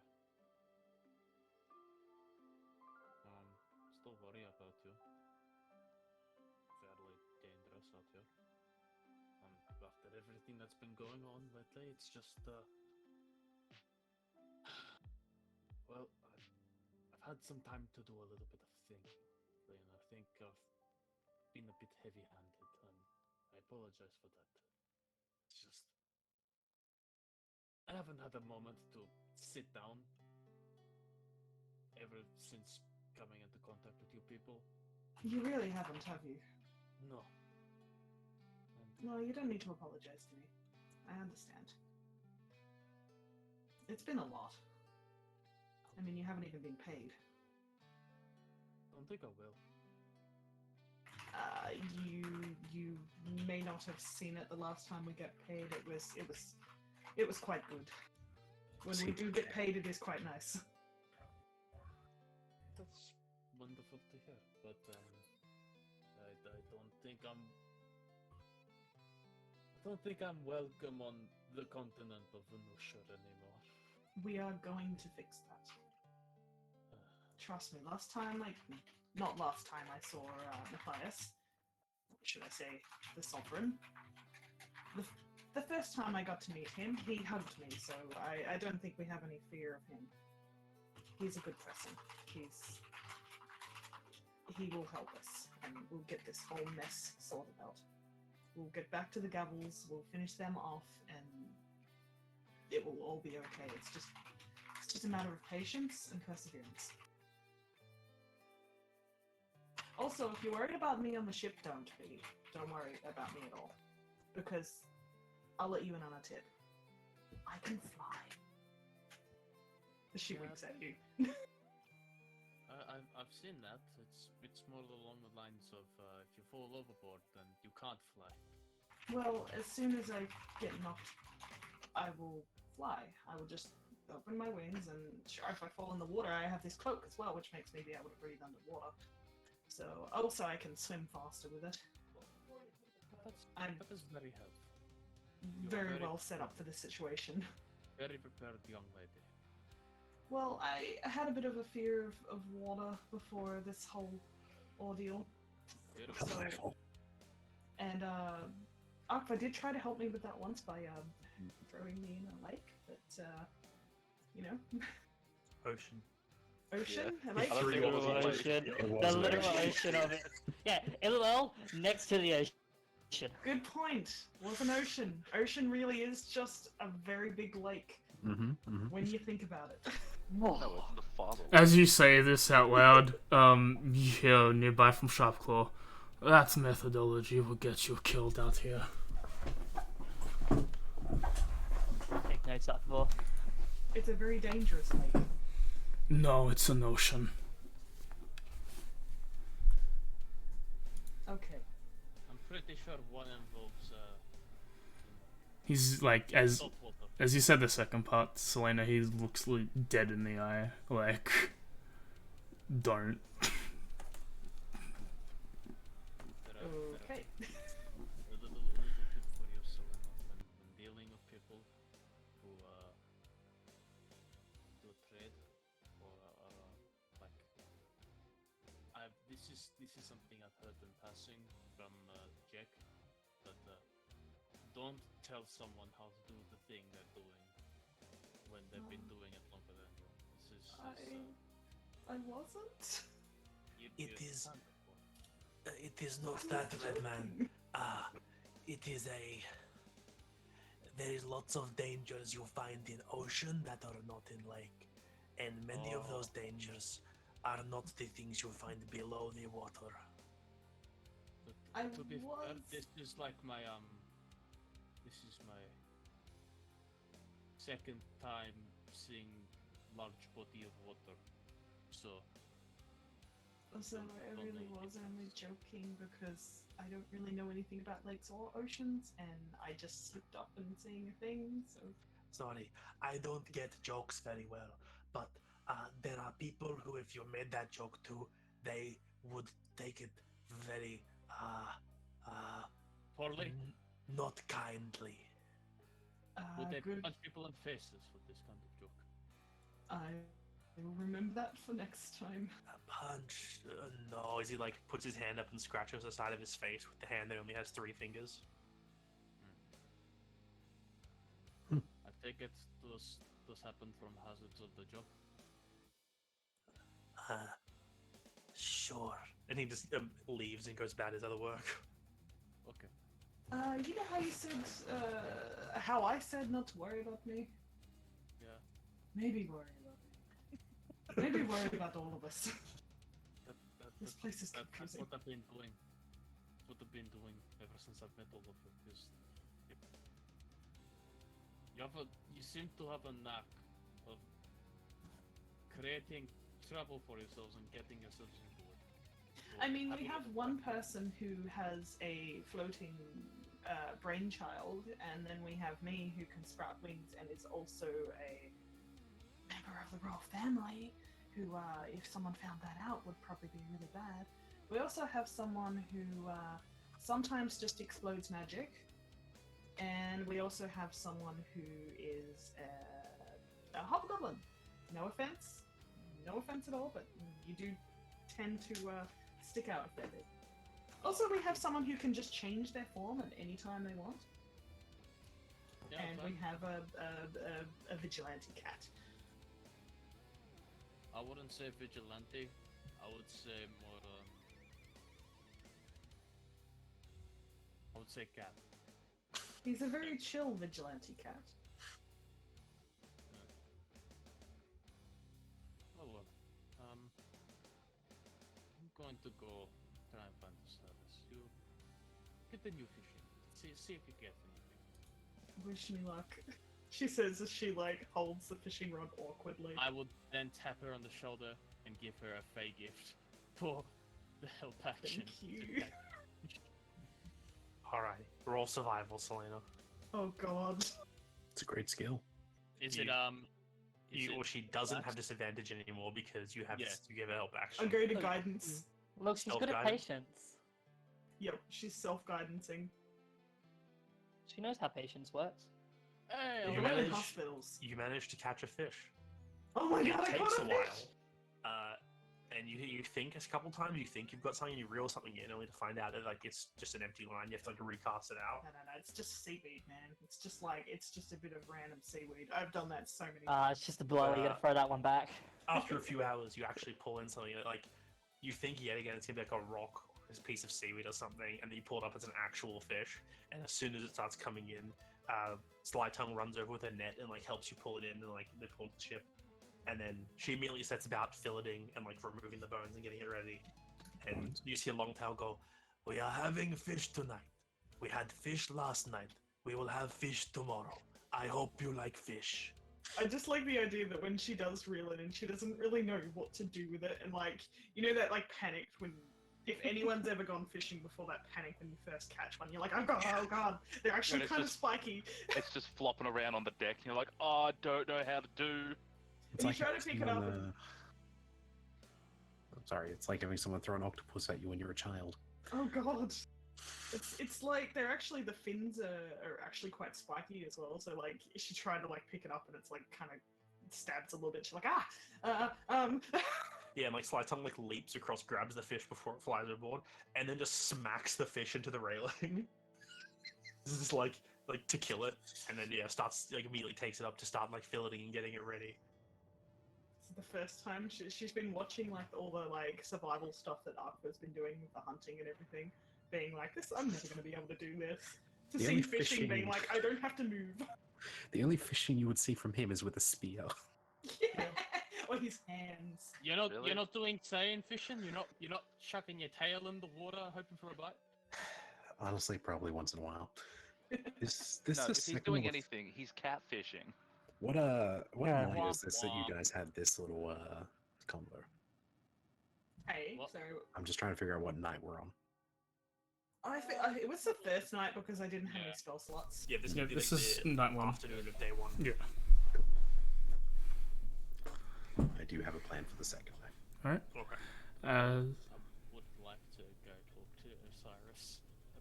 Still worry about you. Fairly dangerous out here. After everything that's been going on lately, it's just, well, I've had some time to do a little bit of thinking, and I think I've been a bit heavy-handed, and I apologize for that. It's just, I haven't had a moment to sit down ever since coming into contact with you people. You really haven't, have you? No. And No, you don't need to apologize to me. I understand. It's been a lot. I mean, you haven't even been paid. don't think I will. You may not have seen it the last time we got paid. It was quite good. When we do get paid, it is quite nice. That's wonderful to hear, but I don't think I'm welcome on the continent of Voneutia anymore. We are going to fix that. Trust me. Not last time I saw Matthias. Should I say the Sovereign? The first time I got to meet him, he hugged me, so I don't think we have any fear of him. He's a good person. He will help us, and we'll get this whole mess sorted out. We'll get back to the Gavels, we'll finish them off, and it will all be okay. It's just a matter of patience and perseverance. Also, if you're worried about me on the ship, don't be. Don't worry about me at all. Because I'll let you in on a tip. I can fly. She winks at you. I've seen that. It's more along the lines of if you fall overboard, then you can't fly. Well, as soon as I get knocked, I will fly. I will just open my wings, and sure, if I fall in the water, I have this cloak as well, which makes me be able to breathe underwater. So, also I can swim faster with it. I'm That is very helpful. very well set up for this situation. Very prepared young lady. Well, I had a bit of a fear of water before this whole ordeal. Beautiful. And Aqua did try to help me with that once by throwing me in a lake, but you know. Ocean. Ocean? Yeah. A lake? I don't think it was a lake. Ocean. It The was an literal ocean. ocean of it. Yeah, LOL next to the ocean. Shit. Good point. Was an ocean. Ocean really is just a very big lake when you think about it. No, it's the father. As you say this out loud, you hear nearby from Sharpclaw, that methodology will get you killed out here. Take notes out for. It's a very dangerous lake. No, it's an ocean. Okay. I'm pretty sure one involves He's like, as salt water. you said the second part, Selena, he looks like dead in the eye. Like, don't. Okay. A little tip for you, Selena, when dealing with people who do trade or are like, this is something I've heard in passing from Jack, but don't tell someone how to do the thing they're doing when they've been doing it longer than you. This is I wasn't. It is. It is not that, Redman. It is a. There is lots of dangers you find in ocean that are not in lake, and many of those dangers are not the things you find below the water. I to be fair, was. this is like my this is my second time seeing large body of water, so Also, I really was only joking because I don't really know anything about lakes or oceans, and I just slipped up and seeing a thing, so. Sorry, I don't get jokes very well, but there are people who, if you made that joke to, they would take it very, poorly. not kindly. Would they Good. punch people in faces for this kind of joke? I will remember that for next time. A punch? No, is he like puts his hand up and scratches the side of his face with the hand that only has 3 fingers? I take it those happen from hazards of the job. Sure. And he just leaves and goes about his other work. Okay. You know how you said, how I said not to worry about me? Yeah. Maybe worry about me. Maybe worry about all of us. This place is That's confusing. what I've been doing. What I've been doing ever since I've met all of you. Is you seem to have a knack of creating trouble for yourselves and getting yourselves into it. So I mean, we having have a- one person who has a floating brainchild, and then we have me who can sprout wings and is also a member of the royal family, who, if someone found that out, would probably be really bad. We also have someone who sometimes just explodes magic, and we also have someone who is a hobgoblin. No offense at all, but you do tend to stick out a fair bit. Also, we have someone who can just change their form at any time they want, Yeah, and fine. we have a vigilante cat. I wouldn't say vigilante. I would say more. I would say cat. He's a very chill vigilante cat. Oh well. I'm going to go try and find the service. You continue fishing. See if you get anything. Wish me luck. She says as she holds the fishing rod awkwardly. I would then tap her on the shoulder and give her a fey gift for the help action. Thank you. Alright, roll survival, Selena. Oh god. It's a great skill. Is You- it is Or it she doesn't have relaxed? disadvantage anymore because you have Yeah. you give her help action. I'll go to Look. guidance. Look, she's good at Self-guidance? patience. Yep, she's self-guidancing. She knows how patience works. Hey, You You live in managed- hospitals. You managed to catch a fish. Oh my god, It I takes got a a while. fish! And you think a couple times, you think you've got something, you reel something in, only to find out that it's just an empty line. You have to recast it out. No, it's just seaweed, man. It's just a bit of random seaweed. I've done that so many It's just a blow. You gotta throw that one back. After a few hours, you actually pull in something that, you think yet again it's gonna be like a rock this piece of seaweed or something, and then you pull it up as an actual fish. And as soon as it starts coming in, Sly Tongue runs over with a net and like helps you pull it in and like they pull the ship. And then she immediately sets about filleting and like removing the bones and getting it ready. And you see a Longtail go, "We are having fish tonight. We had fish last night. We will have fish tomorrow. I hope you like fish." I just like the idea that when she does reel it in, she doesn't really know what to do with it, and like, you know that like panic when, if anyone's ever gone fishing before, that panic when you first catch one, you're like, oh god, they're actually it's kind of just- spiky. It's just flopping around on the deck, and you're like, oh, I don't know how to do. It's You like try to having pick it up someone, and- I'm sorry, it's like having someone throw an octopus at you when you're a child. Oh god. It's like they're actually, the fins are actually quite spiky as well. So like she tried to like pick it up and it's like kind of stabs a little bit. She's like Yeah, and like Sly Tongue like leaps across, grabs the fish before it flies overboard, and then just smacks the fish into the railing. This is like to kill it, and then starts like immediately takes it up to start like filleting and getting it ready. It's the first time she's been watching like all the like survival stuff that Aqua's been doing with the hunting and everything, being like, this, I'm never going to be able to do this. To The see only fishing being fishing- like, I don't have to move. The only fishing you would see from him is with a spear. Yeah. Or his hands. You're not Really? you're not doing seitan fishing. You're not chucking your tail in the water hoping for a bite. Honestly, probably once in a while. This No, is if he's second doing or- anything, he's catfishing. What Yeah. night is this that you Womp guys had this little combo? Hey, What? so I'm just trying to figure out what night we're on. it was the first night because I didn't have any Yeah. spell slots. Yeah, this Yeah, would be this like is the night one. afternoon of day one. Yeah. I do have a plan for the second night. Okay. I would like to go talk to Osiris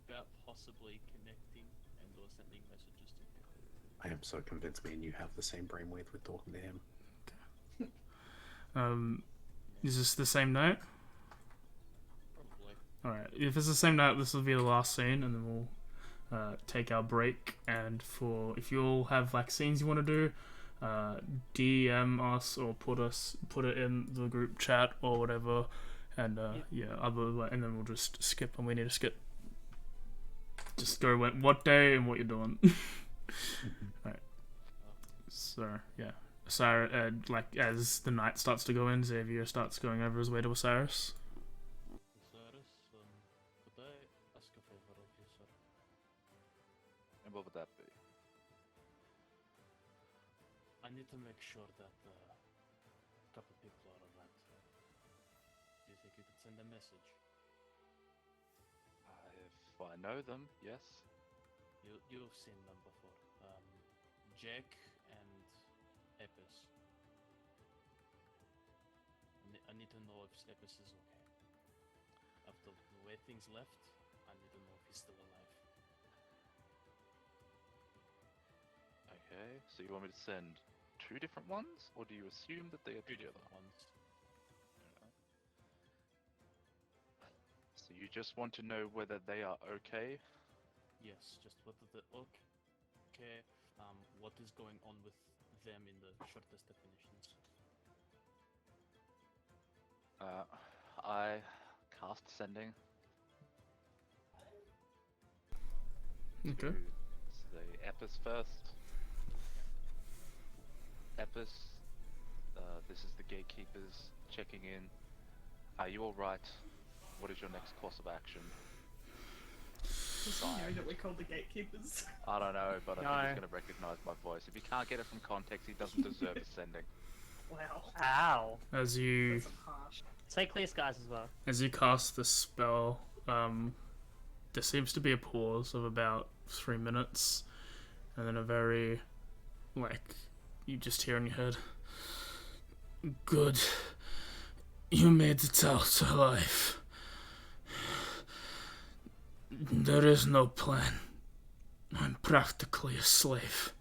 about possibly connecting and or sending messages to him. I am so convinced me and you have the same brainwave with talking to him. Is this the same note? Probably. Alright, if it's the same note, this will be the last scene, and then we'll take our break. And if you all have vaccines you want to do, DM us or put it in the group chat or whatever, and and then we'll just skip when we need to skip. Just go what day and what you're doing. Alright. So yeah. Osiris, as the night starts to go in, Xavier starts going over his way to Osiris. Osiris, could I ask a favor of you, sir? And what would that be? I need to make sure that a couple people are around. Do you think you could send a message? If I know them, yes. You've seen them before. Jack and Epis. I need to know if Epis is okay. After the way things left, I need to know if he's still alive. Okay, so you want me to send two different ones, or do you assume that they are Two together? different ones. So you just want to know whether they are okay? Yes, just whether the okay. What is going on with them in the shortest definitions? I cast sending Okay. to say Epis first. Epis, this is the gatekeepers checking in. Are you alright? What is your next course of action? Does he know that we're called the gatekeepers? I don't know, but I think No. he's going to recognize my voice. If he can't get it from context, he doesn't deserve a sending. Wow. Ow. As you That's harsh. Say clear skies as well. cast the spell, there seems to be a pause of about 3 minutes, and then a very, you just hear in your head, "Good, you made it out alive. There is no plan. I'm practically a slave.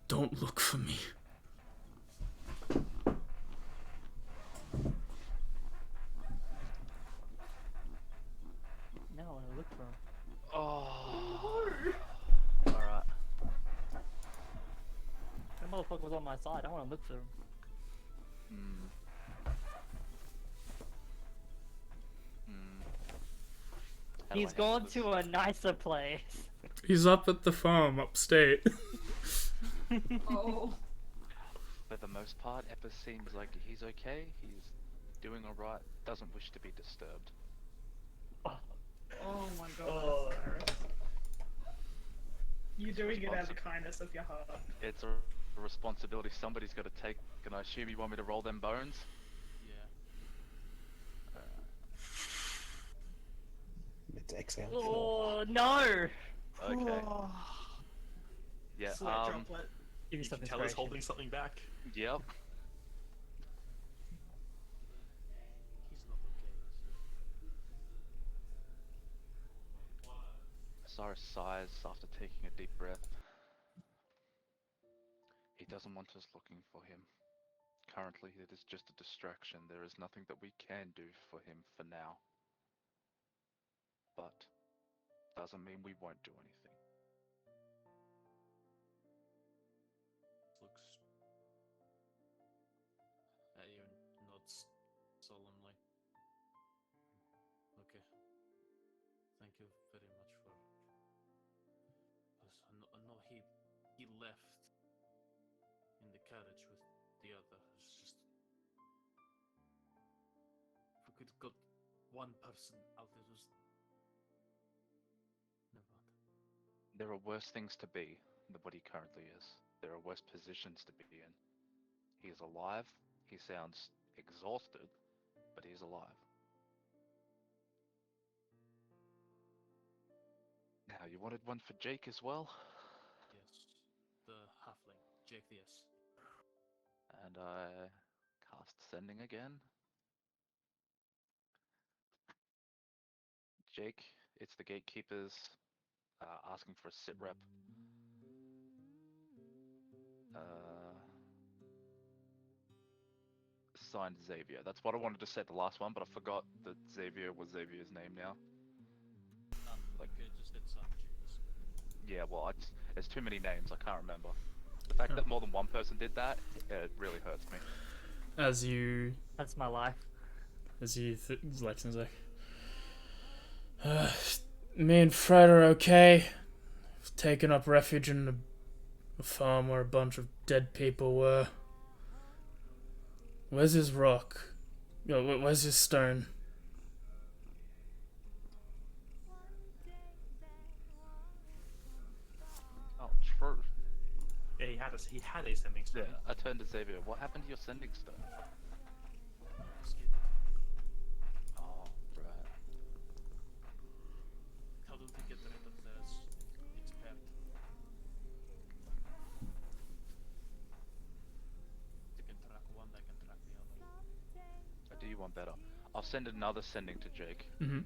Don't look for me." No, I want to look for him. Oh. Alright. That motherfucker was on my side. I want to look for him. How do He's I handle gone this? to a nicer place. He's up at the farm upstate. Oh. For the most part, Epis seems like he's okay. He's doing alright. Doesn't wish to be disturbed. Oh my god, Oh. Cyrus. You're doing it out of the Responsi- kindness of your heart. It's a responsibility somebody's got to take. Can I assume you want me to roll them bones? Yeah. It's exhale. Oh no! Okay. Yeah. Sweat droplet. Give me You some can tell he's inspiration. holding something back. Yep. He's not okay. Cyrus sighs after taking a deep breath. He doesn't want us looking for him. Currently, it is just a distraction. There is nothing that we can do for him for now. But doesn't mean we won't do anything. Looks at you and nods solemnly. Okay. Thank you very much for. I know he left in the carriage with the other. It's just if we could got one person out there who's never mind. There are worse things to be than what he currently is. There are worse positions to be in. He is alive. He sounds exhausted, but he's alive. Now, you wanted one for Jake as well? Yes, the halfling, Jake the S. And I cast sending again. Jake, it's the gatekeepers asking for a sit rep. Signed Xavier. That's what I wanted to say the last one, but I forgot that Xavier was Xavier's name now. Okay, just hit some Jesus. Yeah, well, there's too many names, I can't remember. The fact that more than one person did that, it really hurts me. As you That's my life. Lexington's like, me and Fred are okay. We've taken up refuge in a farm where a bunch of dead people were. Where's his rock? Where's his stone? Oh, true. Yeah, he had a sending stone. Yeah, I turned to Xavier. What happened to your sending stone? Oh, right. How do they get rid of this? It's paired. They can track one, they can track the other. I do you one better. I'll send another sending to Jake. Mm-hmm.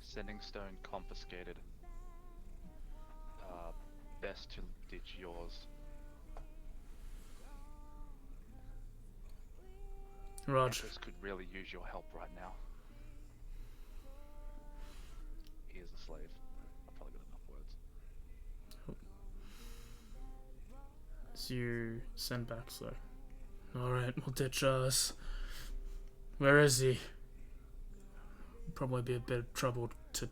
Sending stone confiscated. Best to ditch yours. Raj. Empress could really use your help right now. He is a slave. I've probably got enough words. So you send back, so. Alright, we'll ditch us. Where is he? Probably be a bit of trouble to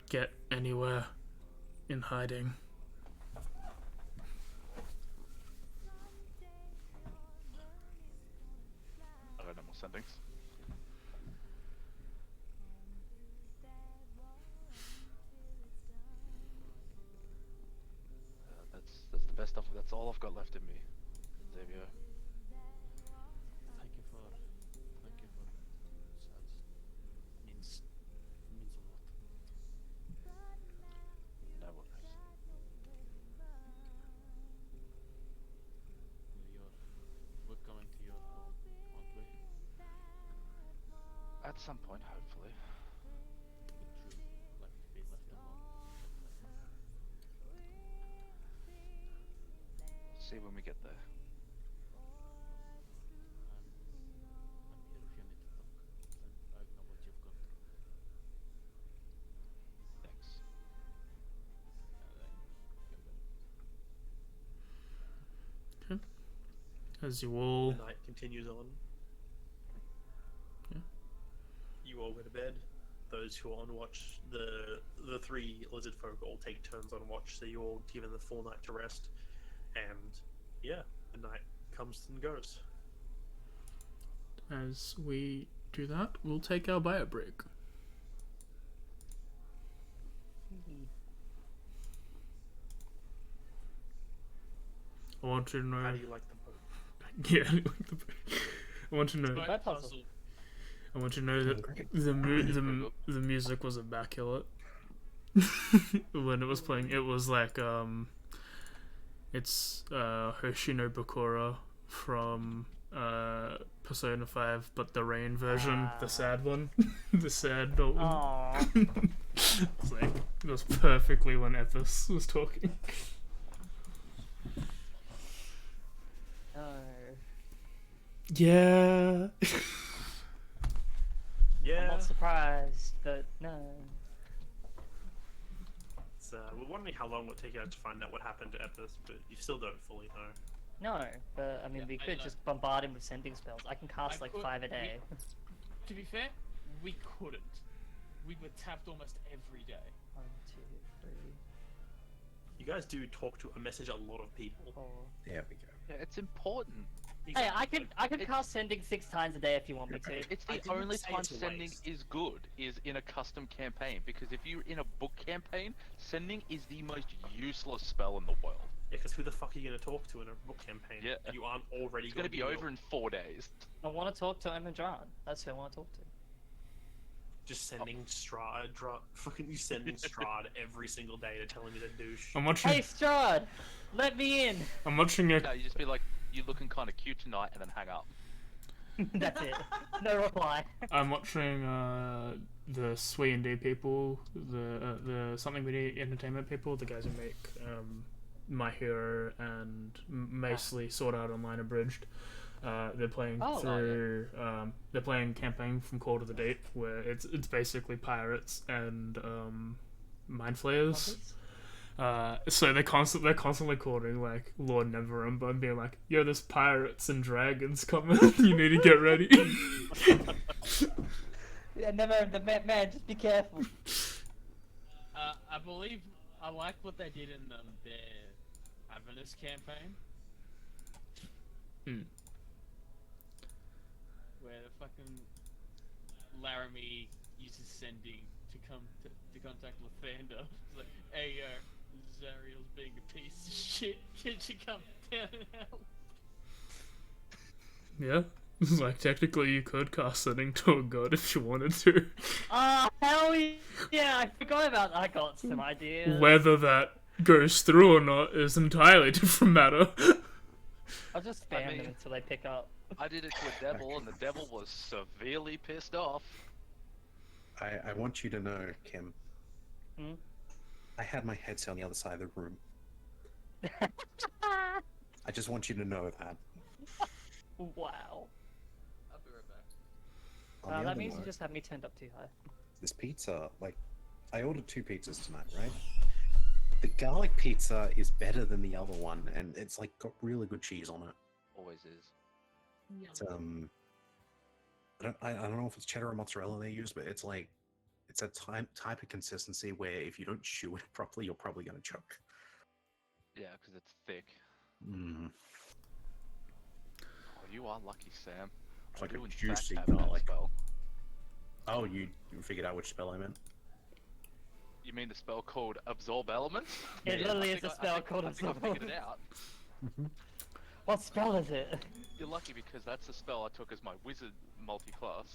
get anywhere in hiding. I got no more sendings. That's the best of. That's all I've got left in me, Xavier. Thank you for that. Means a lot. No worries. We're coming to your home, aren't we? At some point, hopefully. Would you like to be left alone? We'll see when we get there. I'm here if you need to talk. And I know what you've gone through. Thanks. As you all. The night continues on. Yeah. you all go to bed. Those who are on watch, the three lizard folk all take turns on watch, so you're all given the full night to rest. And yeah, the night comes and goes. As we do that, we'll take our bio break. I want to know. How do you like them both? Yeah, I want to know. But That puzzle. I want to know that the music was immaculate when it was playing. It was like it's Hoshino Bakura from Persona 5, but the rain version, the sad one, the sad. Aww. It's like it was perfectly when Ethos was talking. Yeah. I'm Yeah, not surprised, but no. it's, we're wondering how long it will take you to find out what happened to Epis, but you still don't fully know. No, but I mean, Yeah, we I could know. just bombard him with sending spells. I can cast I like could- 5 a day. To be fair, we couldn't. We were tapped almost every day. 1, 2, 3, You guys do talk to a message a lot of people. 4. There we go. Yeah, it's important. Hey, I could It- cast sending 6 times a day if you want me to. It's I the didn't only say time it's a sending waste. is good is in a custom campaign, because if you're in a book campaign, sending is the most useless spell in the world. Yeah, because who the fuck are you going to talk to in a book campaign? Yeah. that you aren't already It's going to be over in 4 days. I want to talk to Emendran. That's who I want to talk to. Just sending fucking you sending Strahd every single day to tell him he's a douche. I'm watching. Hey, Strahd! Let me in! I'm watching a. No, you just be like, you're looking kind of cute tonight, and then hang up. That's it. No reply. I'm watching the Swee and D people, the Something We Need Entertainment people, the guys who make My Hero and mostly Sword Art Online Abridged. They're playing Oh, through. They're playing campaign from Call to the Deep, where it's basically pirates and mind flayers. So they're constantly calling like Lord Neverember and being like, "Yo, there's pirates and dragons coming. You need to get ready." Yeah, never. The man, just be careful. I believe I like what they did in their Avernus campaign. Hmm. Where the fucking Laramie uses sending to come to contact Lathander. It's like, hey yo, Zariel's being a piece of shit. Can't you come down and help? Yeah, like technically you could cast Setting to a god if you wanted to. Hell yeah! I forgot about that. I got some ideas. Whether that goes through or not is entirely different matter. I'll just I spam mean- them until they pick up. I did it to a devil, and the devil was severely pissed off. I want you to know, Kim. Hmm? I had my headset on the other side of the room. I just want you to know that. Wow. I'll be right back. On the That other means you note, just have me turned up too high. this pizza, like, I ordered 2 pizzas tonight, right? The garlic pizza is better than the other one, and it's like got really good cheese on it. Always is. It's, I don't know if it's cheddar or mozzarella they use, but it's like, it's a type of consistency where if you don't chew it properly, you're probably gonna choke. Yeah, because it's thick. Mm. Oh, you are lucky, Sam. It's I like do a in fact juicy have that garlic. spell. Oh, you figured out which spell I meant? You mean the spell called Absorb Elements? It Yeah, literally I is think a spell called I think I Absorb figured it out. What spell is it? You're lucky because that's the spell I took as my wizard multi-class.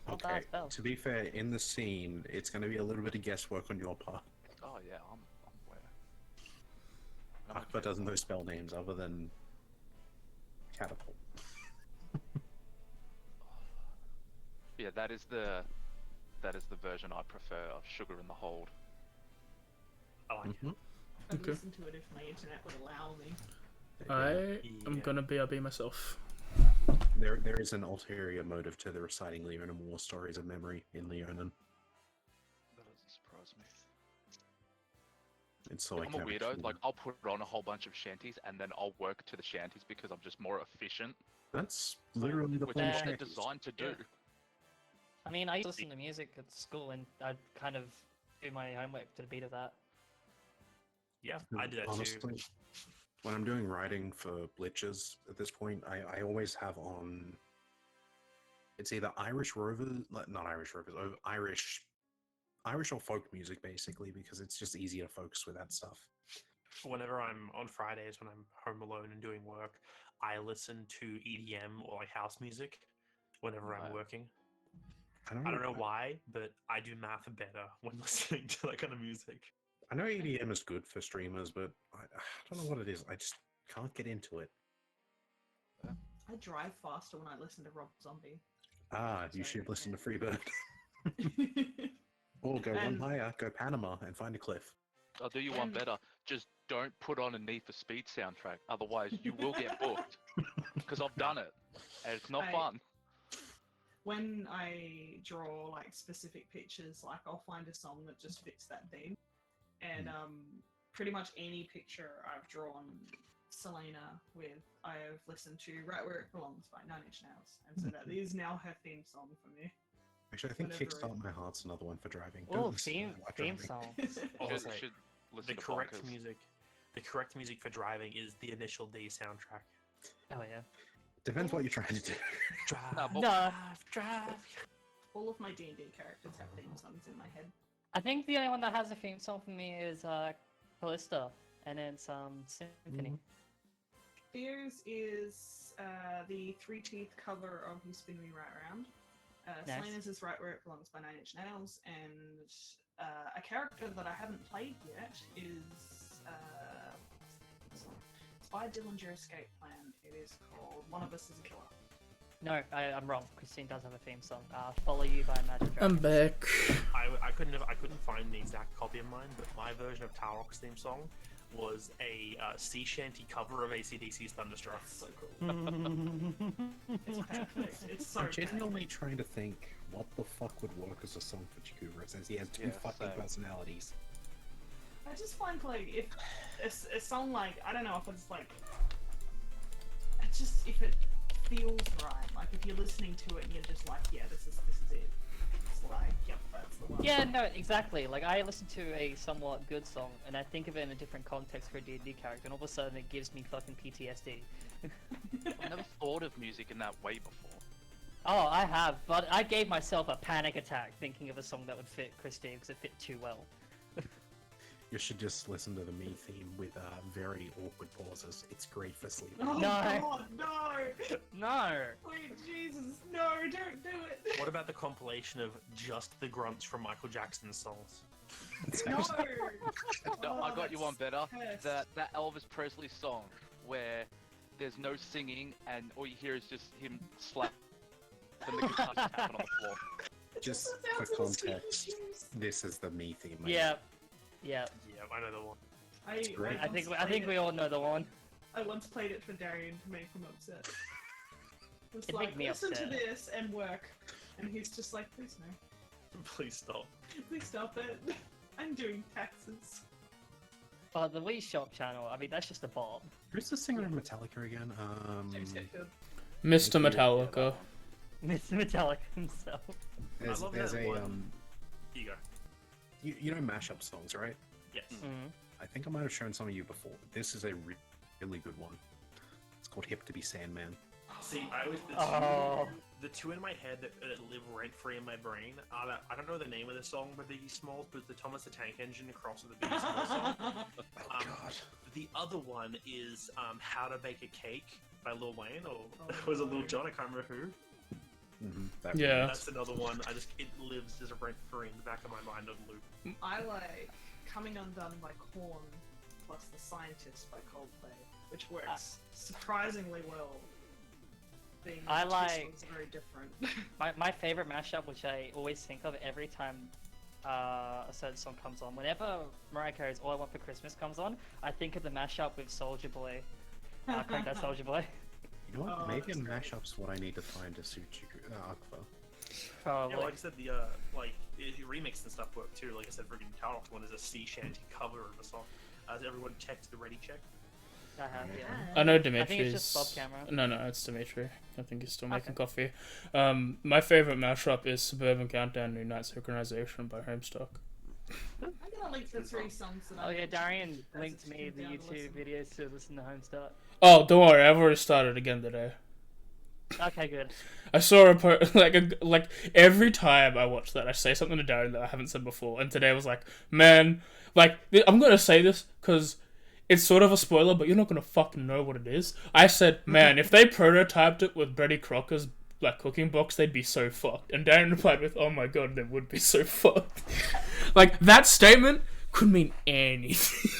Not bad Okay, spell. to be fair, in the scene, it's going to be a little bit of guesswork on your part. Oh yeah, I'm aware. I'm Akbar okay. doesn't know spell names other than catapult. Yeah, that is the version I prefer of Sugar in the Hold. I like it. Mhm. I'd Okay. listen to it if my internet would allow me. I am Yeah. gonna BRB myself. There is an ulterior motive to the reciting Leonin war stories of memory in Leonin. That doesn't surprise me. It's so I I'm a can weirdo. actually- Like I'll put on a whole bunch of shanties and then I'll work to the shanties because I'm just more efficient, That's literally the which point is of what they're shanties. designed to do. I mean, I used to listen to music at school, and I'd kind of do my homework to the beat of that. Yeah, I do that Honestly, too. when I'm doing writing for glitches at this point, I always have on. It's either Irish Rovers, not Irish Rovers, Irish or folk music, basically, because it's just easier to focus with that stuff. Whenever I'm on Fridays when I'm home alone and doing work, I listen to EDM or like house music whenever I'm Right. working. I don't know why, but I do math better when listening to that kind of music. I know EDM is good for streamers, but I don't know what it is. I just can't get into it. I drive faster when I listen to Rob Zombie. You So, should listen yeah. to Freebird. Or go one And- higher, go Panama, and find a cliff. I'll do you one And- better. Just don't put on a Need for Speed soundtrack, otherwise you will get booked. Because I've done it, and it's not I- fun. When I draw like specific pictures, like I'll find a song that just fits that theme, and pretty much any picture I've drawn Selena with, I have listened to Right Where It Belongs by Nine Inch Nails, and so that is now her theme song for me. Actually, I think Whatever Kickstart My Heart's another one for driving. Oh, Don't listen to theme that while theme driving. song. Also, Should listen the to correct Bonkers. music, the correct music for driving is the Initial D soundtrack. Oh yeah. Depends what you're trying to do. Drive, Nah, but- No, drive. All of my D&D characters have theme songs in my head. I think the only one that has a theme song for me is Callista, and it's Symphony. Theirs is the Three Teeth cover of You Spin Me Right Round. Nice. Selena's is Right Where It Belongs by Nine Inch Nails, and a character that I haven't played yet is it's by Dillinger Escape Plan. It is called One of Us is a Killer. No, I'm wrong. Christine does have a theme song. Follow You by Magic I'm Dragon. back. I couldn't find the exact copy of mine, but my version of Tarok's theme song was a sea shanty cover of AC/DC's Thunderstruck. That's so cool. It's perfect. It's so I'm perfect. genuinely trying to think what the fuck would work as a song for Chikura, since he has two Yeah, fucking same. personalities. I just find like if a song like I don't know if it's like it's just if it feels right, like if you're listening to it and you're just like, yeah, this is it. It's like, yep, that's the one. Yeah, no, exactly. Like I listen to a somewhat good song, and I think of it in a different context for a D&D character, and all of a sudden it gives me fucking PTSD. I've never thought of music in that way before. Oh, I have, but I gave myself a panic attack thinking of a song that would fit Christine because it fit too well. You should just listen to the me theme with very awkward pauses. It's great for sleep. Oh No. God, no! No. Wait, Jesus, no! Don't do it! What about the compilation of just the grunts from Michael Jackson's songs? No! No, I Oh, got you one better. that's- That Elvis Presley song where there's no singing and all you hear is just him slap and the guitar just tapping on the floor. Just That for sounds so context, sweet. this is the me theme. mate. Yeah. Yeah. Yeah, I know the one. great. I think we all know the one. I once played it for Darian to make him upset. It's It like, made me listen upset. to this and work. And he's just like, please no. Please stop. Please stop it. I'm doing taxes. Oh, the Wii Shop channel, I mean, that's just a bomb. Who's the singer of Metallica again? James Hetfield. Mr. Metallica. Mr. Metallica himself. There's, I love there's that a one. Here you go. you know mashup songs, right? Yes. Mhm. I think I might have shown some of you before, but this is a really good one. It's called "Hip to Be Sandman." See, I was Oh. the two in my head that live rent free in my brain are that I don't know the name of the song by Biggie Smalls, but the Thomas the Tank Engine across with the Biggie Smalls song. Oh Um, God! The other one is How to Bake a Cake by Lil Wayne, or Oh, was it Lil no. Jon? I can't remember who. Yeah. That's another one. It lives as a rent free in the back of my mind on loop. I like Coming Undone by Korn plus The Scientist by Coldplay, which works surprisingly well. Being I two like- songs are very different. My favorite mashup, which I always think of every time a certain song comes on. Whenever Mariah Carey's All I Want for Christmas comes on, I think of the mashup with Soulja Boy. Crank That Soulja Boy. You know what? Oh, Maybe a that's great. mashup's what I need to find to suit you, Akfa. Probably. Yeah, like I said, the remix and stuff work too. Like I said, freaking Tarok's one is a sea shanty cover of a song. Everyone checked the ready check. I have, yeah. I know I Dimitri's. think it's just Bob Camera. No, it's Dimitri. I think he's still making Okay. coffee. My favorite mashup is Suburban Countdown New Night Synchronization by Homestuck. I'm gonna link the 3 songs that Oh I yeah, mentioned Darian as linked it's me the down to YouTube listen. videos to listen to Homestuck. Oh, don't worry, I've already started again today. Okay, good. I saw like every time I watch that, I say something to Darren that I haven't said before, and today I was like, man, like I'm gonna say this because it's sort of a spoiler, but you're not gonna fucking know what it is. I said, man, if they prototyped it with Brady Crocker's like cooking box, they'd be so fucked. And Darren replied with, "Oh my god, they would be so fucked." Like that statement could mean anything.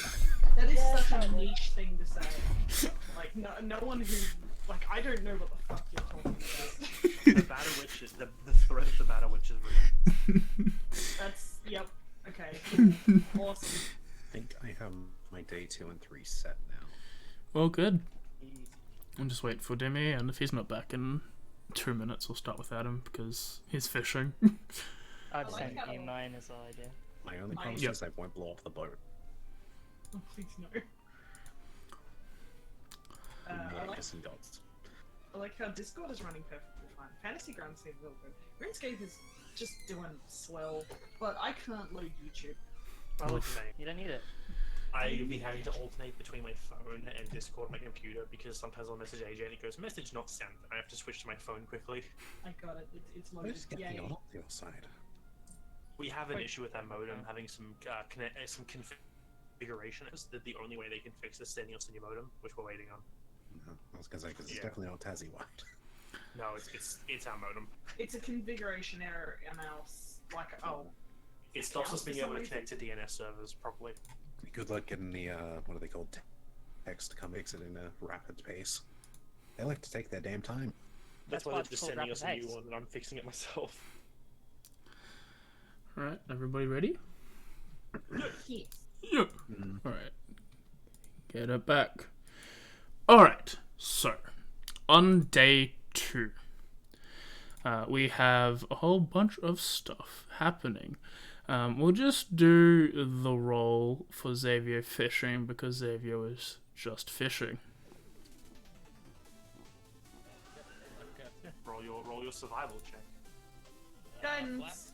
That is such a niche thing to say. Like, no one who. Like, I don't know what the fuck you're talking about. The Batter Witch is the thread of the Batter Witch is real. That's. Yep. Okay. Awesome. I think I have my day 2 and 3 set now. Well, good. I'm just waiting for Demi, and if he's not back in 2 minutes, we'll start without him because he's fishing. I'd like send how- game 9 is all I do. My only promise Yep. is I won't blow up the boat. Oh, please no. I like Kissing dots. I like how Discord is running perfectly fine. Fantasy Grounds seems real good. RuneScape is just doing swell, but I can't load YouTube. I like saying. You don't need it. I've been having to alternate between my phone and Discord on my computer because sometimes I'll message AJ and it goes, message not sent, and I have to switch to my phone quickly. I got it. It's loaded. Where's getting Yay. on your side? We have an Wait. issue with our modem having some configuration is that the only way they can fix is sending us a new modem, which we're waiting on. No, I was gonna say because it's Yeah. definitely not Tassie wide. No, it's our modem. It's a configuration error in our It stops us for being some able to reason. connect to DNS servers properly. Good luck getting the what are they called? Text to come fix it in a rapid pace. They like to take their damn time. That's why why they're it's just called sending us a rapid new pace. one, and I'm fixing it myself. Alright, everybody ready? Yes. Yep. Alright. Get it back. Alright, so on day 2, we have a whole bunch of stuff happening. We'll just do the role for Xavier fishing because Xavier is just fishing. Roll your survival check. Guidance.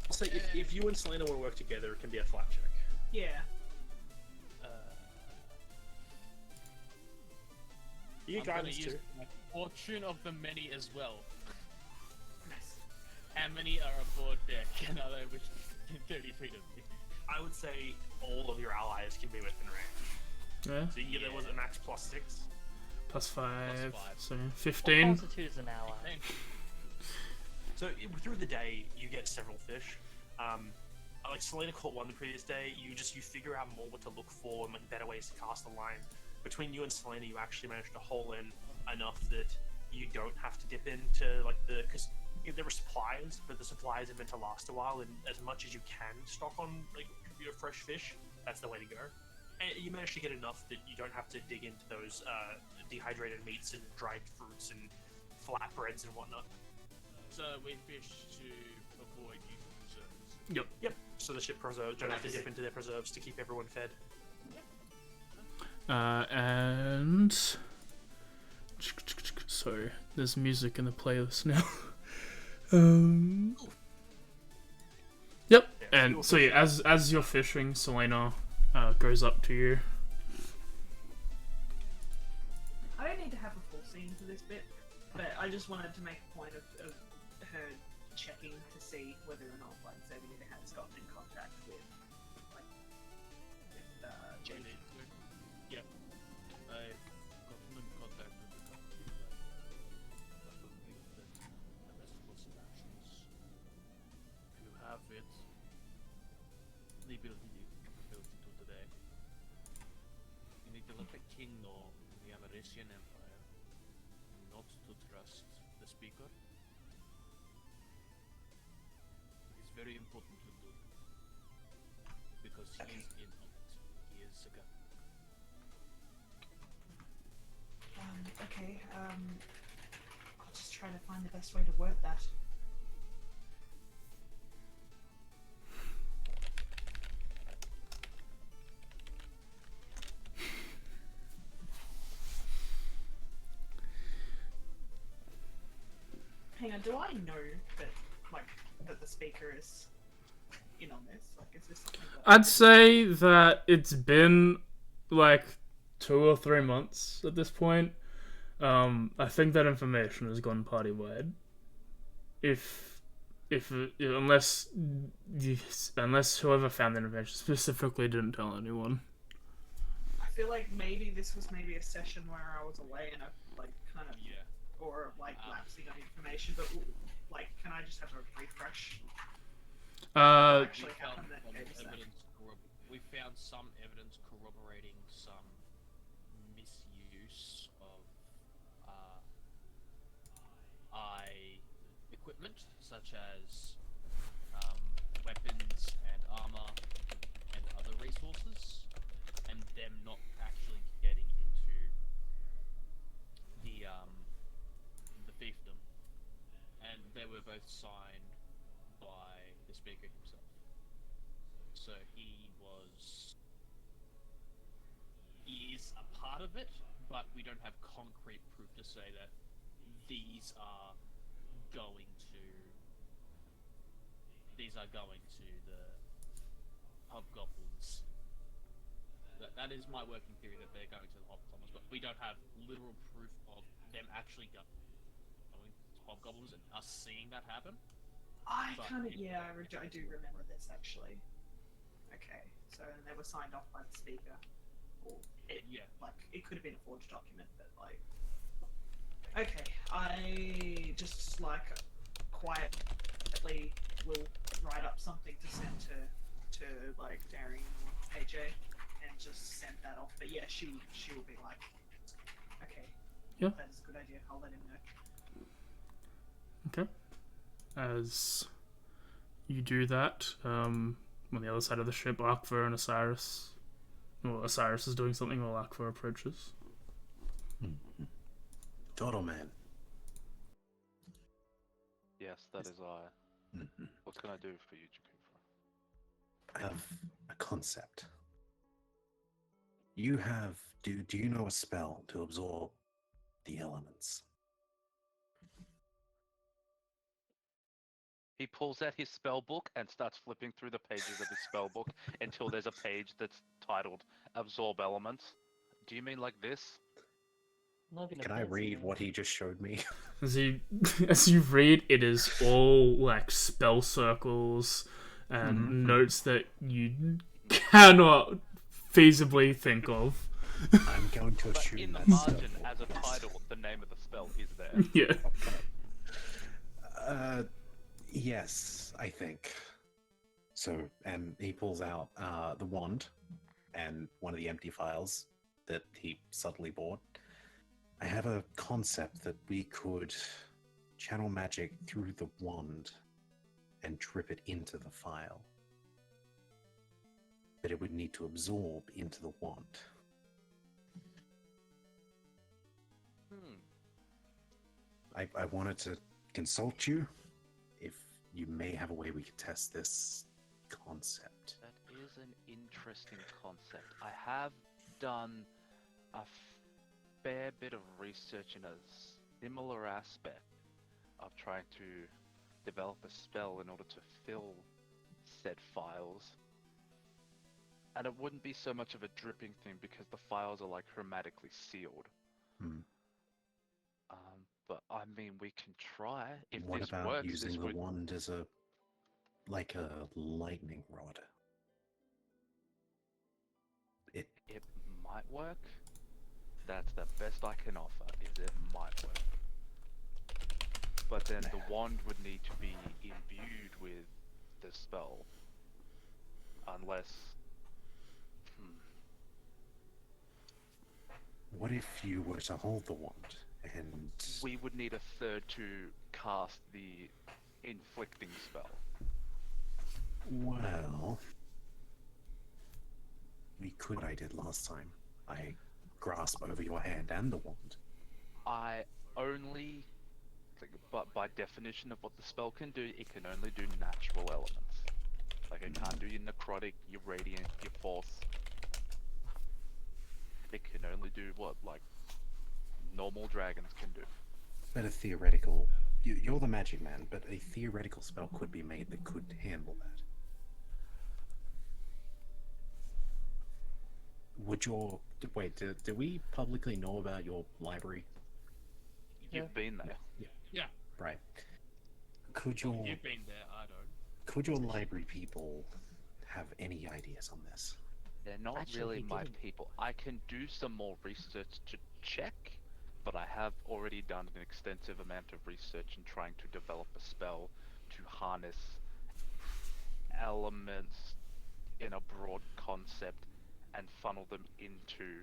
I'll say if you and Selena want to work together, it can be a flat check. Yeah. You I'm get gonna guidance use too. my fortune of the many as well. Nice. How many are aboard deck and are they within 30 feet of me? I would say all of your allies can be within range. Yeah. So you can get there was a max +6. Plus 5, Plus 5. so What 15. constitutes an ally? Then So through the day, you get several fish. Like Selena caught one the previous day. You figure out more what to look for and like better ways to cast the line. Between you and Selena, you actually managed to haul in enough that you don't have to dip into like because there were supplies, but the supplies are meant to last a while, and as much as you can stock on like your fresh fish, that's the way to go. And you managed to get enough that you don't have to dig into those dehydrated meats and dried fruits and flatbreads and whatnot. so we fish to avoid using reserves. Yep. So the ship preserves don't have to dip into their preserves to keep everyone fed. And sorry, there's music in the playlist now. Yep. And so yeah, as you're fishing, Selena goes up to you. I don't need to have a full scene for this bit, but I just wanted to make a point of her checking to see whether or not like Xavier has gotten in contact with Jake. Yep. I've gotten in contact with the company, but I believe that the best course of action is to have it the ability to today. You need to let the king know in the Amarician Empire not to trust the speaker. It is very important to do because he is in on it. He is a gun. Okay, I'll just try to find the best way to word that. hang on, do I know that, like, that the speaker is in on this? Like, is this something that... I'd say that it's been like 2 or 3 months at this point. I think that information has gone party wide. If unless whoever found the information specifically didn't tell anyone. I feel like maybe this was maybe a session where I was away and I, like, kind of... Yeah. Or, like, lapsing on information, but, like, can I just have a refresh? Actually happened that gave us that. We found some evidence corroborating some misuse of eye equipment, such as weapons and armor and other resources, and them not actually getting into the fiefdom. And they were both signed by the speaker himself. So he is a part of it, but we don't have concrete proof to say that these are going to the hobgoblins. That is my working theory, that they're going to the hobgoblins, but we don't have literal proof of them actually going to hobgoblins and us seeing that happen. I kind of, yeah, I do remember this actually. Okay, so they were signed off by the speaker. Or like, it could have been a forged document, but like, okay, I just like quietly will write up something to send to like Darian or AJ and just send that off. But yeah, she will be like, okay, Yeah. that's a good idea. I'll let him know. Okay. As you do that, on the other side of the ship, Akva and Osiris. Well, Osiris is doing something while Akva approaches. Total man. Yes, that is I. What can I do for you, Jakufra? I have a concept. You have... Do you know a spell to absorb the elements? He pulls out his spell book and starts flipping through the pages of his spell book until there's a page that's titled Absorb Elements. Do you mean like this? Can I read what he just showed me? As you read, it is all like spell circles and notes that you cannot feasibly think of. I'm going to But assume in the that's margin, as a title, the name of the spell is there. Yeah. Yes, I think. So, and he pulls out the wand and one of the empty files that he subtly bought. I have a concept that we could channel magic through the wand and drip it into the file. But it would need to absorb into the wand. I wanted to consult you if you may have a way we could test this concept. That is an interesting concept. I have done a fair bit of research in a similar aspect of trying to develop a spell in order to fill said files. And it wouldn't be so much of a dripping thing because the files are like hermetically sealed. But I mean, we can try. If What this about works, using this the would... wand as a lightning rod? It might work. That's the best I can offer, is it might work. But then the wand would need to be imbued with the spell. Unless... What if you were to hold the wand and... We would need a third to cast the inflicting spell. Well... We could... I did last time. I grasp over your hand and the wand. I only... But by definition of what the spell can do, it can only do natural elements. Like, it can't do your necrotic, your radiant, your force. It can only do what, like, normal dragons can do. But a theoretical you're the magic man, but a theoretical spell could be made that could handle that. Would your wait? Do we publicly know about your library? You've been there. Yeah. Right. Could your You've been there, I don't. could your library people have any ideas on this? They're not Actually, really he my didn't. people. I can do some more research to check, but I have already done an extensive amount of research in trying to develop a spell to harness elements in a broad concept and funnel them into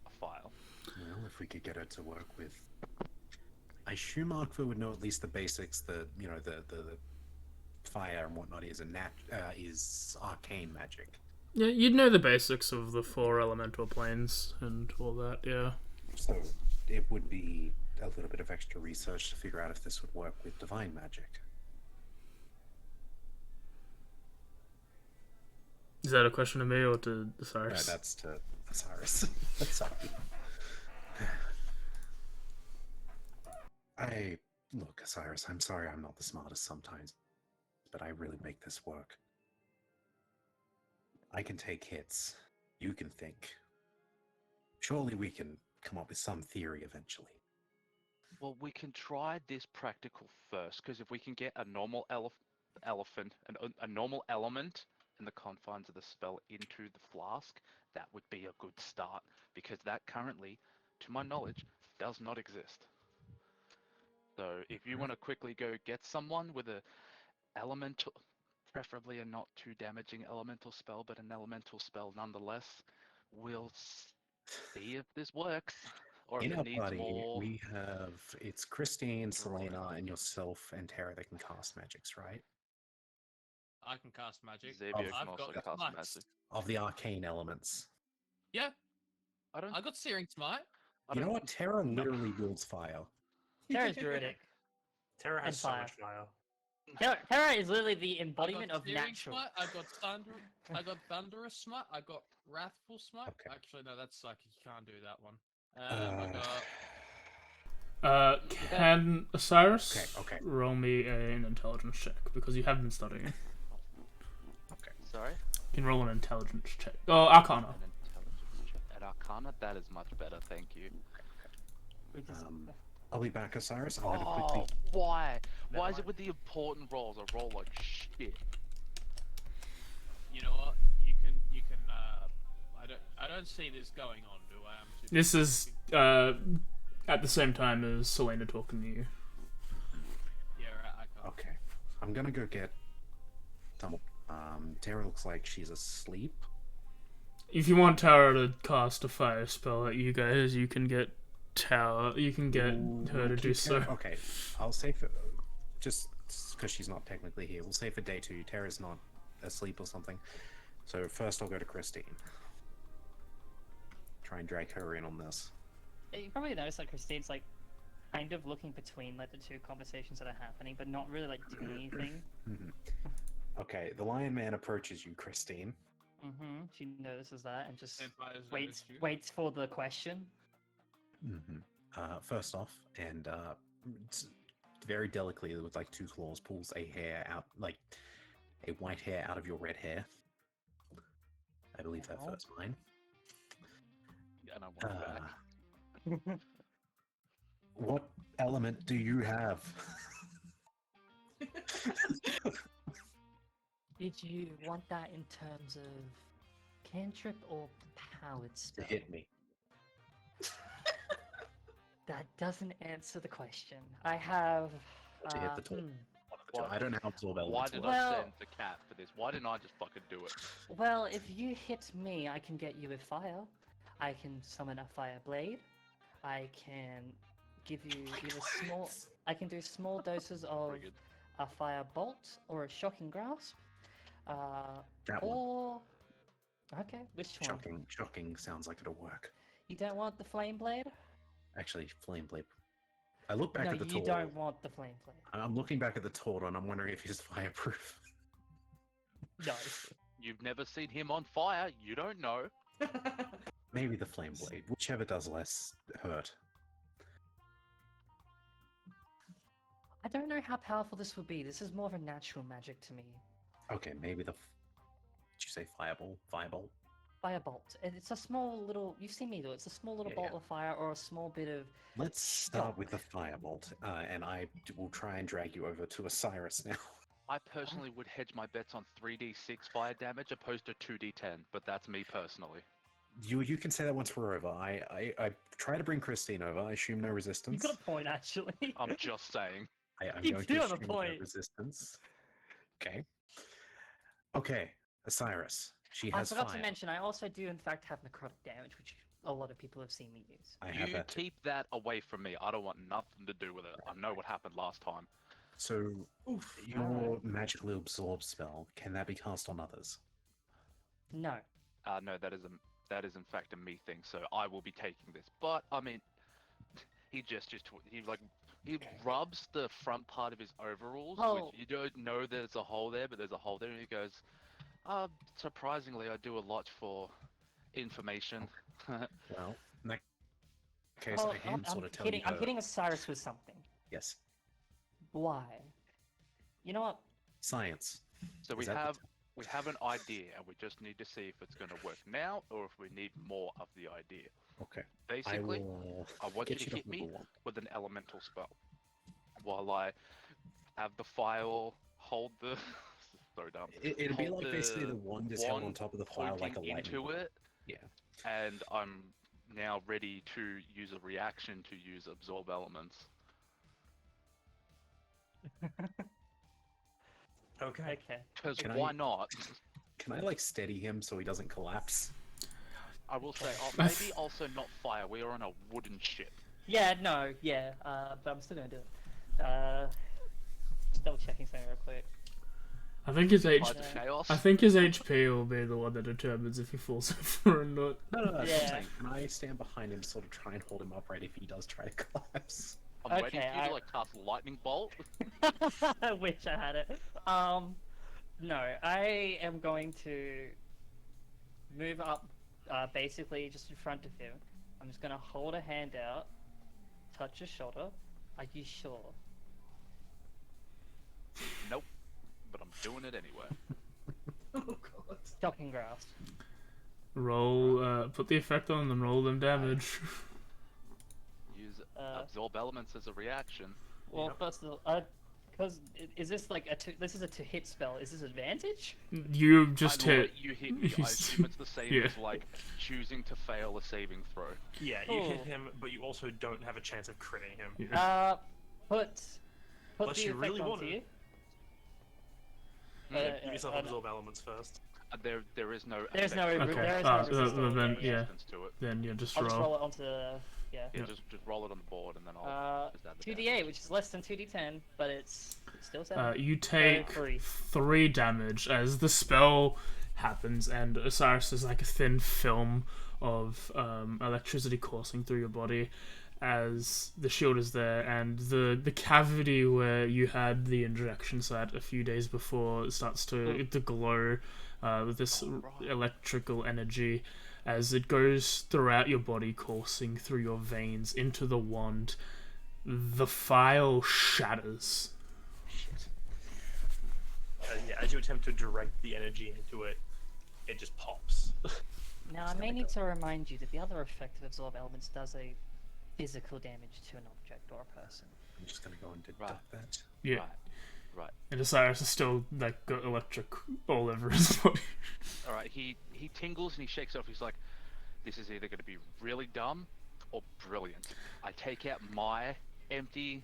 a file. Well, if we could get her to work with, I assume Arkva would know at least the basics. The fire and whatnot is arcane magic. Yeah, you'd know the basics of the 4 elemental planes and all that, yeah. So it would be a little bit of extra research to figure out if this would work with divine magic. Is that a question to me or to No, Cyrus? that's to Osiris. Sorry. Look, Osiris, I'm sorry I'm not the smartest sometimes, but I really make this work. I can take hits. You can think. Surely we can come up with some theory eventually. Well, we can try this practical first, because if we can get a normal elephant, a normal element in the confines of the spell into the flask, that would be a good start, because that currently, to my knowledge, does not exist. So if you want to quickly go get someone with a elemental, preferably a not too damaging elemental spell, but an elemental spell nonetheless, we'll see if this works, or In if our it needs party, more. it's Christine, drawing. Selena, and yourself and Tara that can cast magics, right? I can cast magic. Xavier Oh, can I've also got cast smites. magic. Of the arcane elements. Yeah, I don't. I got Searing Smite. You know what? Tara literally builds fire. Terra's druidic. Terra has And so fire. much fire. Terra is literally the I embodiment got of Searing natural. Smite. I got Thunderous Smite. I got Wrathful Smite. Okay. Actually, no, that's psychic. You can't do that one. I got. Can Osiris Okay. roll me an intelligence check because you have been studying? Sorry. You can roll an intelligence check. Oh, Arcana. An intelligence check. At Arcana, that is much better, thank you. Because I'll be back, Osiris. I'm gonna quickly. Why? Never Why is it mind. with the important rolls? I roll like shit. You know what? You can. I don't see this going on, do I? This is at the same time as Selena talking to you. Yeah, right. I can't. Okay. I'm gonna go get someone. Tara looks like she's asleep. If you want Tara to cast a fire spell at you guys, you can get Tara. You can get her to do so. Okay, I'll say for just because she's not technically here, we'll say for day 2, Tara's not asleep or something. So first I'll go to Christine. Try and drag her in on this. you probably notice that Christine's like kind of looking between like the 2 conversations that are happening, but not really like doing anything. Okay, the Lion Man approaches you, Christine. She notices that and just Senpai has waits noticed you. waits for the question. First off, and very delicately with like 2 claws pulls a hair out, like a white hair out of your red hair. I believe that Ow. first mine. And I want back. What element do you have? Did you want that in terms of cantrip or powered To spell? hit me. That doesn't answer the question. I have. To hit the top. hmm. What? I don't know how absorb Why elements did work. Well- I send the cat for this? Why didn't I just fucking do it? Well, if you hit me, I can get you with fire. I can summon a fire blade. I can give you either small. I can do small doses of Pretty good. a fire bolt or a shocking grasp. That one. Or okay, which one? Shocking sounds like it'll work. You don't want the flame blade? Actually, flame blade. I look back No, at the you torch. don't want the flame blade. I'm looking back at the torch and I'm wondering if he's fireproof. No. You've never seen him on fire. You don't know. Maybe the flame blade, whichever does less hurt. don't know how powerful this would be. This is more of a natural magic to me. Okay, maybe the. Did you say fireball? Firebolt? Firebolt. And it's a small little. You've seen me do it. It's a small little Yeah, bolt yeah. of fire or a small bit of. Let's start with the shock. firebolt, and will try and drag you over to Osiris now. I personally would hedge my bets on 3d6 fire damage opposed to 2d10, but that's me personally. You can say that once we're over. I try to bring Christine over. I assume no resistance. You got a point, actually. I'm just saying. I'm You going do to have a assume no point. resistance. Okay. Okay, Osiris. She I has forgot fire. to mention, I also do in fact have necrotic damage, which a lot of people have seen me use. I have You that. keep that away from me. I don't want nothing to do with it. I know what happened last time. So, Oof. your magically absorb spell, can that be cast on others? No. No, that is in fact a me thing. So I will be taking this. But I mean, he rubs the front part of his overalls, Oh. which you don't know there's a hole there, but there's a hole there, and he goes, surprisingly, I do a lot for information. Well, in that case, Oh, I can sort of tell hitting, you. I'm hitting Osiris with something. Yes. Why? You know what? Science. So Is that the we have an idea, and we just need to see if it's going to work now, or if we need more of the idea. Okay. Basically, I want you get to to hit me level one. with an elemental spell, while I have the file hold the. So dumb. It'd be hold like basically the wand is held on top of the file like a pointing lightning into bolt. it, Yeah. and I'm now ready to use a reaction to use absorb elements. Okay. Okay. Because Can why I- not? Can I like steady him so he doesn't collapse? I will say, maybe also not fire. We are on a wooden ship. Yeah, no, yeah, but I'm still gonna do it. Just double checking something real quick. I think his By the chaos. I think his HP will be the one that determines if he falls over or not. No, that's what I'm Yeah. saying. Can I stand behind him, sort of try and hold him upright if he does try to collapse? I'm waiting Okay, for you to I- like cast lightning bolt. I wish I had it. No, I am going to move up, basically just in front of him. I'm just gonna hold a hand out, touch his shoulder. Are you sure? Nope. But I'm doing it anyway. Oh god. Shocking grass. Roll, put the effect on them, roll them damage. Use Uh, absorb elements as a reaction. Well, Yep. first of all, because is this like this is a to hit spell? Is this advantage? You just I know hit. you hit me. I assume it's the same Yeah. as like choosing to fail a saving throw. Yeah, you hit Oh. him, but you also don't have a chance of critting him. Yeah. Put Unless the you effect really onto want it. you. Give yourself no. absorb elements first. There is no. There's no effect. re- Okay. there is no resistance. then Yeah, yeah. Resistance to it. Then yeah, just I'll just roll roll. it onto yeah. Yeah, Yeah. just roll it on the board and then I'll just add the 2d8, damage. which is less than 2d10, but it's still 7. You take three. 3 damage as the spell happens, and Osiris is like a thin film of electricity coursing through your body as the shield is there, and the cavity where you had the injection site a few days before starts to glow with this electrical energy as it goes throughout your body, coursing through your veins into the wand. The file shatters. Yeah, as you attempt to direct the energy into it, it just pops. Now, I may need to remind you that the other effect of absorb elements does a physical damage to an object or a person. I'm just gonna go and deduct Right. that. Yeah. Right. And Osiris is still like got electric all over his body. All right. He tingles and he shakes off. He's like, "This is either going to be really dumb or brilliant." I take out my empty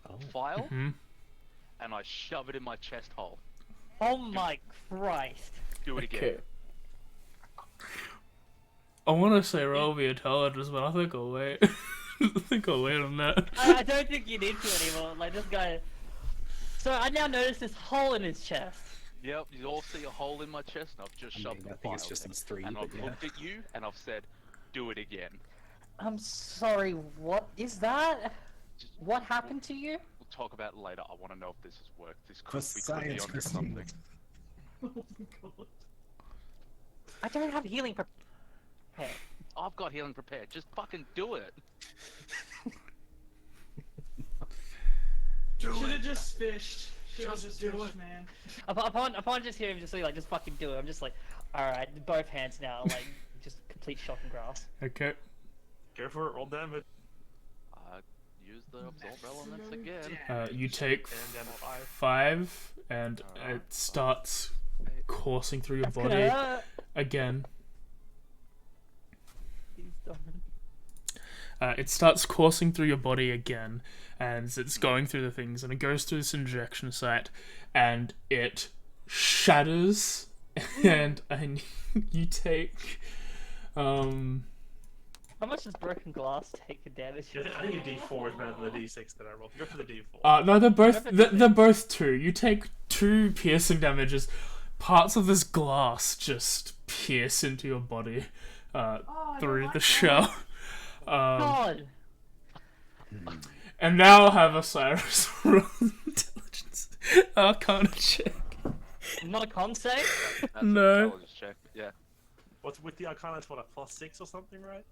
Oh. file Hmm? and I shove it in my chest hole. Oh my Christ! Do it again. Okay. I want to say roll me intelligence, but I think I'll wait. I think I'll wait on that. I don't think you need to anymore. Like, this guy. So, I now notice this hole in his chest. Yep. You all see a hole in my chest, and I've just I shoved mean, the I think it's file just in. these 3, And but I've yeah. looked at you and I've said, "Do it again." I'm sorry, what is that? Just- What happened to you? We'll talk about it later. I want to know if this has worked. This For could be science, onto Christine. something. Oh my god. I don't have healing prepared. I've got healing prepared. Just fucking do it. Should have just fished. Should have just fished, man. Upon just hearing him just like just fucking do it, I'm just like, all right, both hands now, like just complete shock and grasp. Okay. Go for it, roll damage. Use the absorb elements again. You take And then 5, and it starts coursing through your body again. He's done. It starts coursing through your body again, and it's going through the things, and it goes through this injection site, and it shatters, and you take, How much does broken glass take a damage? I think a D4 is better than the D6 that I rolled. Go for the D4. No, they're both 2. You take 2 piercing damages. Parts of this glass just pierce into your body through the shell. God. And now I'll have Osiris roll intelligence. Arcana check. Not a con save? That's No. an intelligence check. Yeah. What's with the Arcana? It's what, a +6 or something, right?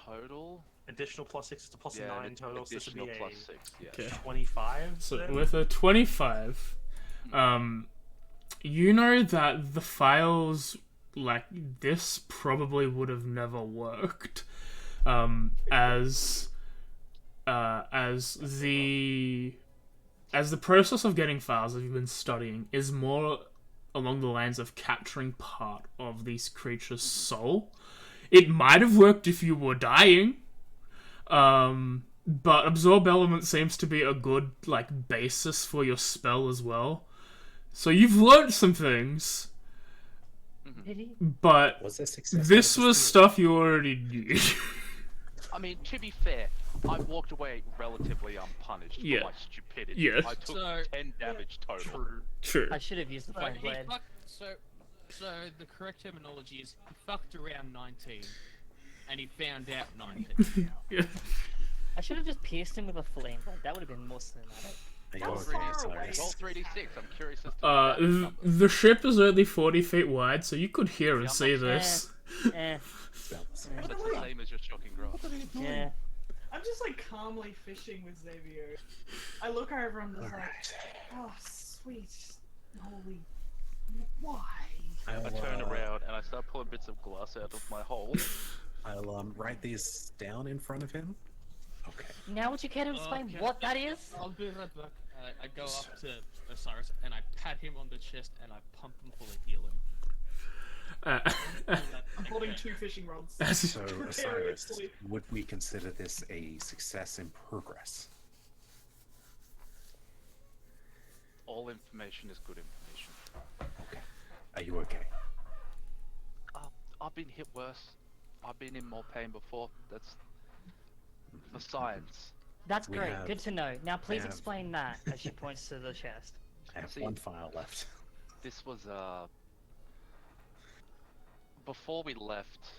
Total. Additional +6 is a Yeah, +9 total, so this would additional be a +6. Yeah. Okay. 25. So then? with a 25, you know that the files like this probably would have never worked, as the process of getting files that you've been studying is more along the lines of capturing part of these creatures' soul. It might have worked if you were dying, but absorb element seems to be a good like basis for your spell as well. So you've learned some things, but Was there success? this was stuff you already knew. I mean, to be fair, I walked away relatively unpunished Yeah. for my stupidity. Yeah. I took So- 10 damage total. True. I should have used the So flame he blade. so the correct terminology is he fucked around 19, and he found out 19. Yeah. I should have just pierced him with a flame blade. That would have been more cinematic. Are you That was okay, far away. Cyrus? Roll 3d6. I'm curious as to what that number is. The ship is only 40 feet wide, so you could hear and Yeah, see I'm this. Eh, About the same. That's the same as your shocking graph. What are you doing? yeah. I'm just like calmly fishing with Xavier. I look over, I'm just like, Alright. oh sweet, holy, why? I turn around and I start pulling bits of glass out of my hole. I'll write these down in front of him. Okay. Now would you care to explain Okay. what that is? I'll be right back. I go up to Osiris and I pat him on the chest and I pump him full of healing. I'm holding 2 fishing rods. So, Osiris, Seriously. would we consider this a success in progress? All information is good information. Okay. Are you okay? I've been hit worse. I've been in more pain before. That's for science. That's We great. have- Good to know. Now please have- explain that as she points to the chest. I have See- 1 file left. This was before we left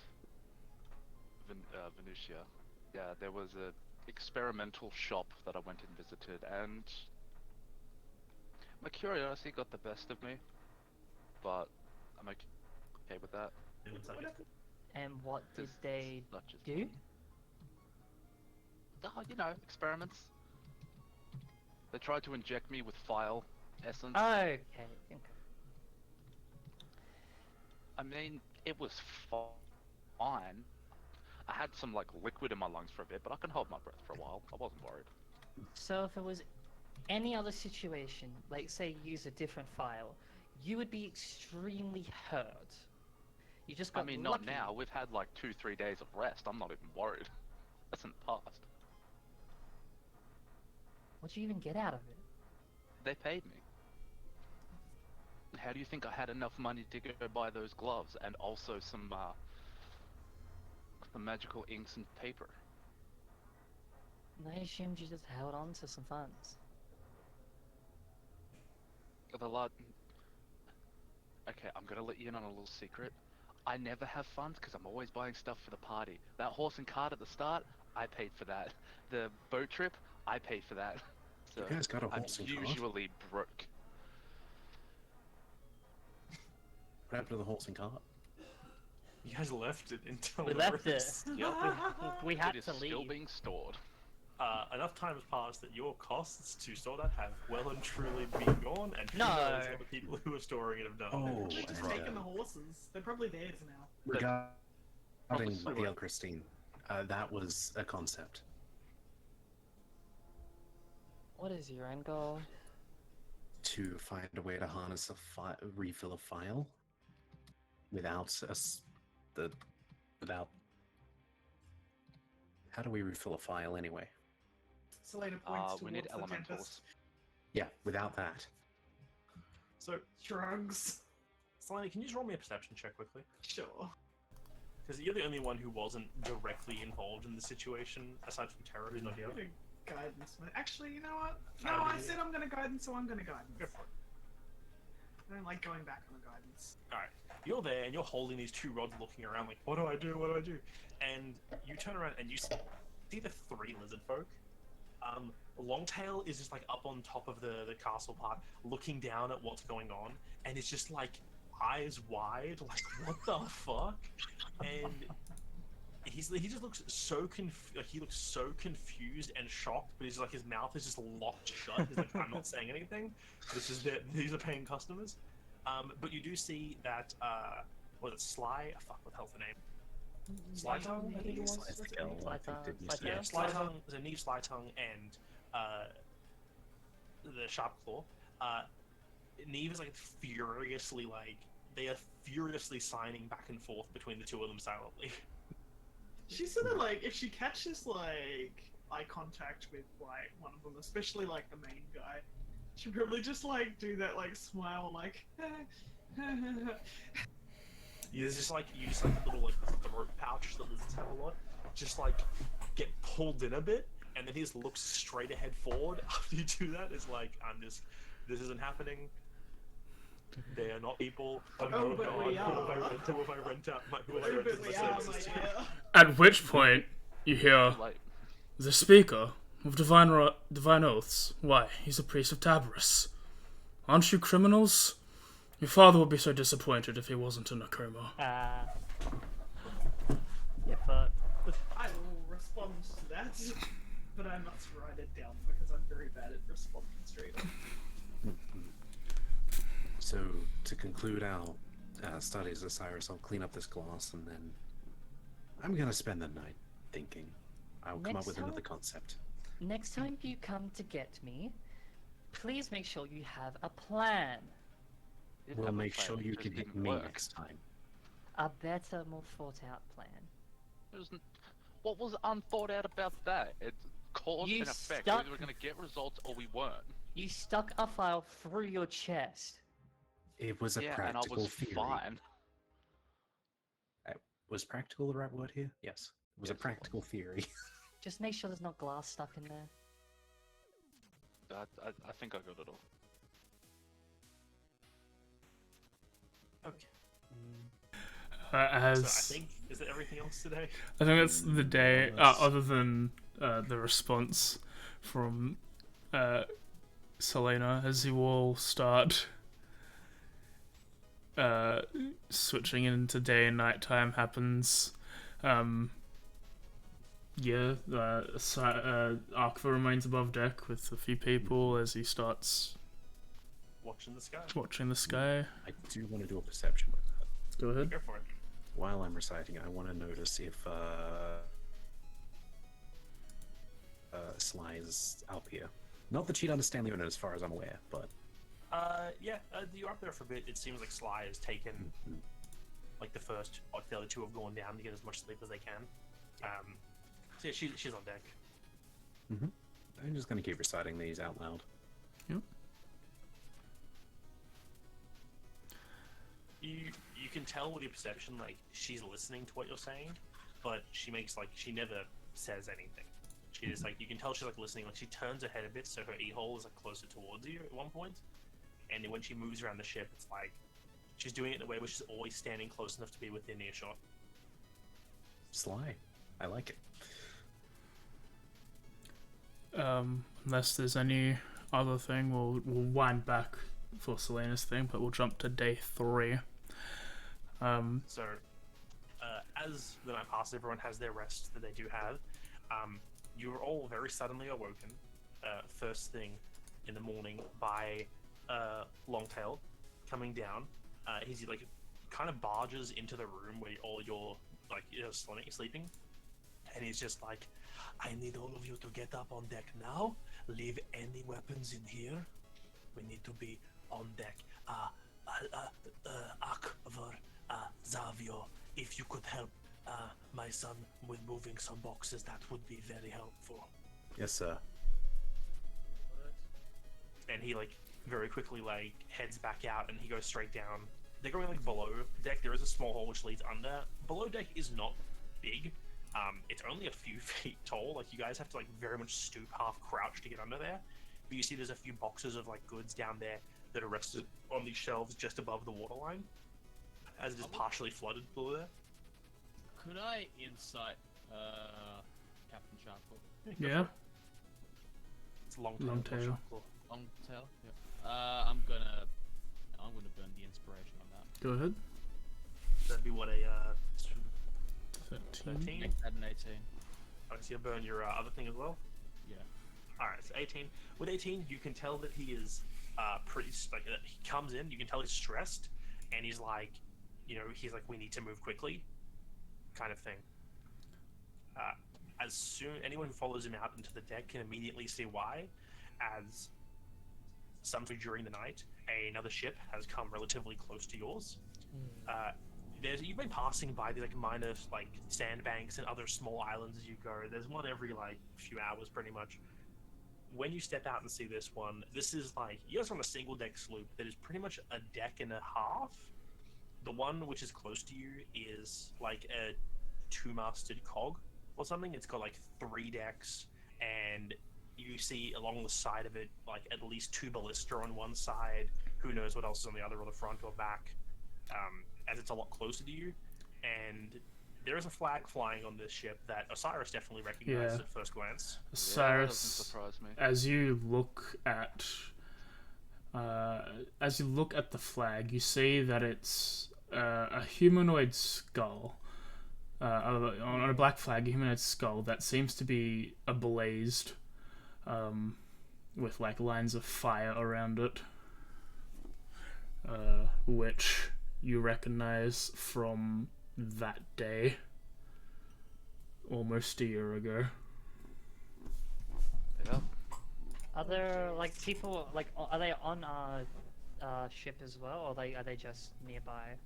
Voneutia. Yeah, there was a experimental shop that I went and visited, and my curiosity got the best of me. But I'm okay with that. And what did It's they not just do? Oh, you know, experiments. They tried to inject me with file essence. Okay. Okay. I mean, it was fine. I had some like liquid in my lungs for a bit, but I can hold my breath for a while. I wasn't worried. So if it was any other situation, like say you use a different file, you would be extremely hurt. You just I got mean, lucky. not now. We've had like 2-3 days of rest. I'm not even worried. That's in the past. What'd you even get out of it? They paid me. How do you think I had enough money to go buy those gloves and also some magical inks and paper? I assumed you just held on to some funds. The lot. Okay, I'm gonna let you in on a little secret. I never have funds because I'm always buying stuff for the party. That horse and cart at the start, I paid for that. The boat trip, I paid for that. So You guys got a I'm horse and cart? usually broke. What happened to the horse and cart? You guys left it until We the left it. rest. Yep. We It had is to still leave. being stored. enough time has passed that your costs to store that have well and truly been gone, and who No. knows what the people who are storing it have done. Oh, They've just and, taken the horses. They're probably theirs now. regarding Probably the so. Christine, that was a concept. What is your end goal? To find a way to harness a refill a file without without. How do we refill a file anyway? Selena points We towards need the elementals. Tempest. Yeah, without that. So, Drugs. Selena, can you just roll me a perception check quickly? Sure. Because you're the only one who wasn't directly involved in the situation, aside from Terra, who's not here. Guidance. Actually, you know what? No, Oh, I yeah. said I'm gonna guidance, so I'm gonna guidance. Go for it. I don't like going back on the guidance. Alright, you're there and you're holding these two rods looking around like, what do I do, what do I do? And you turn around and you see the three lizard folk. Longtail is just like up on top of the castle part, looking down at what's going on, and it's just like eyes wide, like what the fuck? And he just looks so he looks so confused and shocked, but he's like his mouth is just locked shut. He's like, I'm not saying anything. These are paying customers. But you do see that was it Sly? Fuck, what the hell's the name? Slytongue, I think it was. Yeah, Slytongue. There's a Neve, Slytongue, and the Sharp Claw. Neve is like furiously they are furiously signing back and forth between the two of them silently. She's sort of like, if she catches like eye contact with like one of them, especially like the main guy, she'd probably just like do that like smile like. There's just like a little like throat pouch that lizards have a lot, just like get pulled in a bit, and then he just looks straight ahead forward after you do that. It's like, this isn't happening. They are not people. Oh, but we are. Who have I rent out? Who have I Oh, rented but my we are, services to? my dear. At which point, you hear Like, the speaker of divine oaths. Why, he's a priest of Tabarus. Aren't you criminals? Your father would be so disappointed if he wasn't in a coma. Yeah, but I will respond to that, but I must write it down because I'm very bad at responding straight up. So, to conclude our studies, Osiris, I'll clean up this glass and then I'm gonna spend the night thinking. I'll come up Next with another time? concept. next time you come to get me, please make sure you have a plan. didn't We'll have a make plan, sure it you just can hit didn't me work. next time. A better, more thought out plan. What was unthought out about that? It's cause You and effect. stuck- We were going to get results or we weren't. You stuck a file through your chest. It was a Yeah, and I practical was theory. fine. Was practical the right word here? Yes. It was a Yes, it was. practical theory. Just make sure there's not glass stuck in there. I think I got it all. Okay. So As I think, is it everything else today? I think that's the day, other than the response from Selena, as you all start switching into day and night time happens. Arkva remains above deck with a few people as he starts Watching the sky. watching the sky. I do want to do a perception with that. Go ahead. Go for it. While I'm reciting, I want to notice if Sly is up here. Not that she'd understand the unit as far as I'm aware, but You're up there for a bit. It seems like Sly has taken like the other two have gone down to get as much sleep as they can. So yeah, she's on deck. I'm just going to keep reciting these out loud. You can tell with your perception, like she's listening to what you're saying, but she never says anything. She just you can tell she's listening. Like she turns her head a bit so her e hole is closer towards you at one point, and then when she moves around the ship, it's like she's doing it in a way where she's always standing close enough to be within earshot. Sly. I like it. Unless there's any other thing, we'll wind back for Selena's thing, but we'll jump to day 3. So, as the night passes, everyone has their rest that they do have. you're all very suddenly awoken, first thing in the morning, by Longtail coming down. He's like kind of barges into the room where all your sleeping, and he's just like, "I need all of you to get up on deck now. Leave any weapons in here. We need to be on deck. Akvar, Zavio, if you could help my son with moving some boxes, that would be very helpful." Yes, sir. And he like very quickly like heads back out, and he goes straight down. They're going like below deck. There is a small hole which leads under. Below deck is not big. It's only a few feet tall. Like, you guys have to like very much stoop, half crouch to get under there. But you see there's a few boxes of like goods down there that are rested on these shelves just above the waterline, as it is partially flooded below there. Could I insight Captain Sharkle? Yeah. It's a long Long tail. tail. Long tail? Yeah. I'm gonna burn the inspiration on that. Go ahead. That'd be what, a 13. 13? Make that an 18. Alright, so you'll burn your other thing as well? Yeah. Alright, so 18. With 18, you can tell that he is pretty, like, he comes in, you can tell he's stressed, and he's like, he's like, we need to move quickly, kind of thing. As soon, anyone who follows him out into the deck can immediately see why, as sometime during the night, another ship has come relatively close to yours. You've been passing by the like minor like sandbanks and other small islands as you go. There's one every like few hours, pretty much. When you step out and see this one, this is like, you guys are on a single deck sloop that is pretty much a deck and a half. The one which is close to you is like a 2-masted cog or something. It's got like 3 decks, and you see along the side of it like at least 2 ballista on one side. Who knows what else is on the other, or the front or back, as it's a lot closer to you. And there is a flag flying on this ship that Osiris definitely recognizes Yeah. at first glance. Yeah, that doesn't Cyrus, surprise me. as you look at the flag, you see that it's a humanoid skull. On a black flag, a humanoid skull that seems to be ablazed, with like lines of fire around it, which you recognize from that day, almost a year ago. Yeah. Are there like people like are they on our ship as well, or are they just nearby?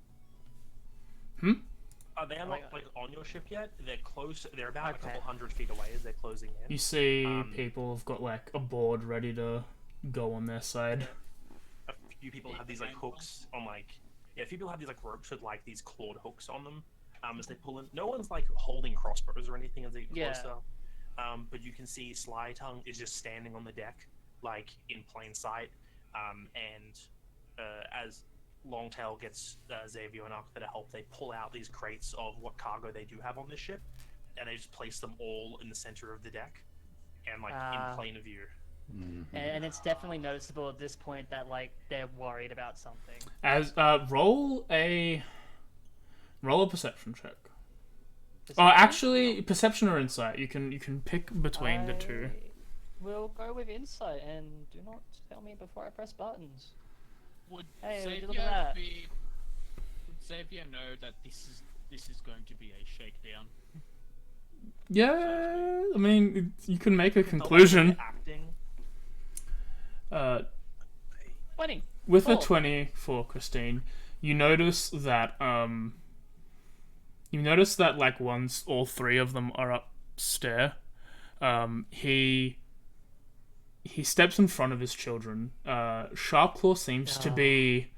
They are not like on your ship yet. They're close. They're about a Okay. couple 100 feet away as they're closing in. You see people have got like a board ready to go on their side. A few people have these like hooks on like, a few people have these like ropes with like these clawed hooks on them. As they pull in, no one's like holding crossbows or anything as they get closer. But you can see Sly Tongue is just standing on the deck, like in plain sight. As Longtail gets Xavier and Arcta to help, they pull out these crates of what cargo they do have on this ship, and they just place them all in the center of the deck, and like in plain view. And it's definitely noticeable at this point that like they're worried about something. As roll a perception check. Oh, actually, perception or insight. You can pick between the two. We'll go with insight, and do not tell me before I press buttons. Would Hey, would you Xavier look at that? would Xavier know that this is going to be a shakedown? Yeah, I mean, you can make a The way conclusion. they're acting, 20. With a Cool. 20 for Christine, you notice that like once all 3 of them are upstairs, he steps in front of his children. Sharpclaw seems to be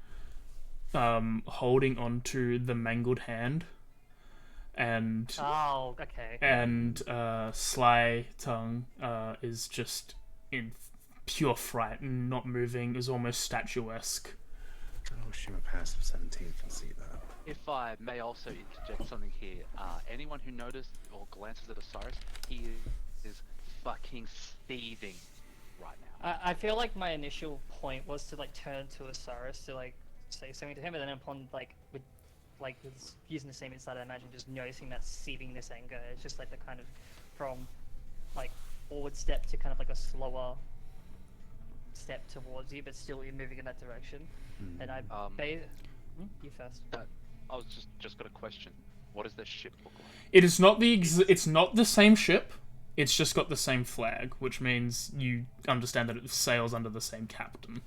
holding onto the mangled hand, and Oh, okay. Sly Tongue is just in pure fright and not moving, is almost statuesque. Oh, shoot, a passive 17 can see that. If I may also interject something here, anyone who noticed or glances at Osiris, he is fucking seething right now. I feel like my initial point was to like turn to Osiris to like say something to him, and then upon like with using the same insight, I imagine just noticing that seethingness anger. It's just like the kind of from like forward step to kind of like a slower step towards you, but still you're moving in that direction. And I you first. I was just got a question. What does this ship look like? It is not it's not the same ship. It's just got the same flag, which means you understand that it sails under the same captain.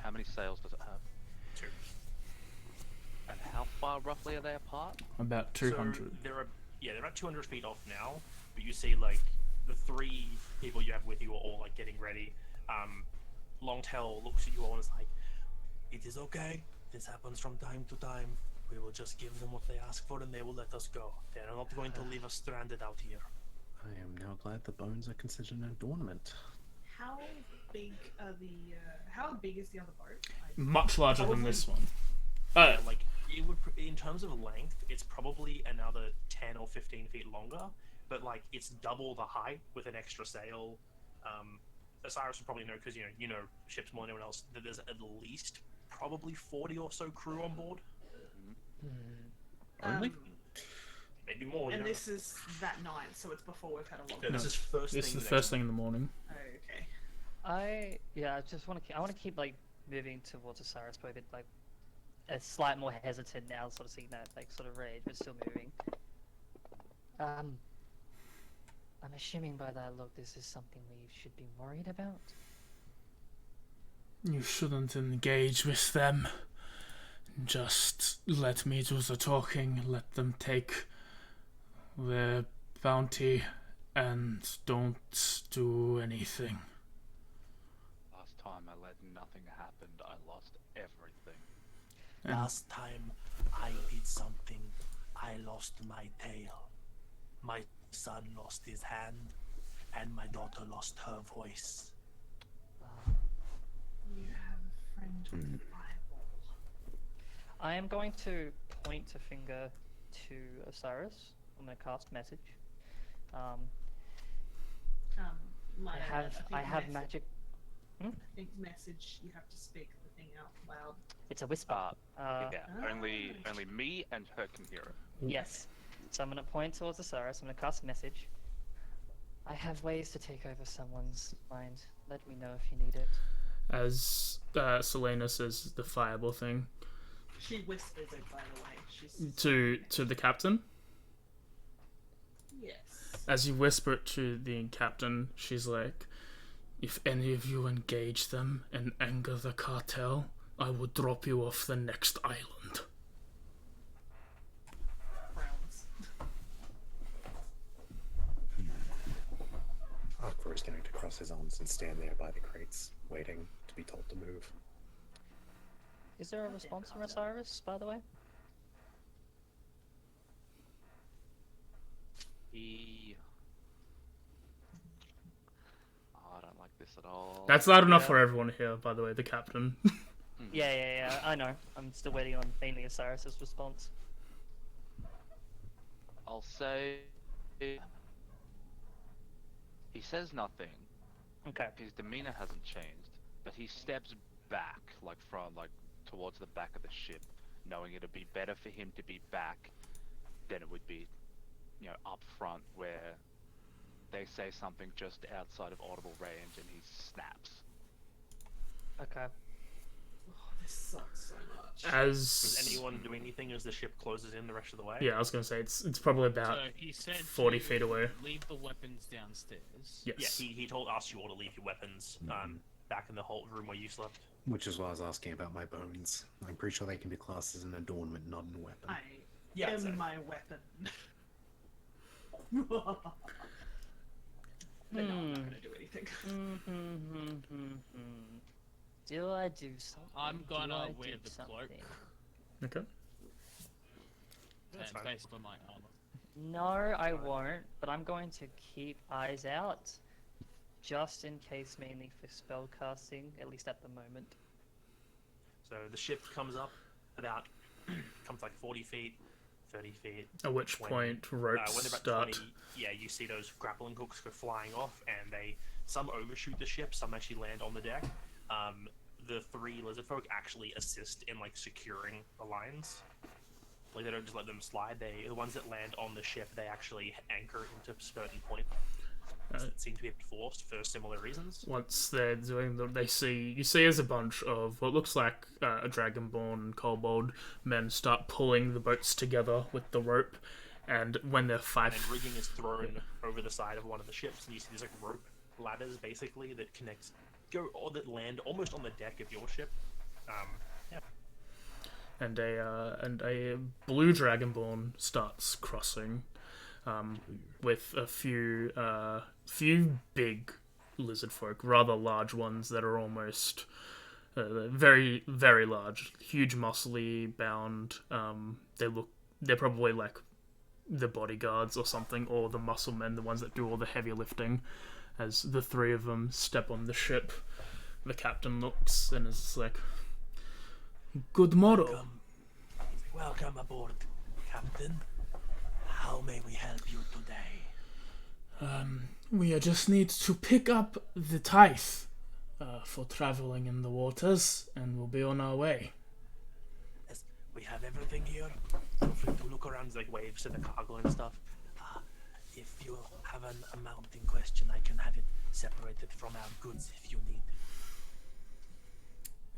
How many sails does it have? 2. And how far roughly are they apart? About 200. So they're about 200 feet off now. But you see, like, the 3 people you have with you are all like getting ready. Longtail looks at you all and is like, "It is okay. This happens from time to time. We will just give them what they ask for, and they will let us go. They are not going to leave us stranded out here." I am now glad the bones are considered an adornment. How big are the? How big is the other boat? Much larger than this one. Yeah, like it would, in terms of length, it's probably another 10 or 15 feet longer, but like it's double the height with an extra sail. Osiris would probably know because you know ships more than anyone else that there's at least probably 40 or so crew on board. Only? Maybe more. And you know. this is that night, so it's before we've had a long. Yeah, this is first This is thing. the first thing in the morning. Okay. I just want to. I want to keep like moving towards Osiris, but a bit like a slight more hesitant now, sort of seeing that like sort of rage, but still moving. I'm assuming by that look, this is something we should be worried about. You shouldn't engage with them. Just let me do the talking. Let them take their bounty and don't do anything. Last time I let nothing happen, I lost everything. And Last time I did something, I lost my tail. My son lost his hand, and my daughter lost her voice. You have a friend with a fireball. I am going to point a finger to Osiris. I'm going to cast message. I have magic. I think message. You have to speak the thing out loud. It's a whisper. Yeah, only me and her can hear it. Yes. So I'm going to point towards Osiris. I'm going to cast message. I have ways to take over someone's mind. Let me know if you need it. as Selena says the fireball thing She whispers it, by the way. She's to the captain. yes. As you whisper it to the captain, she's like, "If any of you engage them and anger the cartel, I will drop you off the next island." Frowns. Akvar is going to cross his arms and stand there by the crates, waiting to be told to move. Is there a response from Osiris, by the way? Oh, I don't like this at all. That's loud enough Yeah. for everyone here, by the way, the captain. Yeah, I know. I'm still waiting on mainly Osiris' response. I'll say he says nothing. Okay. His demeanor hasn't changed, but he steps back, towards the back of the ship, knowing it'd be better for him to be back than it would be, up front where they say something just outside of audible range and he snaps. Okay. Oh, this sucks so much. Does As anyone do anything as the ship closes in the rest of the way? yeah, I was gonna say it's probably about So he said 40 to feet away. Leave the weapons downstairs. Yes. Yeah, he told us you all to leave your weapons back in the whole room where you slept. Which is why I was asking about my bones. I'm pretty sure they can be classed as an adornment, not a weapon. I Yeah, am so- my weapon. But no, I'm not gonna do anything. Do I do something? I'm Do gonna I wear do the cloak. something? Okay. That's And fine. based on my armor. No, I won't, but I'm going to keep eyes out, just in case, mainly for spell casting, at least at the moment. So the ship comes up comes like 40 feet, 30 feet. At which When- point ropes When they're about start. 20, yeah, you see those grappling hooks go flying off, and some overshoot the ship, some actually land on the deck. The 3 lizard folk actually assist in securing the lines. Like they don't just let them slide. The ones that land on the ship, they actually anchor into a certain point. that seem to be forced for similar reasons. Once they're doing them, you see as a bunch of what looks like a dragonborn kobold men start pulling the boats together with the rope, and when they're And rigging is thrown over the side of one of the ships, and you see these like rope ladders basically that that land almost on the deck of your ship. Yeah. and a blue dragonborn starts crossing, with a few big lizard folk, rather large ones that are almost very very large, huge, muscly bound. They're probably like the bodyguards or something, or the muscle men, the ones that do all the heavy lifting. As the three of them step on the ship, the captain looks and is like, "Good morrow." Welcome aboard, Captain. How may we help you today? We just need to pick up the tithe for traveling in the waters, and we'll be on our way. Yes, we have everything here. Feel free to look around, like waves to the cargo and stuff. If you have an amount in question, I can have it separated from our goods if you need.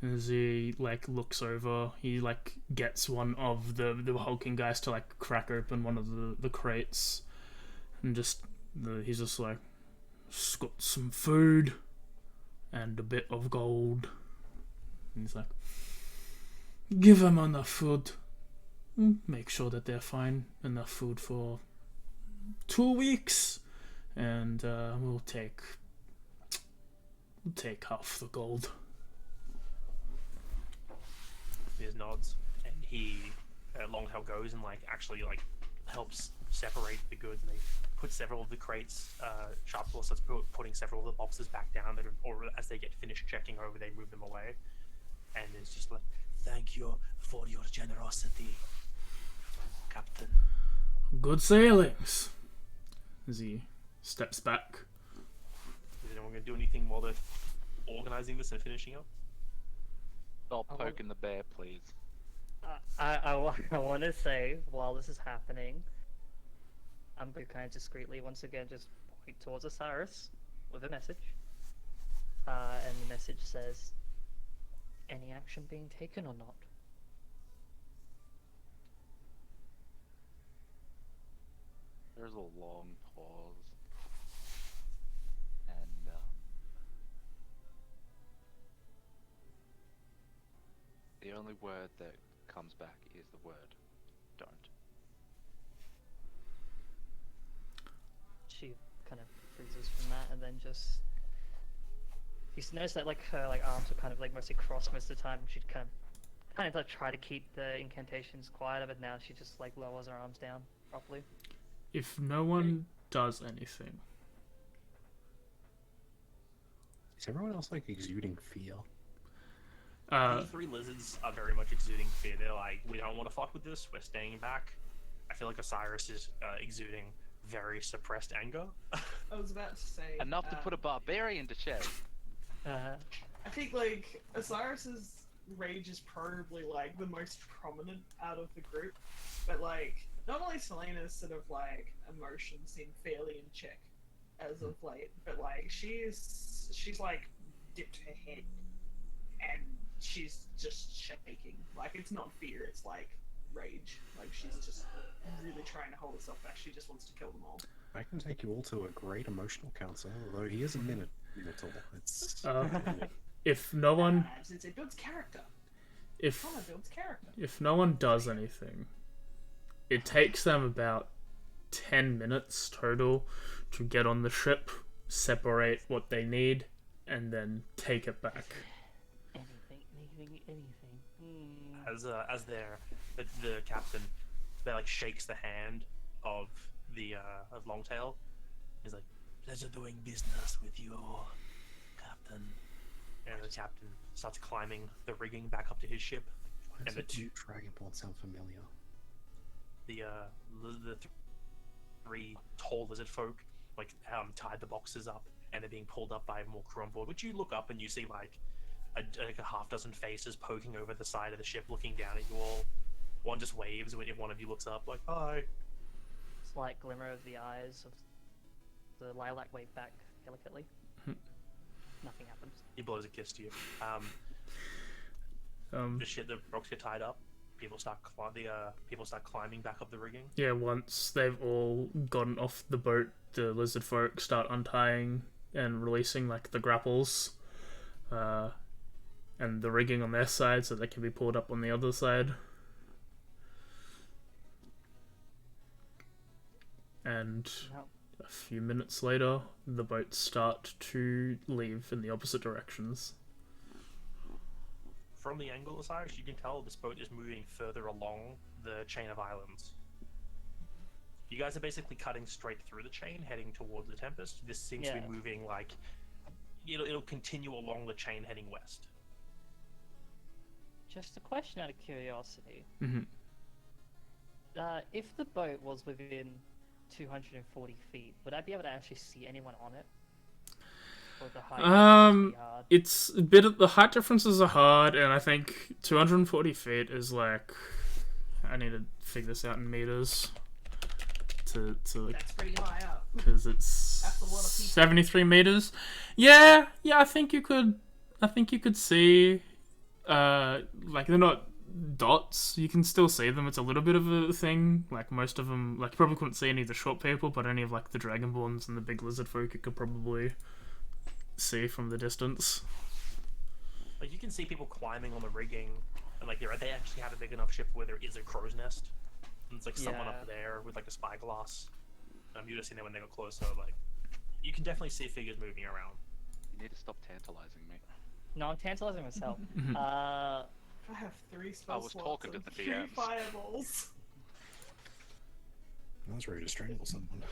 As he looks over, he gets one of the hulking guys to crack open one of the crates, and he's just like, "It's got some food and a bit of gold." And he's like, "Give them enough food. Make sure that they're fine. Enough food for 2 weeks, and we'll take half the gold." He just nods, and he Longtail goes and actually helps separate the goods. And they put several of the crates. Sharpclaw starts putting several of the boxes back down. Or as they get finished checking over, they move them away. And it's just like, "Thank you for your generosity, Captain." "Good sailings." As he steps back. Is anyone going to do anything while they're organizing this and finishing up? Stop poking the bear, please. I want to say, while this is happening, I'm going to kind of discreetly, once again, just point towards Osiris with a message. And the message says, "Any action being taken or not?" There's a long pause. And, the only word that comes back is the word "don't." She kind of freezes from that, and then just... You notice that her arms are kind of mostly crossed most of the time. She'd kind of try to keep the incantations quieter, but now she just lowers her arms down properly. If no one does anything, Is everyone else exuding fear? The three lizards are very much exuding fear. They're like, "We don't want to fuck with this. We're staying back." I feel like Osiris is exuding very suppressed anger. I was about to say. Enough to put a barbarian to shed. I think Osiris's rage is probably the most prominent out of the group, but normally Selena's sort of emotions seem fairly in check as of late, but she's dipped her head and she's just shaking. It's not fear, it's rage. She's just really trying to hold herself back. She just wants to kill them all. I can take you all to a great emotional counselor, although he is a minotaur. It's if no one It builds character. if Trauma builds character. if no one does anything, it takes them about 10 minutes total to get on the ship, separate what they need, and then take it back. Anything. As the captain, shakes the hand of of Longtail. He's like, "Pleasure doing business with you, Captain." And the captain starts climbing the rigging back up to his ship. Why And does the the two- Dragonborn sound familiar? The three tall lizard folk tied the boxes up, and they're being pulled up by more crew on board. Which you look up and you see a half dozen faces poking over the side of the ship, looking down at you all. One just waves when if one of you looks up, like, "Hi." Slight glimmer of the eyes of the lilac wave back delicately. Nothing happens. He blows a kiss to you. The shit, the ropes get tied up. People start climbing back up the rigging. Yeah, once they've all gotten off the boat, the lizard folk start untying and releasing like the grapples, and the rigging on their side, so they can be pulled up on the other side. And No. a few minutes later, the boats start to leave in the opposite directions. From the angle, Osiris, you can tell this boat is moving further along the chain of islands. You guys are basically cutting straight through the chain, heading towards the Tempest. This seems to be moving like it'll continue along the chain, heading west. Just a question out of curiosity. Mhm. If the boat was within 240 feet, would I be able to actually see anyone on it? Or the height is pretty hard? It's a bit of the height differences are hard, and I think 240 feet is like, I need to figure this out in meters to That's pretty high up. because it's That's a lot of people. 73 meters. Yeah, I think you could see, like they're not dots. You can still see them. It's a little bit of a thing. Like most of them, like you probably couldn't see any of the short people, but any of like the dragonborns and the big lizard folk, you could probably see from the distance. Like you can see people climbing on the rigging, and like they actually have a big enough ship where there is a crow's nest. And it's like someone up there with like a spyglass. You just see them when they go closer. Like you can definitely see figures moving around. You need to stop tantalizing me. No, I'm tantalizing myself. I have 3 spell I was slots talking to and the 3 DMs. fireballs. I was ready to strangle someone.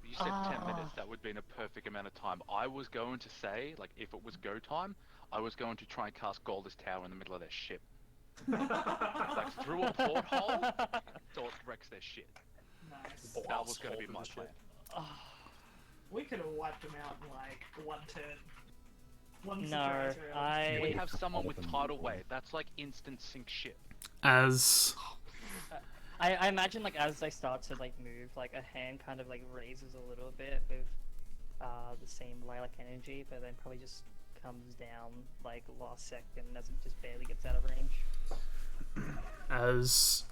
You said 10 minutes, that would have been a perfect amount of time. I was going to say, like, if it was go time, I was going to try and cast Gold's Tower in the middle of their ship. Like, through a porthole, so it wrecks their shit. Nice. That was going to be my plan. We could have wiped them out in like one turn. One No, situation. We have someone with tidal wave. That's like instant sink ship. As I imagine like as they start to like move, like a hand kind of like raises a little bit with the same lilac energy, but then probably just comes down like last second as it just barely gets out of range. as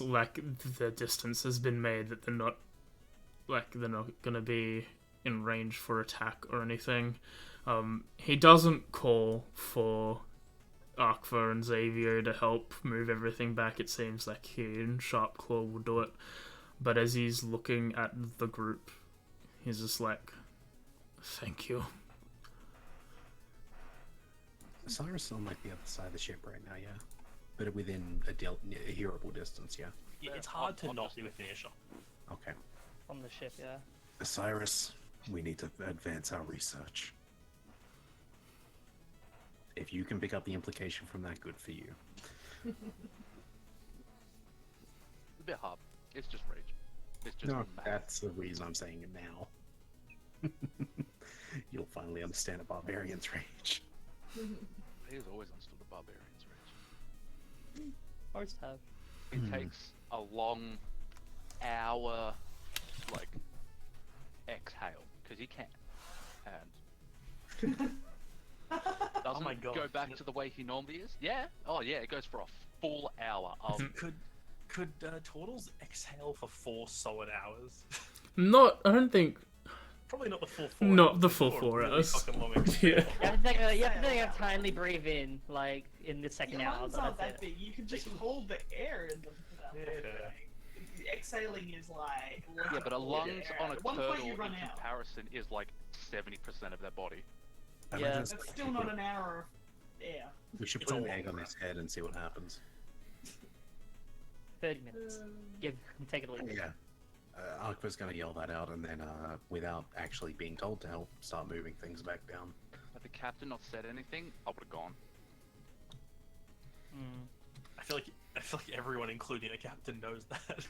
like the distance has been made that they're not gonna be in range for attack or anything, he doesn't call for Arkva and Xavier to help move everything back. It seems like he and Sharpclaw will do it, but as he's looking at the group, he's just like, thank you. Cyrus is on like the other side of the ship right now, yeah? But within a hearable distance, yeah? Yeah, it's hard to not be within earshot. Okay. From the ship, yeah. Cyrus, we need to advance our research. If you can pick up the implication from that, good for you. A bit hard. It's just rage. It's just No, math. that's the reason I'm saying it now. You'll finally understand a barbarian's rage. He has always understood the barbarian's rage. Always have. It takes a long hour, like, exhale, because he can. And doesn't my God. go back to the way he normally is. Yeah. Oh yeah, it goes for a full hour of Could turtles exhale for 4 solid hours? I don't think. Probably not the full 4. Not the full Or 4 really hours. fucking long exhale. Yeah. You have to think of kindly breathe in, like in the second Your hour. lungs But aren't that's that it. big. You can just hold the air in them for that whole Yeah. thing. Exhaling is like. yeah, but a lungs on a At one point turtle you in run out. comparison is like 70% of their body. I Yeah. imagine it's That's like still not an hour of air. we should It's put a an long egg on rest. his head and see what happens. 30 minutes. Take it or leave it. Yeah. Arkva's gonna yell that out and then, without actually being told to help, start moving things back down. Had the captain not said anything, I would have gone. Mm. I feel like everyone, including the captain, knows that.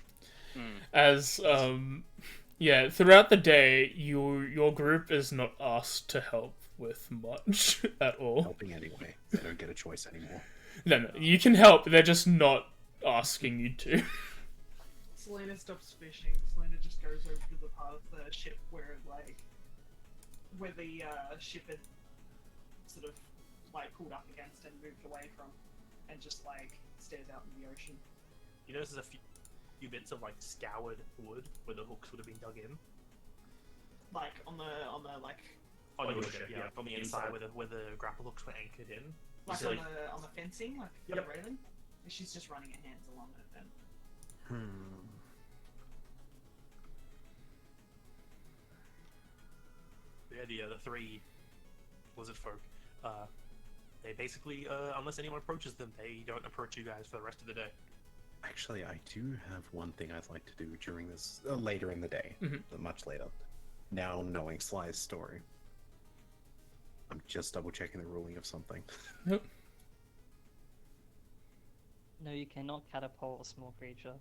As throughout the day, your group is not asked to help with much at all. Helping anyway. They don't get a choice anymore. No, you can help. They're just not asking you to. Selena stops fishing. Selena just goes over to the part of the ship where the ship had sort of like pulled up against and moved away from, and just like stares out in the ocean. You notice there's a few bits of like scoured wood where the hooks would have been dug in. Like on the like On your ship, yeah. On the inside where the grapple hooks were anchored in. like So, on the fencing, like Yep. the railing. She's just running her hands along it then. Yeah, the three lizard folk, they basically, unless anyone approaches them, they don't approach you guys for the rest of the day. Actually, I do have one thing I'd like to do during this later in the day, but much later. Now knowing Sly's story, I'm just double checking the ruling of something. Nope. No, you cannot catapult a small creature.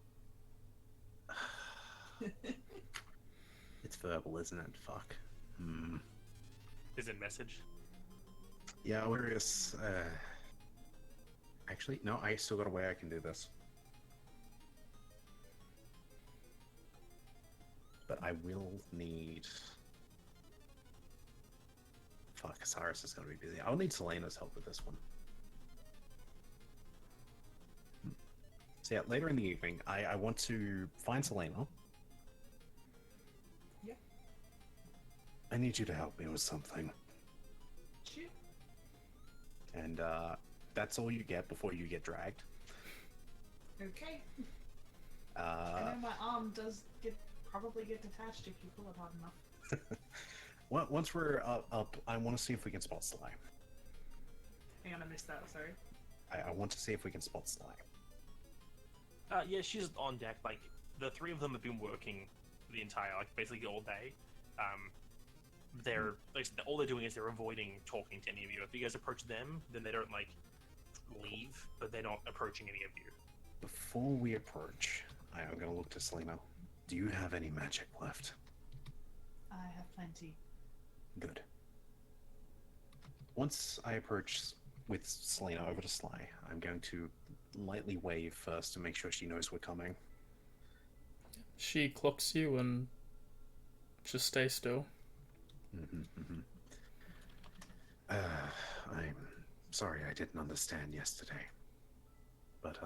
It's verbal, isn't it? Fuck. Is it message? Yeah, Warius, actually, no, I still got a way I can do this. But I will need... Fuck, Cyrus is going to be busy. I'll need Selena's help with this one. So yeah, later in the evening, I want to find Selena. Yeah. I need you to help me with something. Shoot. And that's all you get before you get dragged. Okay. I Uh, know my arm does probably get detached if you pull it hard enough. once we're up, I want to see if we can spot Sly. Hang on, I missed that. Sorry. I want to see if we can spot Sly. Yeah, she's on deck. Like, the three of them have been working the entire, like, basically all day. They're, like, all they're doing is they're avoiding talking to any of you. If you guys approach them, then they don't, like, leave, but they're not approaching any of you. Before we approach, I'm going to look to Selena. Do you have any magic left? I have plenty. Good. Once I approach with Selena over to Sly, I'm going to lightly wave first to make sure she knows we're coming. She clocks you and just stay still. I'm sorry I didn't understand yesterday. But,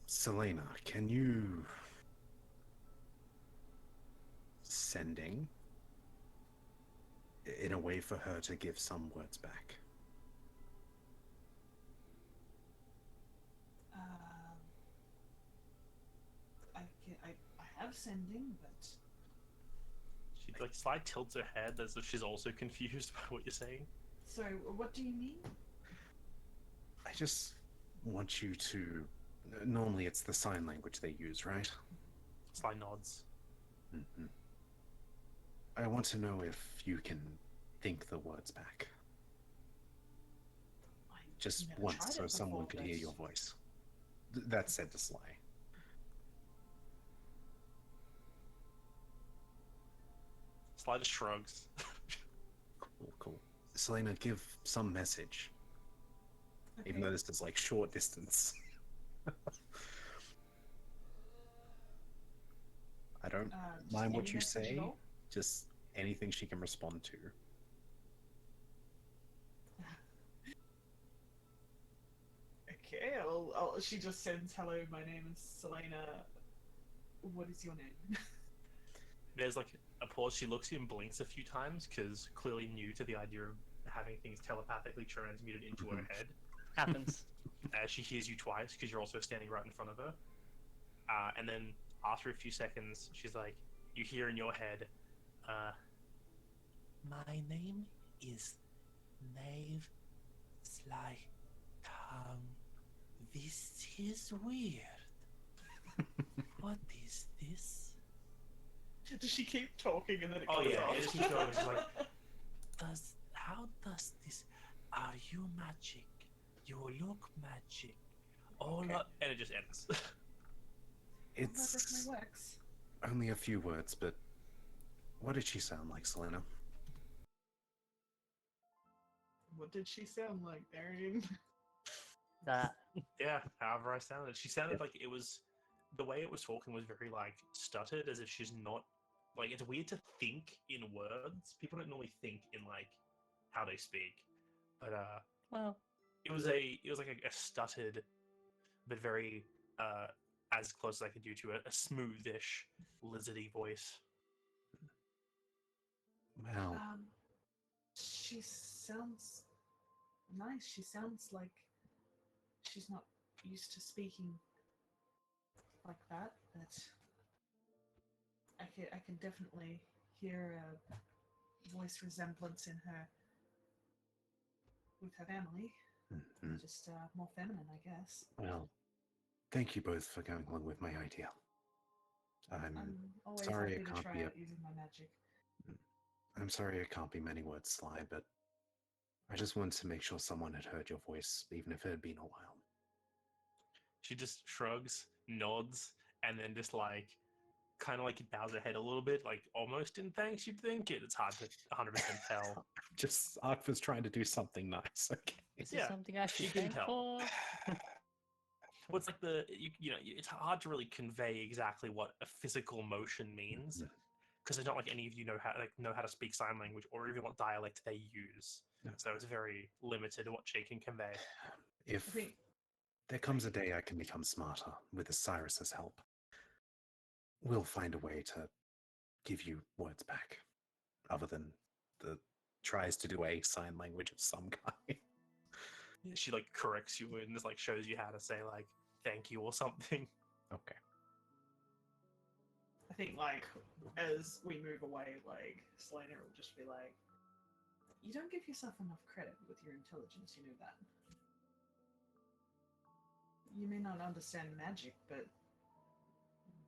Selena, can you... Sending? In a way for her to give some words back. I have sending, but She, like, Sly tilts her head as if she's also confused by what you're saying. so what do you mean? I just want you to... Normally it's the sign language they use, right? Sly nods. I want to know if you can think the words back. I've Just never once, tried so it someone before, could hear but- your voice. That's said to Sly. Sly just shrugs. Cool. Selena, give some message. Even though this is like short distance. I don't Just mind what any you message at say, all? just anything she can respond to. Okay, she just sends, hello, my name is Selena. What is your name? There's like a pause. She looks at you and blinks a few times because clearly new to the idea of having things telepathically transmuted into her head. Happens. She hears you twice because you're also standing right in front of her. And then after a few seconds, she's like, you hear in your head, my name is Knave Sly Tongue. This is weird. What is this? Does she keep talking and then it Oh goes yeah, off? it just keeps going. She's like, how does this? Are you magic? You look magic. Oh, Okay. and it just ends. That It's definitely works. only a few words, but what did she sound like, Selena? What did she sound like, Darian? That Yeah, however I sounded. She sounded like it was the way it was talking was very like stuttered, as if she's not like it's weird to think in words. People don't normally think in like how they speak. But well, it was like a stuttered but very as close as I could do to a smoothish lizardy voice. Well, She sounds nice. She sounds like she's not used to speaking like that, but I can definitely hear a voice resemblance in her with her family. mhm. Just more feminine, I guess. Well, thank you both for going along with my idea. I'm I'm always sorry happy it to can't try be out using my magic. I'm sorry it can't be many words, Sly, but I just wanted to make sure someone had heard your voice, even if it had been a while. She just shrugs, nods, and then just like kind of like bows her head a little bit, like almost in thanks. You'd think it's hard to 100% tell. Just Arkva's trying to do something nice, okay? is Yeah, this something I she should can thank tell. for? What's like you know it's hard to really convey exactly what a physical motion means Mhm. because it's not like any of you know how to speak sign language or even what dialect they use. No. So it's very limited what she can convey. If I think there comes a day I can become smarter with Osiris's help, we'll find a way to give you words back, other than the tries to do a sign language of some kind. She like corrects you and just like shows you how to say like thank you or something. Okay. I think like as we move away, like Selena will just be like, "You don't give yourself enough credit with your intelligence. You know that. You may not understand magic, but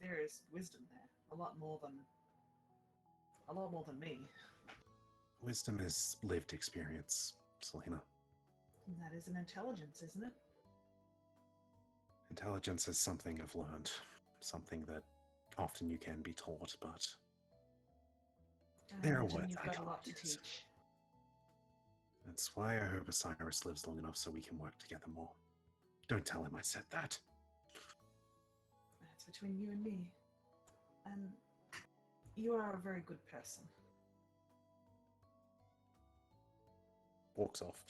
there is wisdom there. A lot more than me. Wisdom is lived experience, Selena. And that is an intelligence, isn't it? Intelligence is something I've learned, something that often you can be taught, but I there are imagine words you've I got a can't lot to use. teach. That's why I hope Osiris lives long enough so we can work together more. Don't tell him I said that. That's between you and me. And you are a very good person. Walks off.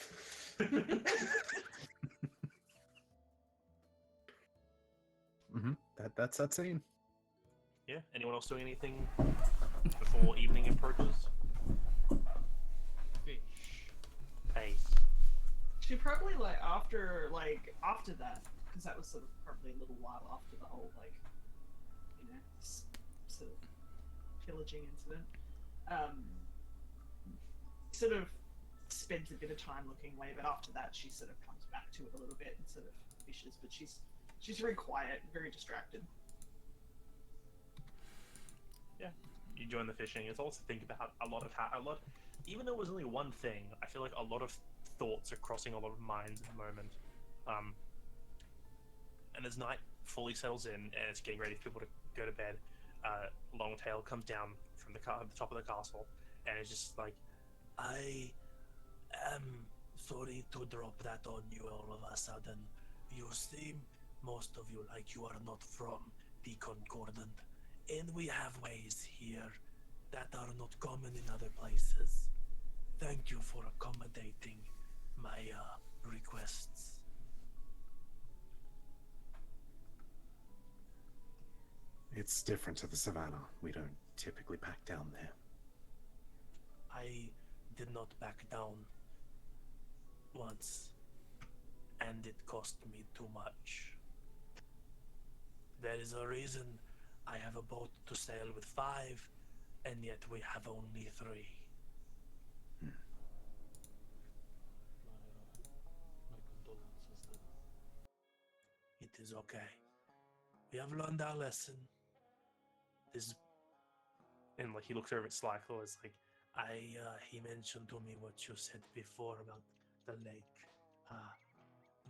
That's that scene. Yeah. Anyone else doing anything before evening approaches? Fish. Hey. She probably after that, because that was sort of probably a little while after the whole sort of pillaging incident. Sort of spends a bit of time looking away, but after that she sort of comes back to it a little bit and sort of fishes. But she's very quiet, very distracted. Yeah, you join the fishing. It's also think about even though it was only one thing, I feel like a lot of thoughts are crossing a lot of minds at the moment. And as night fully settles in and it's getting ready for people to go to bed, Longtail comes down from the top of the castle and it's just like, I am sorry to drop that on you all of a sudden. You seem, most of you, like you are not from the Concordant, and we have ways here that are not common in other places. Thank you for accommodating my requests. It's different to the savannah. We don't typically back down there. I did not back down once, and it cost me too much. There is a reason I have a boat to sail with 5, and yet we have only 3. My condolences then. It is okay. We have learned our lesson. This, and like he looks over at Slyko, is like, he mentioned to me what you said before about the lake.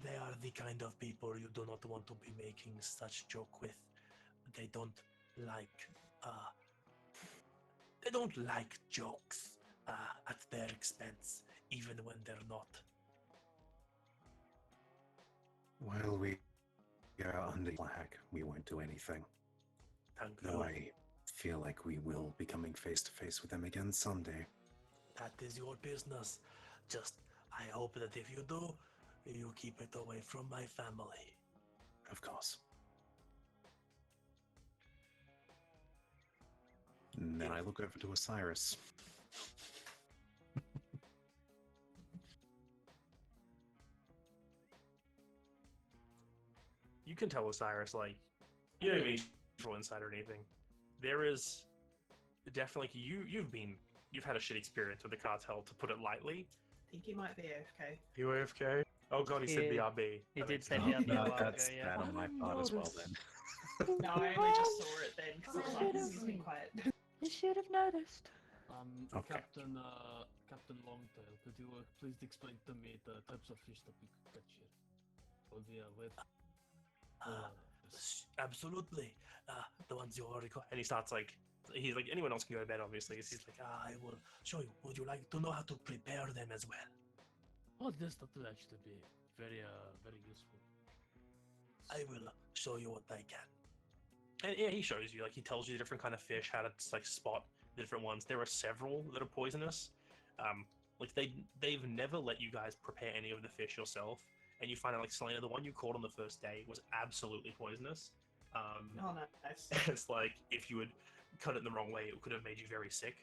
They are the kind of people you do not want to be making such joke with. They don't like, jokes at their expense, even when they're not. While we are under flag, we won't do anything. Thank Though you. I feel like we will be coming face to face with them again someday. That is your business. Just, I hope that if you do, you keep it away from my family. Of course. And then I look over to Osiris. You can tell Osiris, like, you don't need for insight or anything. There is definitely you've had a shit experience with the cartel, to put it lightly. I think he might be AFK. You AFK? Oh god, he said Yeah, BRB. he That did makes say sense. BRB. No, a while that's ago, yeah. bad on my part as well then. No, I only just saw it then because I was like, he's been quiet. You should have noticed. Okay. Captain Longtail, could you please explain to me the types of fish that we could catch here? Oh, yeah, with. Absolutely. The ones you already caught. And he starts like, he's like, anyone else can go to bed, obviously. He's like, I will show you. Would you like to know how to prepare them as well? Oh, this that would actually be very, very useful. I will show you what I can. And yeah, he shows you, like, he tells you the different kind of fish, how to like spot the different ones. There are several that are poisonous. Like they've never let you guys prepare any of the fish yourself, and you find out like Selena, the one you caught on the first day was absolutely poisonous. Oh, nice. It's like if you had cut it in the wrong way, it could have made you very sick.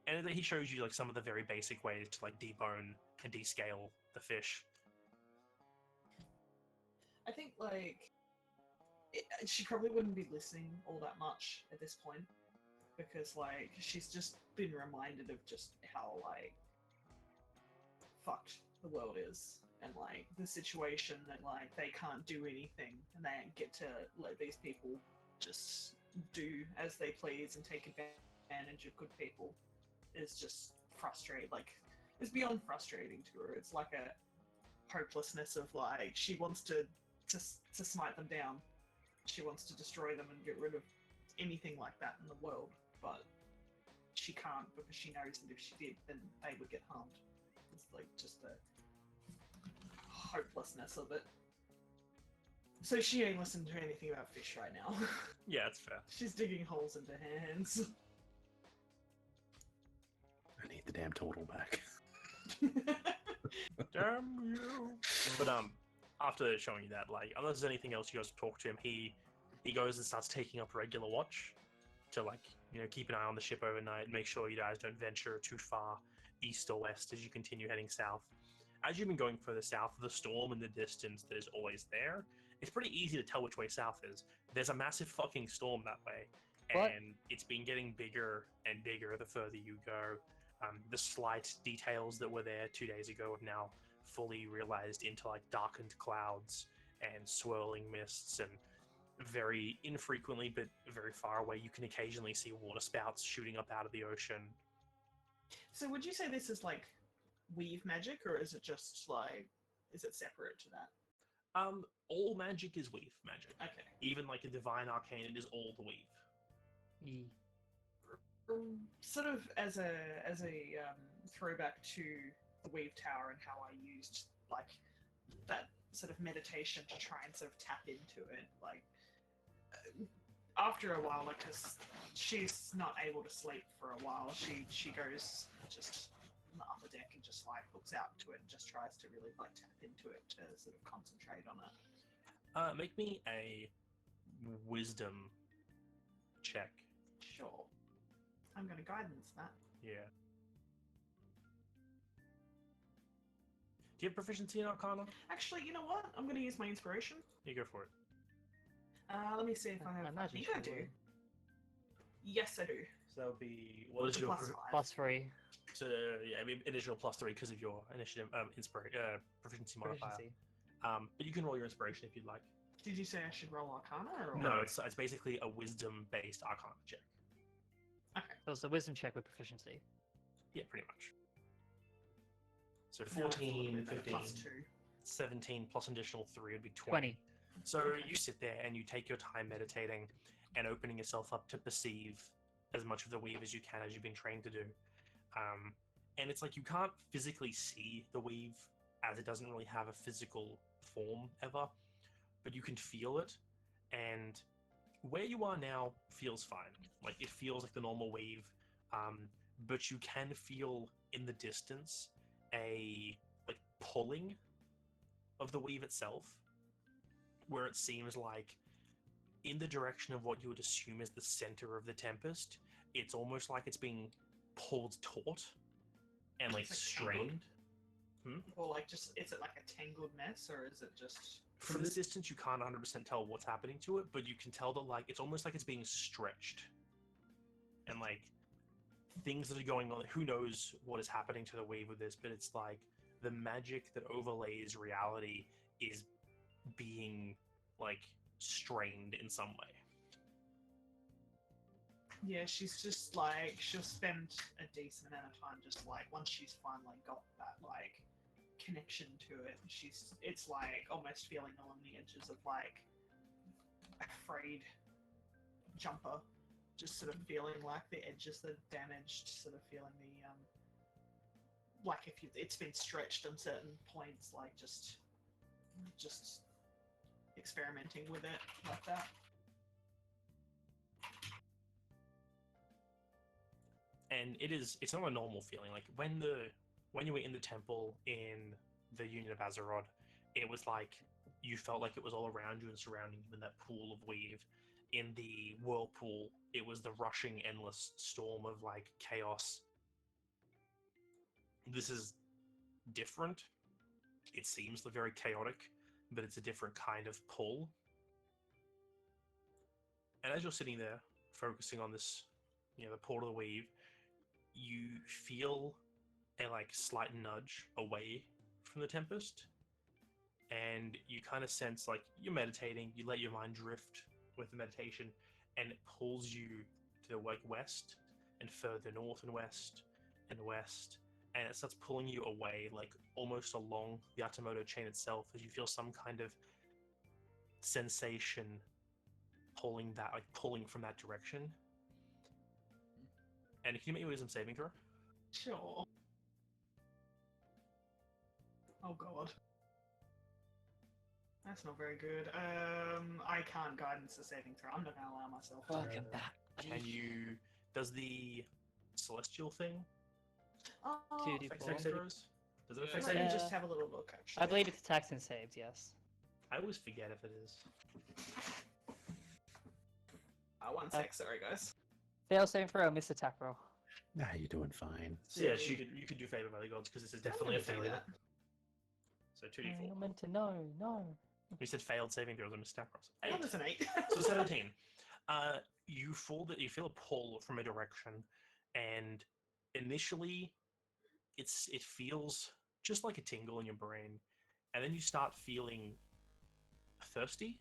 And then he shows you like some of the very basic ways to like debone and descale the fish. I think like she probably wouldn't be listening all that much at this point because like she's just been reminded of just how like fucked the world is and like the situation that like they can't do anything and they get to let these people just do as they please and take advantage of good people is just frustrating. Like it's beyond frustrating to her. It's like a hopelessness of like she wants to smite them down. She wants to destroy them and get rid of anything like that in the world, but she can't because she knows that if she did, then they would get harmed. It's like just the hopelessness of it. So she ain't listening to anything about fish right now. Yeah, that's fair. She's digging holes into her hands. I need the damn total back. Damn you! But after showing you that, like, unless there's anything else you guys talk to him, he goes and starts taking up regular watch to like, you know, keep an eye on the ship overnight and make sure you guys don't venture too far east or west as you continue heading south. As you've been going further south, the storm in the distance that is always there, it's pretty easy to tell which way south is. There's a massive fucking storm that way, What? and it's been getting bigger and bigger the further you go. The slight details that were there 2 days ago have now fully realized into like darkened clouds and swirling mists, and very infrequently but very far away you can occasionally see water spouts shooting up out of the ocean. So would you say this is like weave magic, or is it just like, is it separate to that? All magic is weave magic. Okay. Even like a divine arcane, it is all the weave. Sort of as a throwback to the Weave Tower and how I used like that sort of meditation to try and sort of tap into it. Like after a while, like, cause she's not able to sleep for a while, she goes just on the upper deck and just like looks out to it and just tries to really like tap into it to sort of concentrate on it. Make me a wisdom check. Sure. I'm going to guidance that. Yeah. Do you have proficiency in Arcana? Actually, you know what? I'm going to use my inspiration. You go for it. Let me see if I have. I imagine think I she do. would. Yes, I do. So that'll be what is your Plus 5. +3 so yeah, I mean, additional +3 because of your initiative proficiency modifier. proficiency. But you can roll your inspiration if you'd like. Did you say I should roll Arcana or? No, it's basically a wisdom based Arcana check. Okay. So it's a wisdom check with proficiency. Yeah, pretty much. So No, it's a little 14, bit better. 15, +2. 17 plus an additional 3 would be 20. So you sit there and you take your time meditating and opening yourself up to perceive as much of the weave as you can, as you've been trained to do. And it's like you can't physically see the weave as it doesn't really have a physical form ever, but you can feel it, and where you are now feels fine. Like, it feels like the normal weave, but you can feel in the distance a like pulling of the weave itself, where it seems like in the direction of what you would assume is the center of the tempest, it's almost like it's being pulled taut and like It's like tangled? strained. Or like just is it like a tangled mess or is it just From this distance, you can't 100% tell what's happening to it, but you can tell that like it's almost like it's being stretched, and like things that are going on. Who knows what is happening to the weave with this? But it's like the magic that overlays reality is being like strained in some way. Yeah, she's just like she'll spend a decent amount of time just like once she's finally got that like connection to it, it's like almost feeling along the edges of like a frayed jumper, just sort of feeling like the edges are damaged, sort of feeling the like if it's been stretched on certain points, like just experimenting with it like that. And it's not a normal feeling. Like when you were in the temple in the Union of Azeroth, it was like you felt like it was all around you and surrounding you in that pool of weave. In the whirlpool, it was the rushing endless storm of like chaos. This is different. It seems very chaotic, but it's a different kind of pull. And as you're sitting there focusing on this, the port of the weave, you feel a like slight nudge away from the tempest, and you kind of sense like you're meditating. You let your mind drift with the meditation, and it pulls you to the like west and further north and west and west, and it starts pulling you away, like almost along the Atamoto chain itself, as you feel some kind of sensation pulling from that direction. And can you make a wisdom saving throw? Sure. Oh god. That's not very good. I can't guidance a saving throw. I'm not gonna allow myself to. Welcome back. Can you? Does the celestial thing Oh, 2d4. affect saving throws? Does it affect let saving? me Yeah. just have a little look. Actually, I believe it's attacks and saves, yes. I always forget if it is. 1 sec. Sorry, guys. Fail saving throw, miss attack roll. Nah, you're doing fine. So yes, you could do favor by the gods because this is definitely a I'm gonna do failure. that. So You're 2d4. meant to know, no. We said failed saving throws and missed attack rolls. Oh, 8. that's an 8. So 17. You feel a pull from a direction, and initially, it feels just like a tingle in your brain, and then you start feeling thirsty,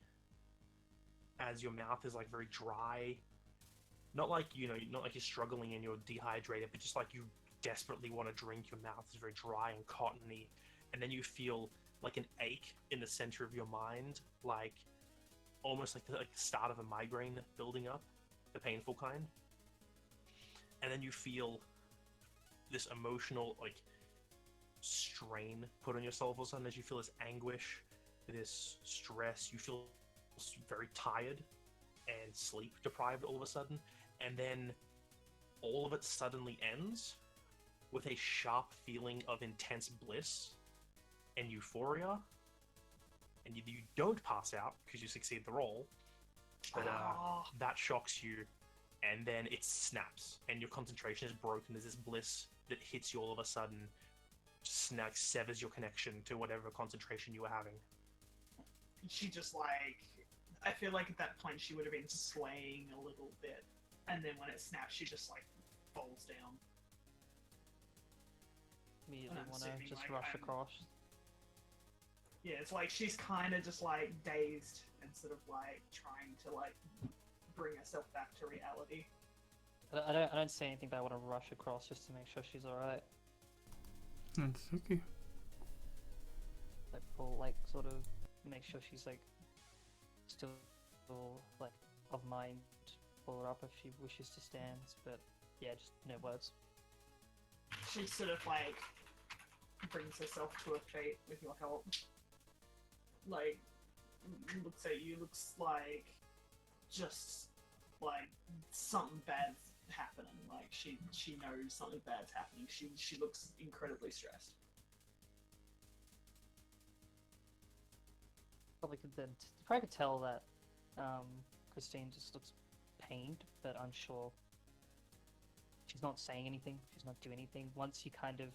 as your mouth is like very dry. Not like not like you're struggling and you're dehydrated, but just like you desperately want to drink. Your mouth is very dry and cottony, and then you feel like an ache in the center of your mind, like almost like the start of a migraine building up, the painful kind. And then you feel this emotional like strain put on yourself all of a sudden as you feel this anguish, this stress. You feel very tired and sleep deprived all of a sudden, and then all of it suddenly ends with a sharp feeling of intense bliss and euphoria, and you don't pass out because you succeed the roll, but that shocks you, and then it snaps, and your concentration is broken as this bliss that hits you all of a sudden severs your connection to whatever concentration you were having. She just like, I feel like at that point she would have been swaying a little bit, and then when it snaps, she just like falls down. Immediately I'm want to assuming, just like, rush I'm- across. Yeah, it's like she's kind of just like dazed and sort of like trying to like bring herself back to reality. I don't say anything, but I want to rush across just to make sure she's alright. That's okay. Like pull, like sort of make sure she's like still like of mind. Pull her up if she wishes to stand, but yeah, just no words. She sort of like brings herself to her feet with your help. Like, looks at you, looks like just like something bad's happening. Like she knows something bad's happening. She looks incredibly stressed. Probably could tell that Christine just looks pained but unsure. She's not saying anything. She's not doing anything. Once you kind of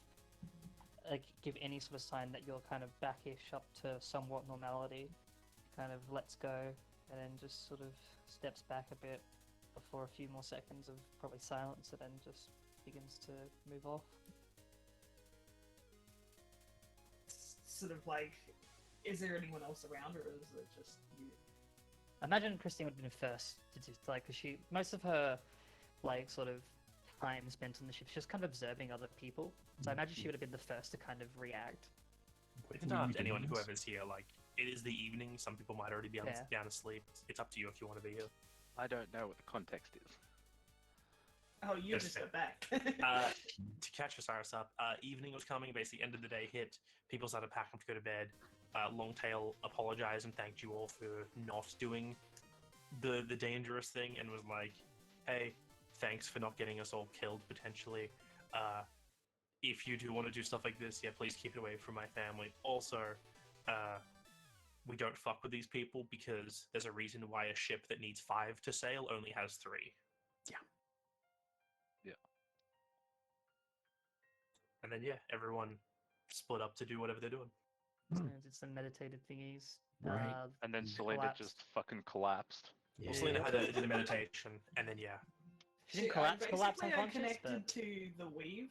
like give any sort of sign that you're kind of backish up to somewhat normality, kind of lets go and then just sort of steps back a bit before a few more seconds of probably silence, and then just begins to move off. Sort of like, is there anyone else around, or is it just you? I imagine Christine would have been first to do, like, because most of her, like, sort of time spent on the ship, she's just kind of observing other people. So I imagine she would have been the first to kind of react. We can ask anyone, whoever's here. Like, it is the evening. Some people might already be down asleep. It's up to you if you want to be here. I don't know what the context is. Oh, you That's just fair. got back. To catch Osiris up, evening was coming. Basically, end of the day hit. People started packing to go to bed. Longtail apologized and thanked you all for not doing the dangerous thing, and was like, "Hey, thanks for not getting us all killed potentially. If you do want to do stuff like this, yeah, please keep it away from my family. Also, we don't fuck with these people because there's a reason why a ship that needs 5 to sail only has 3. Yeah. Yeah. And then, yeah, everyone split up to do whatever they're doing. So did some meditative thingies. Right. And then the Selena collapse. just fucking collapsed. Well, Selena did a meditation, and then, yeah. She didn't collapse Basically, I unconscious, connected but to the weave,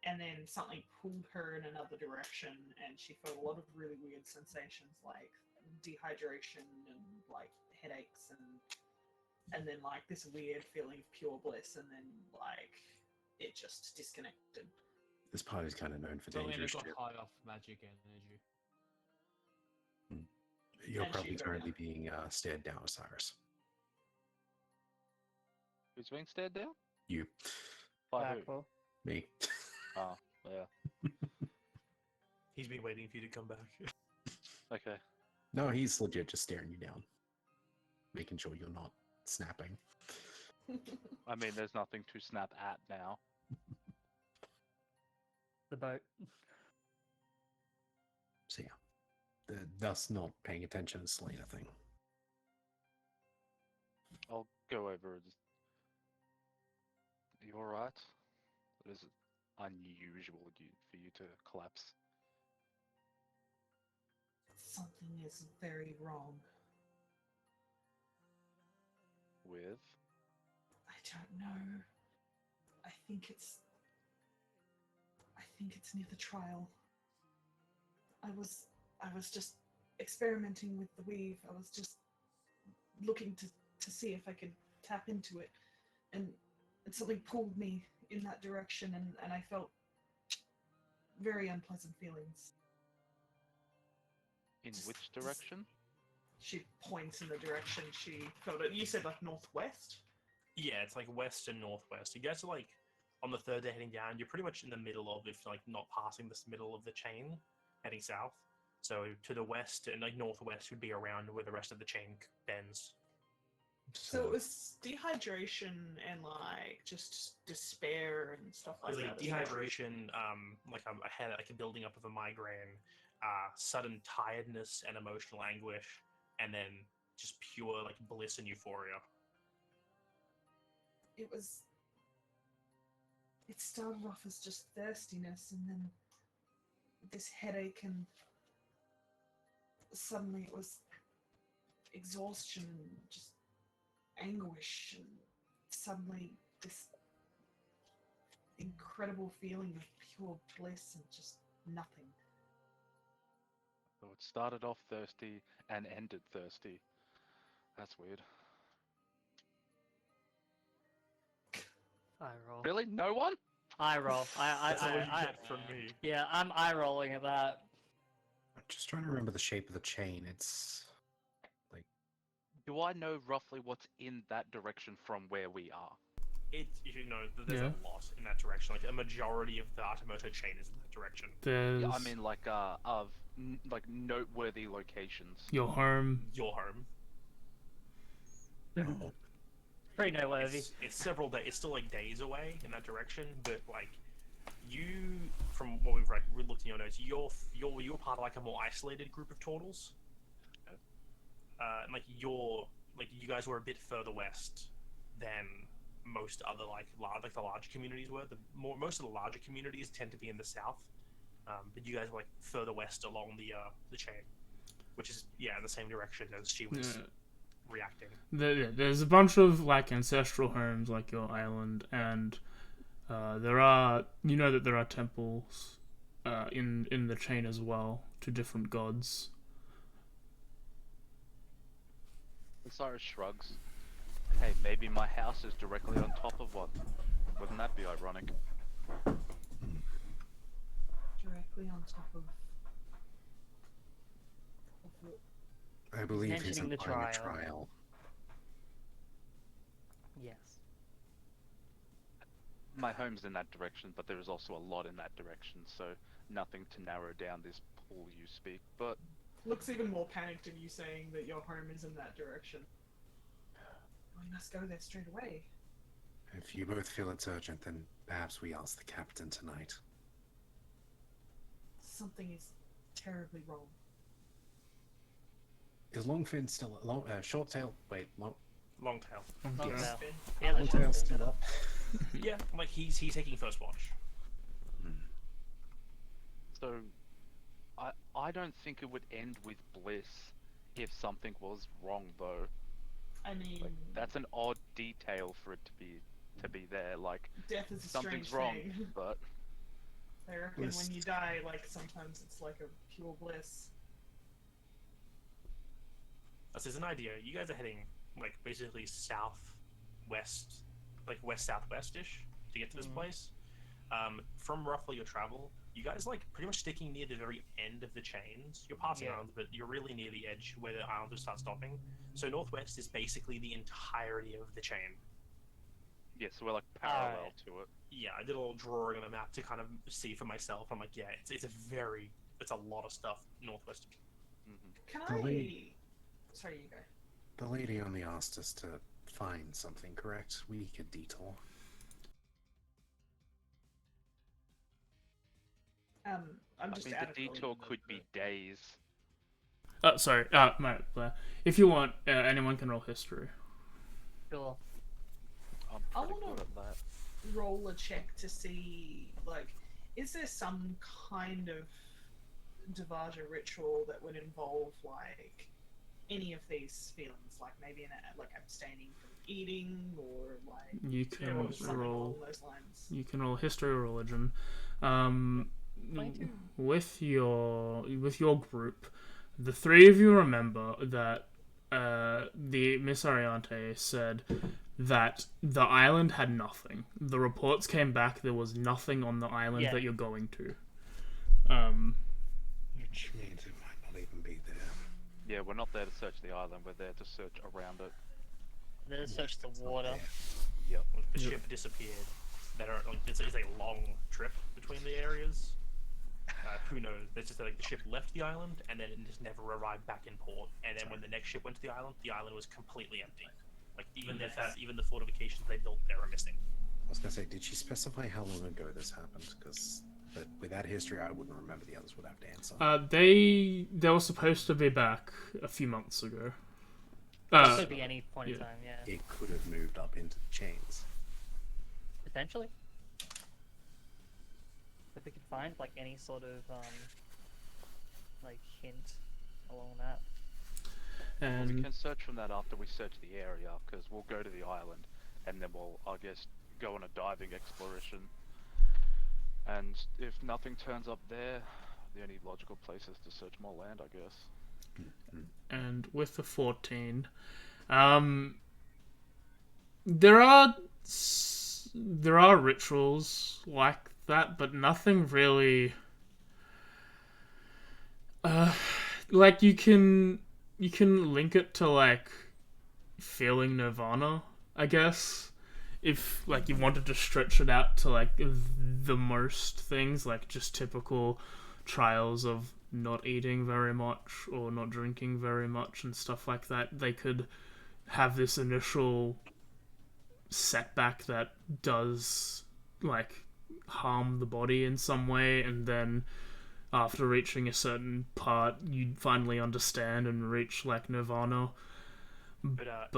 and then something pulled her in another direction, and she felt a lot of really weird sensations, like dehydration and like headaches, and then like this weird feeling of pure bliss, and then like it just disconnected. This party's kind of known for Selena dangerous got shit. high off magic energy. You're And probably she's currently being stared down, Osiris. Who's being stared down? You. By who? Blackwell. Me. Oh, yeah. He's been waiting for you to come back. Okay. No, he's legit just staring you down. Making sure you're not snapping. I mean, there's nothing to snap at now. The boat. So yeah. Thus not paying attention to Selena thing. I'll go over and just... You alright? It is unusual for you to collapse. Something is very wrong. With? I don't know. I think it's near the trial. I was just experimenting with the weave. I was just looking to see if I could tap into it, and something pulled me in that direction, and I felt very unpleasant feelings. In which direction? She points in the direction she felt it. You said like northwest? Yeah, it's like west and northwest. You guys are like on the third day heading down. You're pretty much in the middle of, if like not passing this middle of the chain, heading south. So to the west and like northwest would be around where the rest of the chain bends. So it was dehydration and like just despair and stuff It like was that. like as well. dehydration, like I had like a building up of a migraine, sudden tiredness and emotional anguish, and then just pure like bliss and euphoria. It started off as just thirstiness, and then this headache, and suddenly it was exhaustion and just anguish, and suddenly this incredible feeling of pure bliss and just nothing. So it started off thirsty and ended thirsty. That's weird. Eye roll. Really? No one? Eye roll. That's all you I get from me. yeah, I'm eye rolling at that. I'm just trying to remember the shape of the chain. It's like Do I know roughly what's in that direction from where we are? There's Yeah. a lot in that direction. Like a majority of the Artemoto chain is in that direction. There's Yeah, I mean, like, like noteworthy locations. your home. Your home. Oh, Pretty noteworthy. It's several days. It's still like days away in that direction, but like you, from what we looked in your notes, you're part of like a more isolated group of turtles. And like you guys were a bit further west than most other like the larger communities were. Most of the larger communities tend to be in the south, but you guys were like further west along the chain, which is in the same direction as she was reacting. There's a bunch of like ancestral homes like your island, and there are that there are temples in the chain as well to different gods. Osiris shrugs. Hey, maybe my house is directly on top of one. Wouldn't that be ironic? Directly on top of I believe he's Mentioning the implying a trial. trial. Yes. My home's in that direction, but there is also a lot in that direction, so nothing to narrow down this pool you speak. But looks even more panicked in you saying that your home is in that direction. We must go there straight away. If you both feel it's urgent, then perhaps we ask the captain tonight. Something is terribly wrong. Is Longfin still short tail? Wait, Long tail. Long Yes. tail. Finn? Yeah, that's Longtail right. still up. Yeah, like he's taking first watch. so, I don't think it would end with bliss if something was wrong, though. I mean, Like, that's an odd detail for it to be there. Like, death is a something's strange wrong, thing. but I reckon Bliss. when you die, like sometimes it's like a pure bliss. This is an idea. You guys are heading like basically southwest, like west southwest-ish to get to this place. From roughly your travel, you guys like pretty much sticking near the very end of the chains. You're passing islands, but you're really near the edge where the islands will start stopping. So northwest is basically the entirety of the chain. yeah, so we're like parallel to it. Yeah, I did a little drawing on a map to kind of see for myself. I'm like, yeah, it's a lot of stuff northwest. Can The I? lady- Sorry, you go. The lady only asked us to find something, correct? We could detour. I'm I just mean, out the of detour could be days. Sorry, Blair. If you want, anyone can roll history. Sure. I'm I pretty wanna- good at that. roll a check to see, like, is there some kind of Devaja ritual that would involve, like, any of these feelings? Like, maybe like abstaining from eating, or, like, You can something roll. along those lines. You can roll history or religion. 22. With your group, the three of you remember that the Miss Ariante said that the island had nothing. The reports came back there was nothing on the island Yeah. that you're going to. Which means it might not even be there. Yeah, we're not there to search the island. We're there to search around it. Then search the It's not water. there. Yep. The ship disappeared. It's a long trip between the areas. Who knows? It's just like the ship left the island and then it just never arrived back in port. And then when the next ship went to the island was completely empty. Like even the fortifications they built there are missing. I was gonna say, did she specify how long ago this happened? Because with that history, I wouldn't remember. The others would have to answer. They were supposed to be back a few months ago. It could be any point in yeah. time, yeah. It could have moved up into the chains. Potentially. If we could find like any sort of like hint along that. Well, we And can search from that after we search the area, because we'll go to the island, and then we'll, I guess, go on a diving exploration. And if nothing turns up there, the only logical place is to search more land, I guess. and with the 14, there are rituals like that, but nothing really. Like you can link it to like feeling nirvana, I guess, if like you wanted to stretch it out to like the most things, like just typical trials of not eating very much or not drinking very much and stuff like that, they could have this initial setback that does like harm the body in some way, and then after reaching a certain part you finally understand and reach like nirvana. But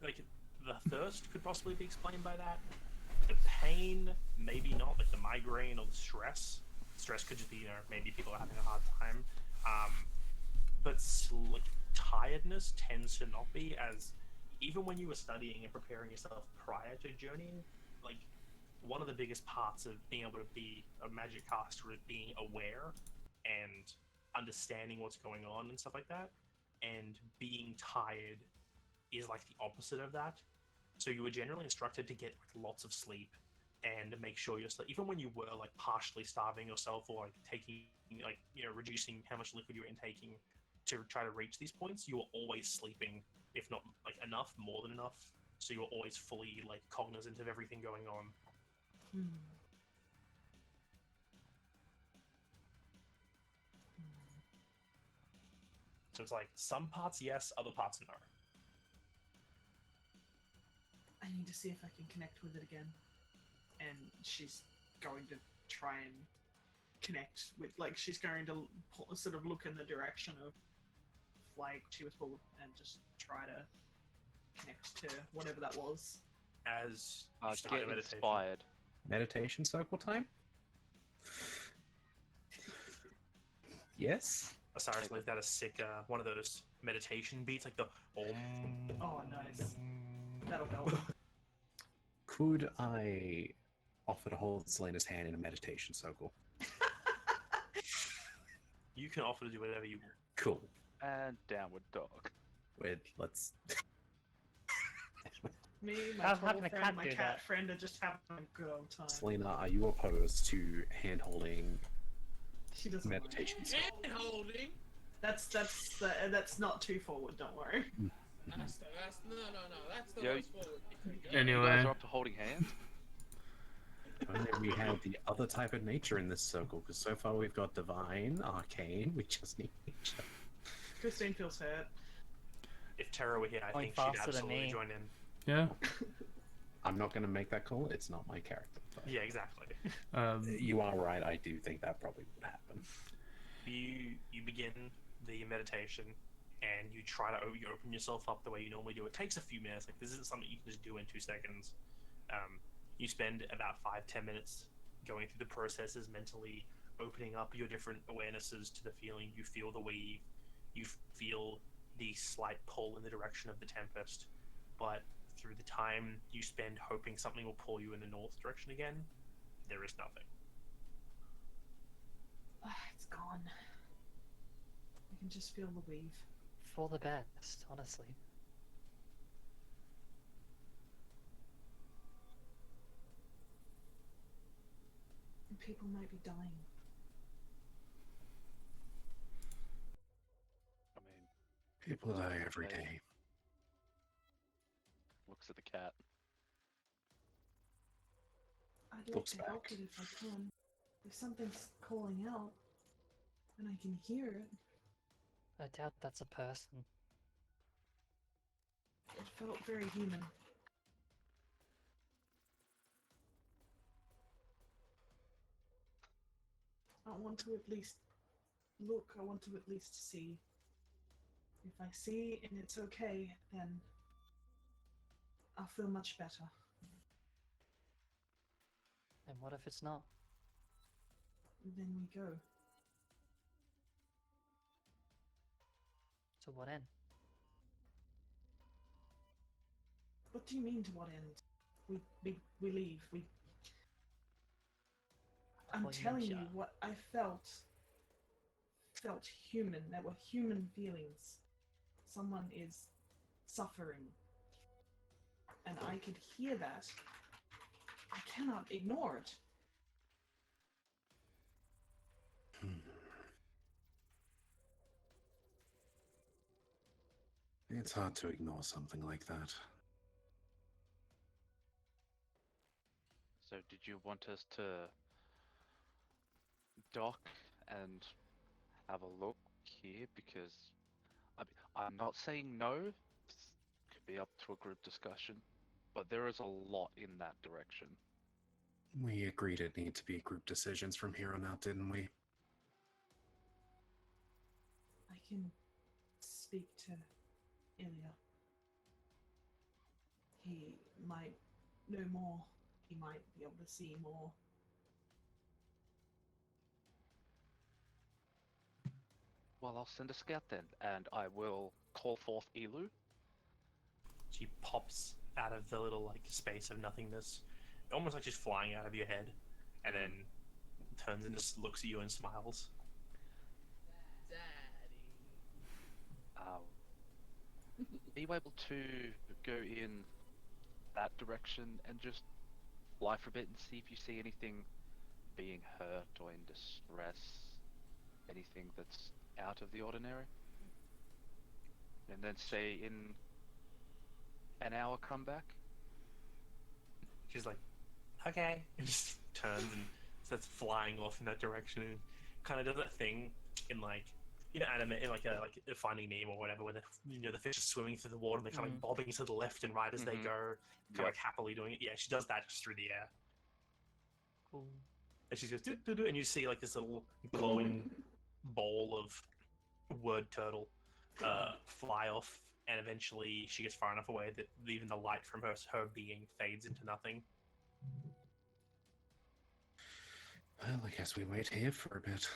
like the thirst could possibly be explained by that. The pain, maybe not, like the migraine or the stress. Stress could just be, maybe people are having a hard time. But like tiredness tends to not be as, even when you were studying and preparing yourself prior to journeying, like one of the biggest parts of being able to be a magic caster is being aware and understanding what's going on and stuff like that. And being tired is like the opposite of that. So you were generally instructed to get like lots of sleep and make sure you're even when you were like partially starving yourself or like taking like reducing how much liquid you're intaking to try to reach these points, you were always sleeping, if not like enough, more than enough. So you were always fully like cognizant of everything going on. So it's like some parts yes, other parts no. I need to see if I can connect with it again. And she's going to try and connect with, like, she's going to sort of look in the direction of like she was pulled and just try to connect to whatever that was. As you start Get your meditation. inspired. Meditation circle time? Yes? Osiris left out a sick one of those meditation beats, like the Om. Oh, nice. That'll help. Could I offer to hold Selena's hand in a meditation circle? You can offer to do whatever you want. Cool. And downward dog. Wait, let's... Me, my How turtle can a friend, cat my do cat that? friend are just having a good old time. Selena, are you opposed to hand-holding She doesn't mind. meditation circle? Hand holding. That's not too forward. Don't worry. That's no. That's the Yo, most forward. You guys anyway, are up to holding hands? Only we have the other type of nature in this circle, because so far we've got divine, arcane, we just need each other. Christine feels hurt. If Tara were here, I Going think she'd faster than absolutely me. join in. yeah. I'm not going to make that call, it's not my character. But Yeah, exactly. you are right, I do think that probably would happen. You begin the meditation, and you try to you open yourself up the way you normally do. It takes a few minutes. Like this isn't something you can just do in 2 seconds. You spend about 5-10 minutes going through the processes, mentally opening up your different awarenesses to the feeling. You feel the weave. You feel the slight pull in the direction of the tempest. But through the time you spend hoping something will pull you in the north direction again, there is nothing. It's gone. I can just feel the weave. For the best, honestly. And people might be dying. I mean, People die every day. looks at the cat. I'd like Looks to help back. it if I can. If something's calling out, and I can hear it, I doubt that's a person. it felt very human. I want to at least look, I want to at least see. If I see and it's okay, then I'll feel much better. And what if it's not? Then we go. To what end? What do you mean to what end? We leave. I'm telling you Voneutia. what I felt human. There were human feelings. Someone is suffering. And I could hear that. I cannot ignore it. It's hard to ignore something like that. So did you want us to dock and have a look here? Because I'm not saying no. This could be up to a group discussion, but there is a lot in that direction. We agreed it needed to be group decisions from here on out, didn't we? I can speak to Ilya. He might know more. He might be able to see more. Well, I'll send a scout then, and I will call forth Elu. She pops out of the little like space of nothingness, almost like she's flying out of your head, and then turns and just looks at you and smiles. Are you able to go in that direction and just fly for a bit and see if you see anything being hurt or in distress? Anything that's out of the ordinary? And then say in an hour come back? She's like, okay, and just turns and starts flying off in that direction and kind of does that thing in like, anime, in like a Finding Nemo or whatever, where the fish are swimming through the water and they're kind of like bobbing to the left and right as they go, kind of like happily doing it. Yeah, she does that just through the air. Cool. And she goes, do, and you see like this little glowing ball of word turtle fly off, and eventually she gets far enough away that even the light from her being fades into nothing. Well, I guess we wait here for a bit.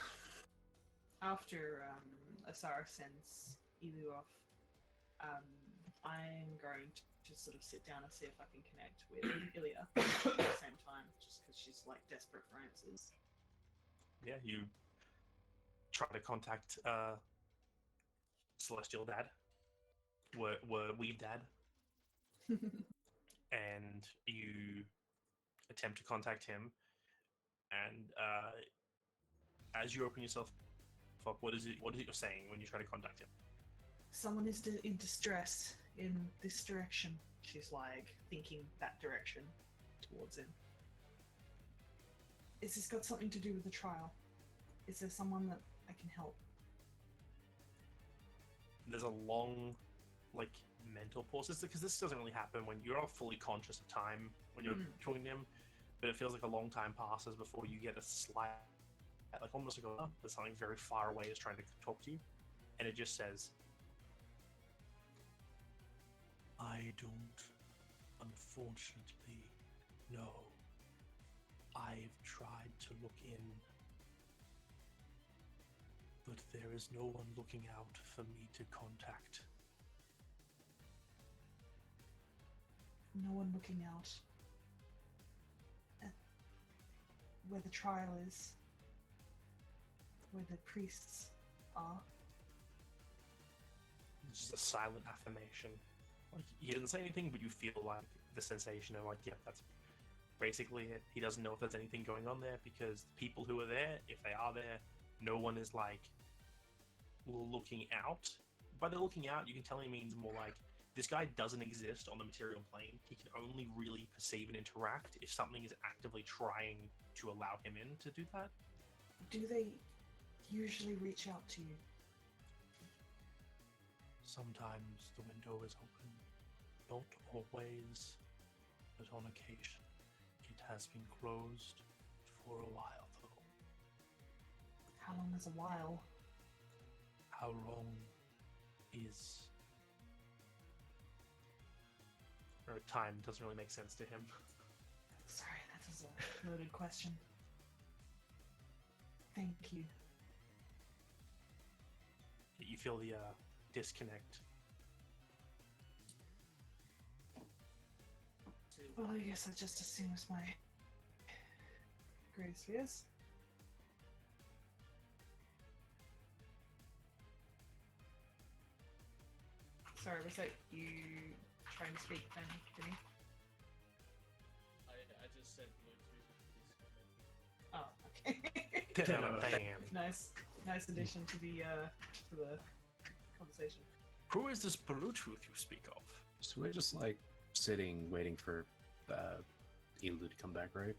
After Asara sends Elu off, I'm going to sort of sit down and see if I can connect with Ilya at the same time, just because she's like desperate for answers. Yeah, you try to contact Celestial Dad, were Weave Dad, and you attempt to contact him, and as you open yourself up, what is it you're saying when you try to contact him? Someone is in distress in this direction. She's like thinking that direction towards him. Is this got something to do with the trial? Is there someone that I can help? There's a long, like, mental pause, because this doesn't really happen when you're not fully conscious of time when you're talking to him, but it feels like a long time passes before you get a slight, like almost like there's something very far away is trying to talk to you, and it just says, I don't, unfortunately, know. I've tried to look in, but there is no one looking out for me to contact. No one looking out at where the trial is, where the priests are. It's just a silent affirmation. Like, he doesn't say anything, but you feel like the sensation of like, yeah, that's basically it. He doesn't know if there's anything going on there, because the people who are there, if they are there, no one is like looking out. By the looking out, you can tell he means more like, this guy doesn't exist on the material plane. He can only really perceive and interact if something is actively trying to allow him in to do that. Do they usually reach out to you? Sometimes the window is open. Not always, but on occasion. It has been closed for a while, though. How long is a while? How long is... Or time doesn't really make sense to him. Sorry, that was a loaded question. Thank you. You feel the disconnect. Well, I guess I just assume it's my greatest fears. Sorry, was that you trying to speak then, Jimmy? I just said Bluetooth. Oh, okay. Damn. Nice addition to the conversation. Who is this Bluetooth you speak of? So we're just like sitting, waiting for Elu to come back, right?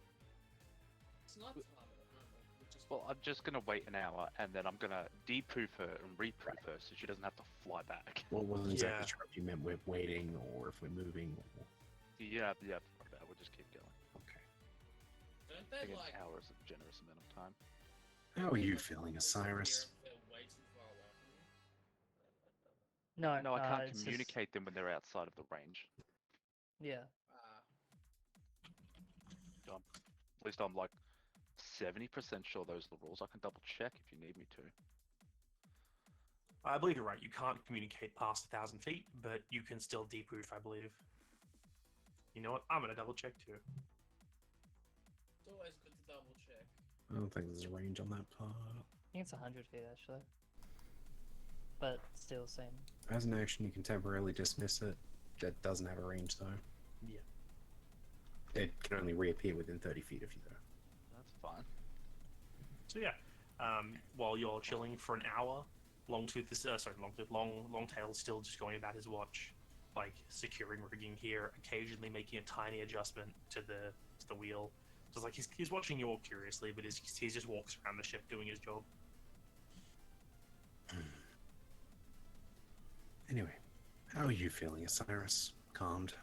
It's not time at the moment. We're just Well, I'm just gonna wait an hour and then I'm gonna de-poof her and re-poof her so she doesn't have to fly back. Well, wasn't exactly Yeah. sure if you meant we're waiting or if we're moving. Or... Yeah, fuck that. We'll just keep going. Okay. don't I they think like an hour is a generous amount of time. How are you like, feeling, disappear Osiris? if they're way too far away from you? No, No, I can't it's just- communicate them when they're outside of the range. Yeah. At least I'm like 70% sure those are the rules. I can double check if you need me to. I believe you're right. You can't communicate past 1,000 feet, but you can still deproof, I believe. You know what? I'm gonna double check too. It's always good to double check. I don't think there's a range on that part. I think it's 100 feet actually. But still same. As an action, you can temporarily dismiss it. That doesn't have a range, though. Yeah. It can only reappear within 30 feet of you, though. That's fine. So yeah, while you're chilling for an hour, Longtooth is Longtail is still just going about his watch, like securing rigging here, occasionally making a tiny adjustment to the wheel. Just like he's watching you all curiously, but he just walks around the ship doing his job. Anyway, how are you feeling, Osiris? Calmed?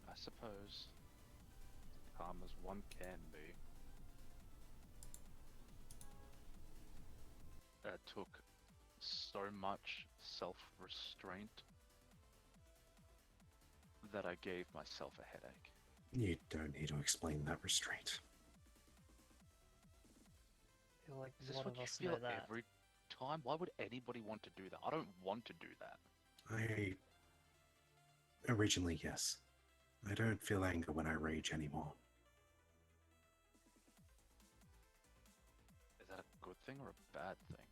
I suppose. Calm as one can be. It took so much self-restraint that I gave myself a headache. You don't need to explain that restraint. I feel like Is this a lot what of you us feel know that. every time? Why would anybody want to do that? I don't want to do that. Originally, yes. I don't feel anger when I rage anymore. Is that a good thing or a bad thing?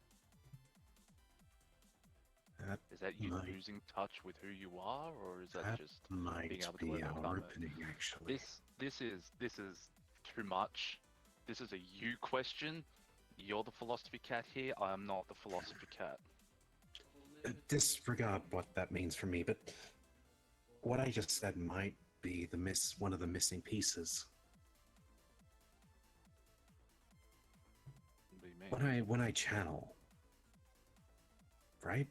That Is that you might- losing touch with who you are, or is that That just might being able to be overcome our it? opening, actually. This is too much. This is a you question. You're the philosophy cat here. I am not the philosophy cat. Disregard what that means for me, but what I just said might be one of the missing pieces. What do you mean? When I channel, right?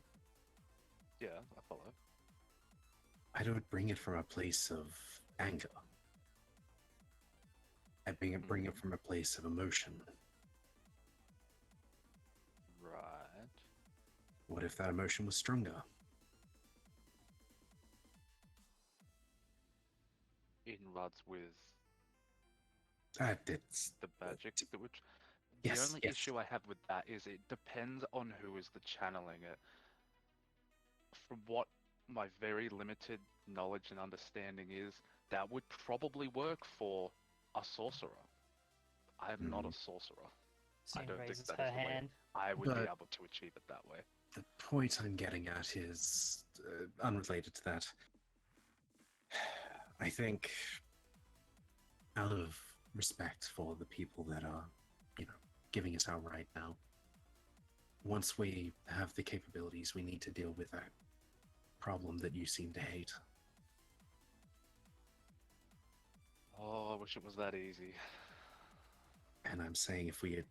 Yeah, I follow. I don't bring it from a place of anger. I bring it from a place of emotion. Right. What if that emotion was stronger? In ruds with It's the magic, which Yes, the only yes. issue I have with that is it depends on who is the channeling it. From what my very limited knowledge and understanding is, that would probably work for a sorcerer. I am not a sorcerer. I Seeing don't think raises that her is the way hand. I would be But- able to achieve it that way. The point I'm getting at is unrelated to that. I think, out of respect for the people that are, giving us our right now, once we have the capabilities, we need to deal with that problem that you seem to hate. Oh, I wish it was that easy. And I'm saying if we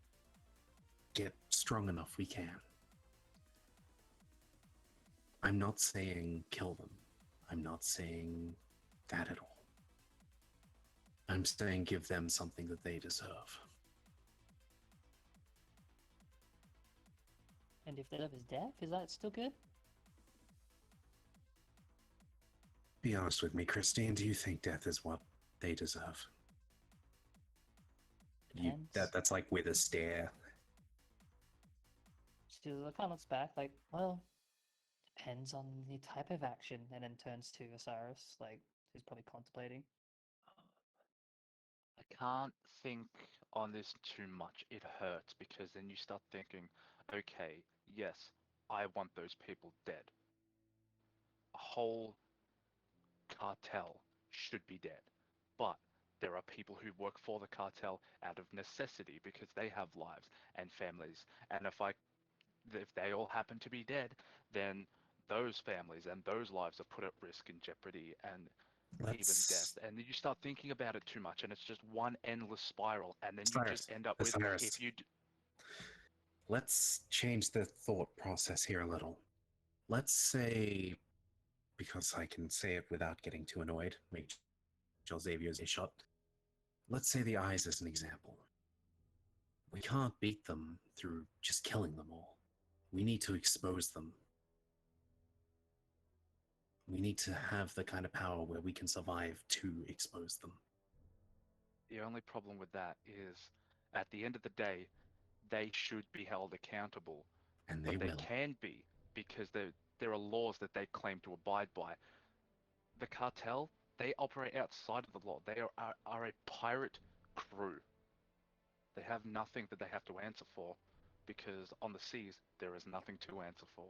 get strong enough, we can. I'm not saying kill them. I'm not saying that at all. I'm saying give them something that they deserve. And if they love his death, is that still good? Be honest with me, Christine, do you think death is what they deserve? Depends. That's like with a stare. Still kind of looks back like, well, depends on the type of action, and then turns to Osiris, like he's probably contemplating. I can't think on this too much. It hurts because then you start thinking, okay, yes, I want those people dead. A whole cartel should be dead. But there are people who work for the cartel out of necessity because they have lives and families. And if they all happen to be dead, then those families and those lives are put at risk in jeopardy. And even Let's death, and then you start thinking about it too much, and it's just one endless spiral, and then you Cyrus, just end up with Cyrus. if you. Let's change the thought process here a little. Let's say, because I can say it without getting too annoyed, make sure Xavier's a shot. Let's say the eyes as an example. We can't beat them through just killing them all. We need to expose them. We need to have the kind of power where we can survive to expose them. The only problem with that is, at the end of the day, they should be held accountable. And But they will. can be, because there are laws that they claim to abide by. The cartel, they operate outside of the law. They are a pirate crew. They have nothing that they have to answer for, because on the seas, there is nothing to answer for.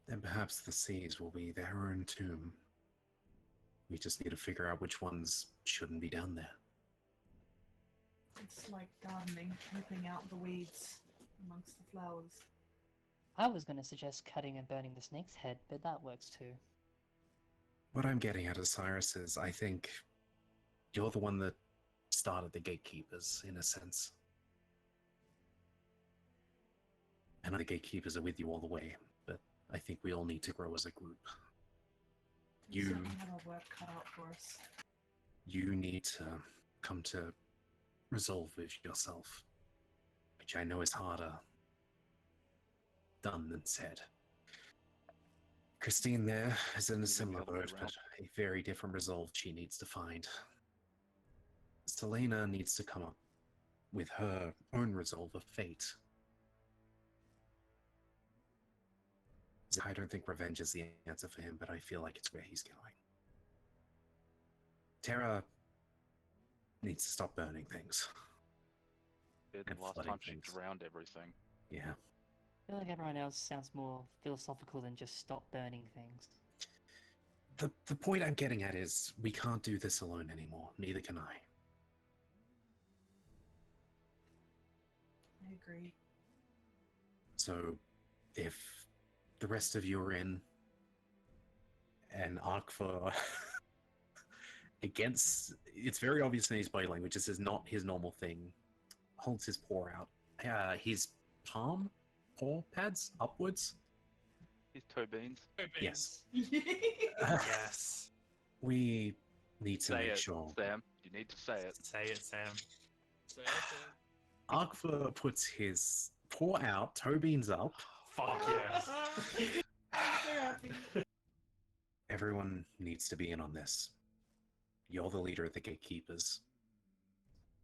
Then perhaps the seas will be their own tomb. We just need to figure out which ones shouldn't be down there. It's like gardening, ripping out the weeds amongst the flowers. I was going to suggest cutting and burning the snake's head, but that works too. What I'm getting at, Osiris, is I think you're the one that started the gatekeepers, in a sense. And the gatekeepers are with you all the way, but I think we all need to grow as a group. We certainly have our work cut out for us. You need to come to resolve with yourself, which I know is harder done than said. Christine there is in a similar boat, but a very different resolve she needs to find. Selena needs to come up with her own resolve of fate. I don't think revenge is the answer for him, but I feel like it's where he's going. Terra needs to stop burning things. The And last flooding time she things. drowned everything. Yeah. I feel like everyone else sounds more philosophical than just stop burning things. The point I'm getting at is we can't do this alone anymore. Neither can I. I agree. So, if the rest of you are in an arc for against, it's very obvious in his body language. This is not his normal thing. Holds his paw out. His paw pads upwards. His toe beans. Yes. Yes. We need to Say make it, sure. Sam. You need to say it. Say it, Sam. So, okay. Arkfa puts his paw out, toe beans up. Fuck yes. So happy. Everyone needs to be in on this. You're the leader of the gatekeepers.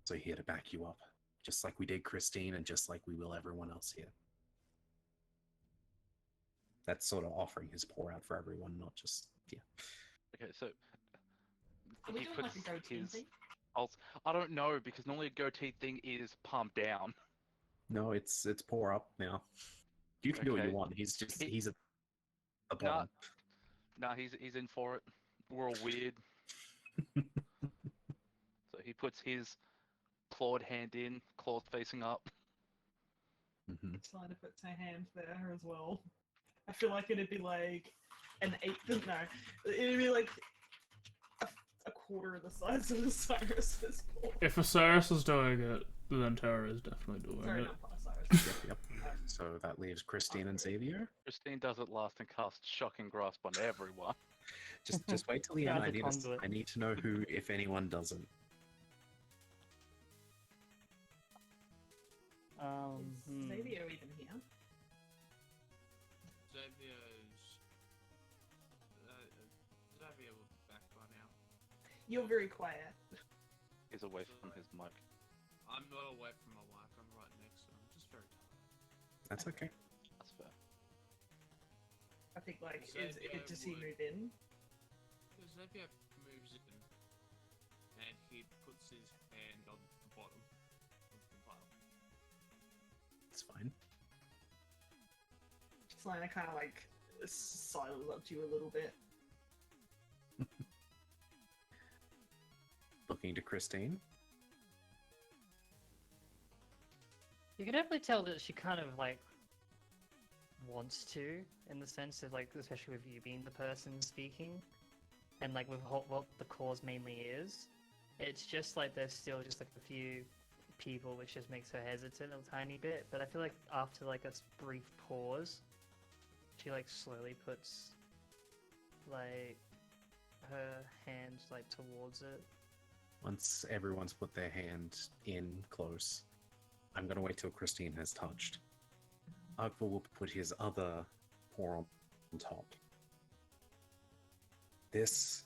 So here to back you up. Just like we did Christine and just like we will everyone else here. That's sort of offering his paw out for everyone, not just, yeah. Okay, so Are we he doing like puts a goatee his. thing? I don't know, because normally a goatee thing is palm down. No, it's paw up now. You can do what you Okay. want. He's at the Nah, bottom. nah, he's in for it. We're all weird. So he puts his clawed hand in, claws facing up. Mhm. Slida puts her hand there as well. I feel like it'd be like an eighth. No, it'd be like a quarter of the size of Osiris's paw. If Osiris is doing it, then Terra is definitely doing Sorry, it. not Osiris. Yep. So that leaves Christine and Xavier. Christine does it last and casts shocking grasp on everyone. Just wait till the Yeah, end. the conduit. I need to know who, if anyone, doesn't. Is Xavier even here? Xavier's. Xavier will be back by now. You're very quiet. He's away from his mic. I'm not away from my wife. I'm right next to him. I'm just very tired. That's okay. That's fair. I think like Xavier does he would- move in? Xavier moves in, and he puts his hand on the bottom of the pile. It's fine. Selena kind of like sidles up to you a little bit. Looking to Christine. You can definitely tell that she kind of like wants to, in the sense of like, especially with you being the person speaking. and like with what the cause mainly is. It's just like there's still just like a few people, which just makes her hesitant a tiny bit. But I feel like after like a brief pause, she like slowly puts like her hand like towards it. Once everyone's put their hand in close, I'm gonna wait till Christine has touched. Akbar will put his other paw on top. This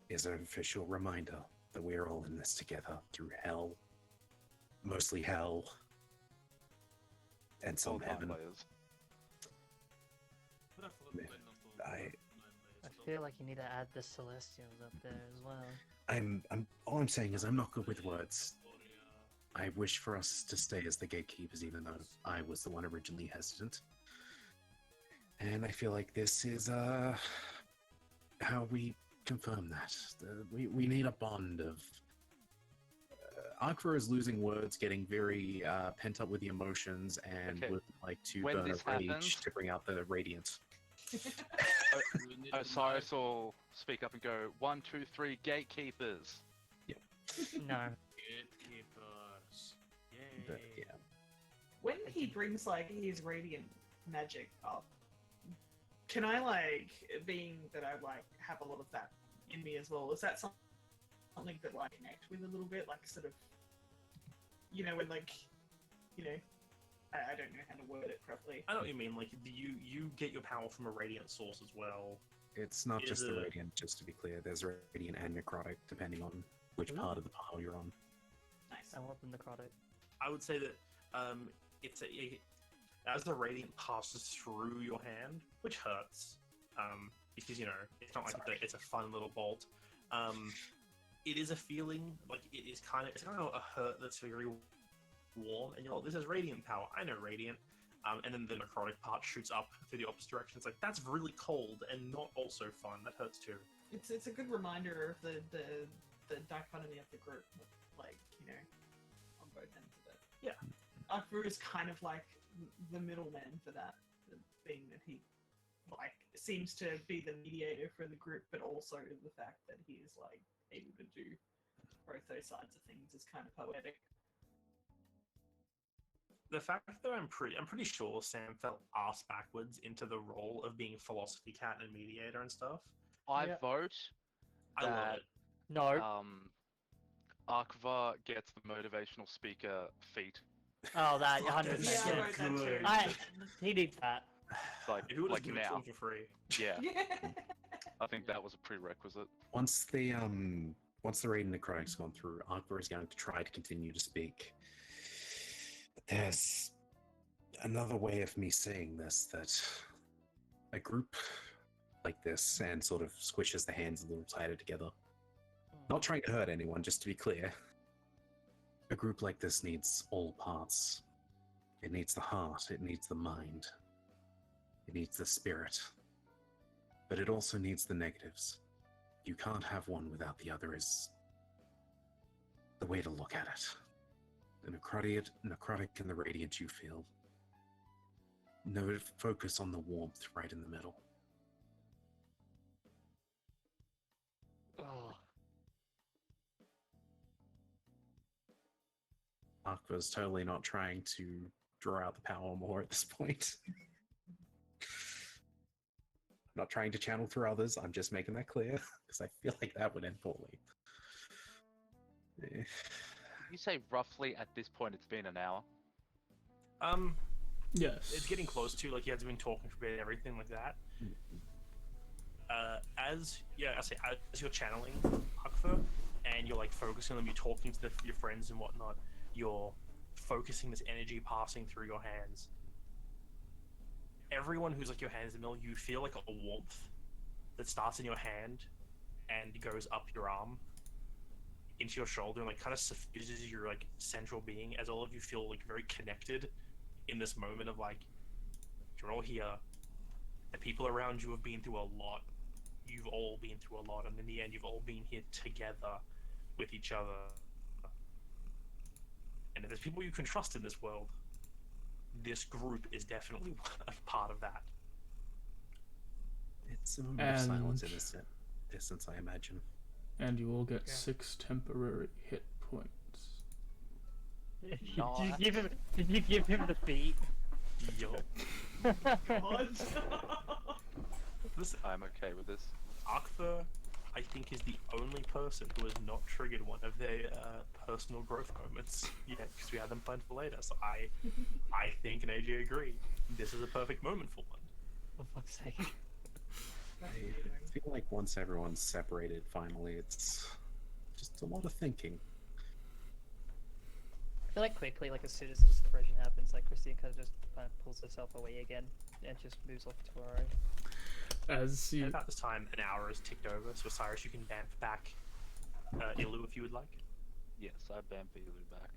is an official reminder that we're all in this together through hell, mostly hell, and some All nine heaven. layers. I I feel like you need to add the Celestials up there as well. all I'm saying is I'm not good with words. I wish for us to stay as the gatekeepers, even though I was the one originally hesitant. And I feel like this is how we confirm that. We need a bond of. Akra is losing words, getting very pent up with the emotions, and Okay. would like to When burn this a rage happens- to bring out the radiance. Osiris will speak up and go, 1, 2, 3, gatekeepers. No. Gatekeepers. Yay. But yeah, When he brings like his radiant magic up, can I like, being that I like have a lot of that in me as well? Is that something that like connect with a little bit, like sort of, when like, I don't know how to word it properly. I know what you mean. Like you get your power from a radiant source as well. it's not Is just the it- radiant, just to be clear. There's radiant and necrotic, depending on which part of the pile you're on. Nice. I want the necrotic. I would say that as the radiant passes through your hand, which hurts, because it's not like it's a fun little bolt. It is a feeling like it's kind of a hurt that's very warm, and you're like, this is radiant power. I know radiant. And then the necrotic part shoots up through the opposite direction. It's like that's really cold and not also fun. That hurts too. It's a good reminder of the dichotomy of the group, like on both ends of it. Yeah. Akru is kind of like the middleman for that, being that he like seems to be the mediator for the group, but also the fact that he is like able to do both those sides of things is kind of poetic. The fact that I'm pretty sure Sam fell ass backwards into the role of being philosophy cat and mediator and stuff. I Yeah. vote I love that it. No. Akva gets the motivational speaker feat. Oh, that Fuck, 100%. that's Yeah, so I wrote that good. too. He needs that. Like, If you would like just give it to now. him for free. Yeah, Yeah. I think that was a prerequisite. Once the radiant necrotic's gone through, Akbar is going to try to continue to speak. But there's another way of me saying this, that a group like this, and sort of squishes the hands a little tighter together. Not trying to hurt anyone, just to be clear. A group like this needs all parts. It needs the heart, it needs the mind, it needs the spirit. But it also needs the negatives. You can't have one without the other is the way to look at it. The necrotic and the radiant you feel. No, focus on the warmth right in the middle. Oh. Akva's totally not trying to draw out the power more at this point. I'm not trying to channel through others, I'm just making that clear, because I feel like that would end poorly. You say roughly at this point it's been an hour. Yes. It's getting close to like you guys have been talking for a bit and everything like that. As you're channeling Akfa and you're like focusing on them, you're talking to your friends and whatnot. You're focusing this energy passing through your hands. Everyone who's like your hands in the middle, you feel like a warmth that starts in your hand and goes up your arm into your shoulder and like kind of suffuses your like central being, as all of you feel like very connected in this moment of like you're all here. The people around you have been through a lot. You've all been through a lot, and in the end, you've all been here together with each other. And if there's people you can trust in this world, this group is definitely a part of that. It's a moment of silence in this set. distance, I imagine. And you will get Yeah. 6 temporary hit points. Did Nice. you give him the feet? Yup. God. Listen, I'm okay with this. Arkther, I think, is the only person who has not triggered one of their personal growth moments yet, because we had them planned for later. So I think, and AJ agree, this is a perfect moment for one. For fuck's sake. That's I amazing. feel like once everyone's separated, finally, it's just a lot of thinking. I feel like quickly, like as soon as the separation happens, like Christine kind of just pulls herself away again and just moves off to her own. As At you about this time, an hour has ticked over, so Cyrus, you can vamp back Ilu if you would like. Yes, I bamf Elu back.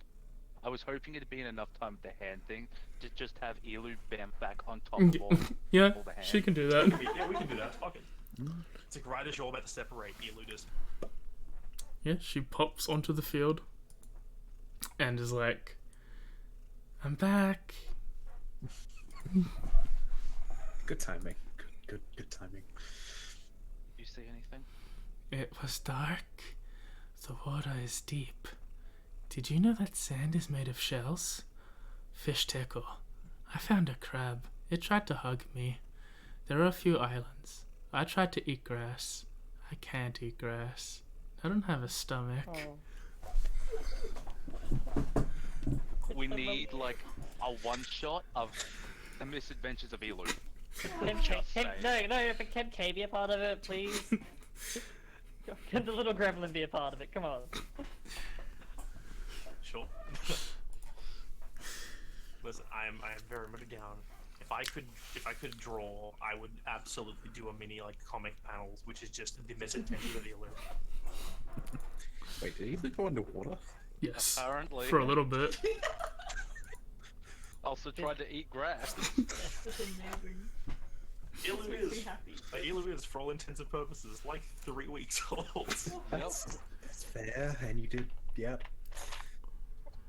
I was hoping it'd been enough time with the hand thing to just have Elu bamf back on top of all, yeah, all the hands. she can do that. Yeah, we can do that. Fuck it. It's like right as you're about to separate, Ilu just. Yeah, she pops onto the field and is like, I'm back. Good timing. Good timing. You see anything? It was dark. The water is deep. Did you know that sand is made of shells? Fish tickle. I found a crab. It tried to hug me. There are a few islands. I tried to eat grass. I can't eat grass. I don't have a stomach. We need like a one shot of the misadventures of Elu. But can K be a part of it, please? Can the little gremlin be a part of it? Come on. Sure. Listen, I'm very much down. If I could draw, I would absolutely do a mini like comic panels, which is just the misadventures of Elu. Wait, did he go underwater? Yes. Apparently. For a little bit. Also tried to eat grass. That's amazing. Ilu Makes me is, happy. Ilu is, for all intents and purposes, like 3 weeks old. That's fair, and you did, yep.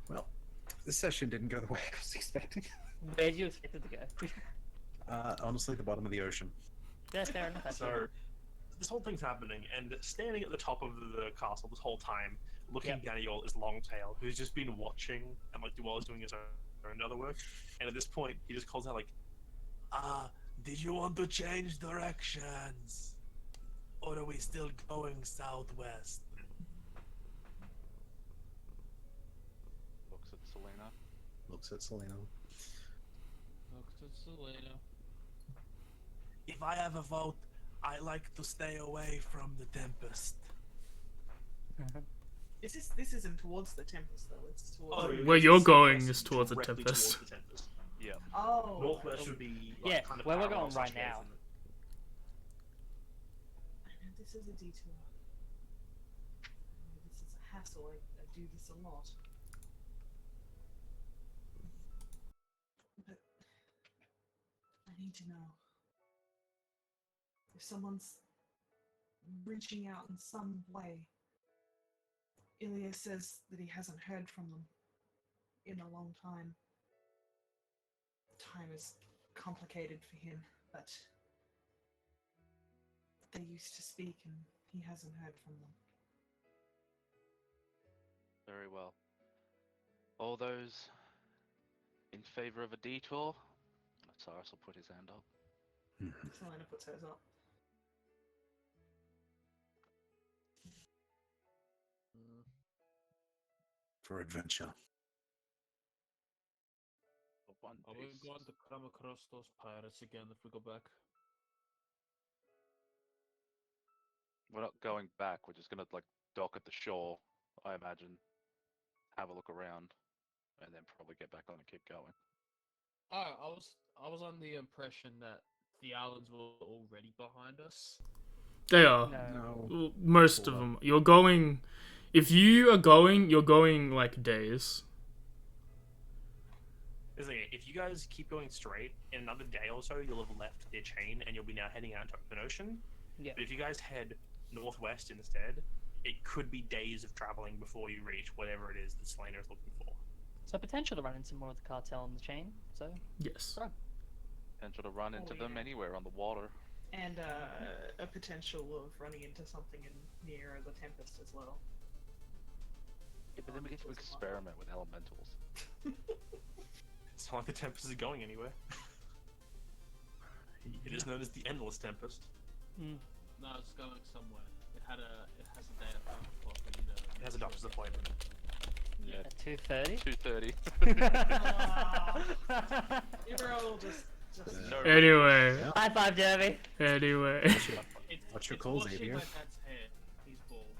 Well, this session didn't go the way I was expecting. Where do you expect it to go? Honestly, the bottom of the ocean. Yeah, fair enough. So, this whole thing's happening, and standing at the top of the castle this whole time, looking down at you all, is Longtail, who's just been watching, and like while he's doing his own other work. And at this point, he just calls out like, did you want to change directions? Or are we still going southwest? Looks at Selena. Looks at Selena. Looks at Selena. If I have a vote, I like to stay away from the Tempest. This isn't towards the Tempest though. It's towards. Where you're going southwest, is towards the directly Tempest. towards the Tempest. Yeah. Oh. Northwest should be like, Yeah, kind of where we're parallel going right slash away now. from it. I know this is a detour. I know this is a hassle. I do this a lot. But I need to know if someone's reaching out in some way. Ilya says that he hasn't heard from them in a long time. Time is complicated for him, but they used to speak and he hasn't heard from them. Very well. All those in favor of a detour? Cyrus will put his hand up. Selena puts hers up. For adventure. One Are we piece. going to come across those pirates again if we go back? We're not going back. We're just gonna like dock at the shore, I imagine. Have a look around, and then probably get back on and keep going. Oh, I was on the impression that the islands were already behind us. They are. No. Well, most of them. You're going. If you are going, you're going like days. If you guys keep going straight, in another day or so, you'll have left their chain and you'll be now heading out to open ocean. Yeah. But if you guys head northwest instead, it could be days of traveling before you reach whatever it is that Selena is looking for. So potential to run into more of the cartel on the chain. So Yes. Right. Potential to run into Oh, them yeah. anywhere on the water. And a potential of running into something near the Tempest as well. Yeah, but then we get to experiment with elementals. It's not like the Tempest is going anywhere. It is known as the Endless Tempest. No, it's going somewhere. It has a data clock. We need to It has a doctor's appointment. Yeah, At 2:30. 2:30. You're all just No. Anyway, High five, Derby. anyway. What's your it's call, washing Xavier? my dad's hair. He's bald.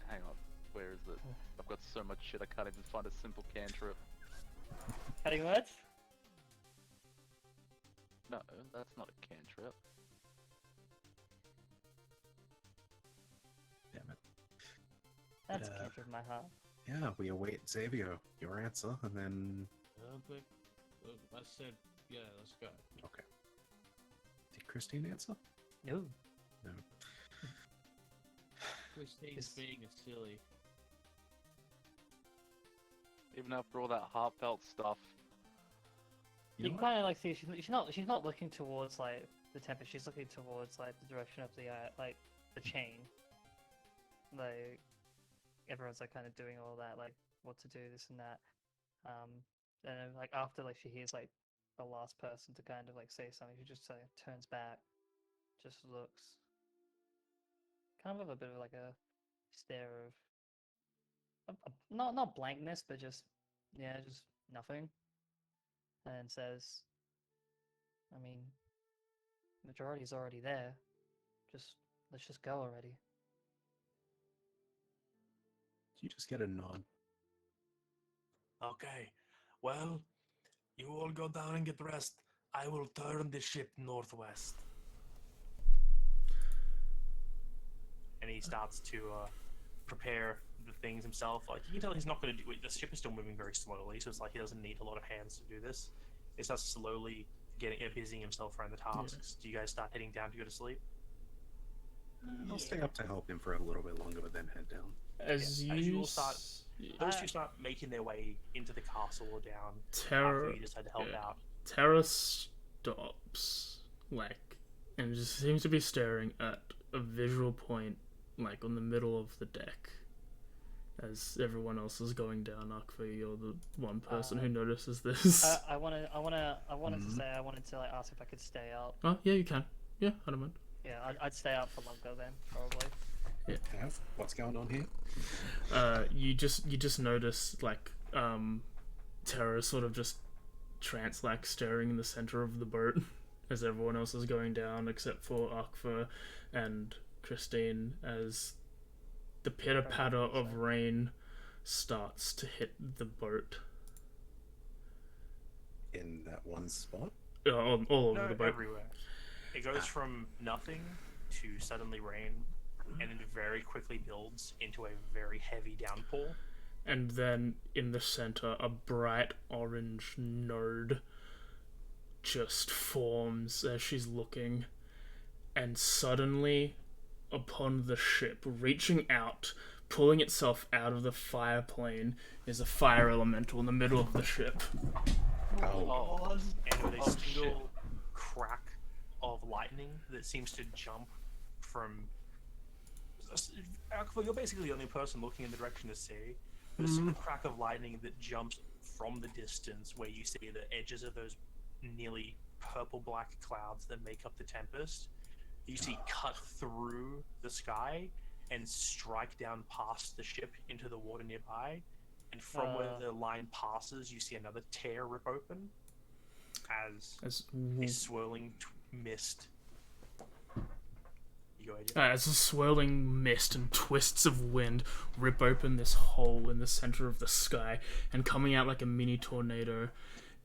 Hang on, where is it? I've got so much shit I can't even find a simple cantrip. Cutting words? No, that's not a cantrip. Damn it. That's Yeah. a cantrip in my heart. Yeah, we await Xavier, your answer, and then... I said, yeah, let's go. Okay. Did Christine answer? No. No. Christine's being a silly. Even after all that heartfelt stuff. You You know what? kind of like see she's not looking towards like the Tempest. She's looking towards like the direction of the like the chain. Like everyone's like kind of doing all that, like what to do, this and that. And then, like after like she hears like the last person to kind of like say something, she just turns back, just looks, kind of with a bit of like a stare of not blankness, but just just nothing, and then says, "I mean, majority's already there. Let's just go already." You just get a nod. Okay, well, you all go down and get rest. I will turn the ship northwest. And he starts to prepare the things himself. Like, you can tell he's not going to do it. The ship is still moving very slowly, so it's like he doesn't need a lot of hands to do this. He starts slowly busying himself around the tasks. Do you guys start heading down to go to sleep? I'll stay up to help him for a little bit longer, but then head down. As Yeah, you all start, those two start making their way into the castle or down Terra, after you decide to help out. Terra stops, like, and just seems to be staring at a visual point, like, on the middle of the deck. As everyone else is going down, Akva, you're the one person who notices this. I wanted to say I wanted to like ask if I could stay out. Oh, yeah, you can. Yeah, I don't mind. Yeah, I'd stay out for longer then, probably. Have? What's going on here? You just notice, like, Terra sort of just trance-like staring in the center of the boat as everyone else is going down except for Akva and Christine, as the pitter-patter of rain starts to hit the boat. In that one spot? All over the boat. Everywhere. It goes from nothing to suddenly rain, and it very quickly builds into a very heavy downpour. And then in the center, a bright orange node just forms as she's looking, and suddenly, upon the ship, reaching out, pulling itself out of the fire plane, is a fire elemental in the middle of the ship. Oh. And with a single crack of lightning that seems to jump from... You're basically the only person looking in the direction to see. There's a single crack of lightning that jumps from the distance where you see the edges of those nearly purple-black clouds that make up the Tempest. You see cut through the sky and strike down past the ship into the water nearby. And from where the line passes, you see another tear rip open as a swirling mist. You go, AJ. As a swirling mist and twists of wind rip open this hole in the center of the sky, and coming out like a mini tornado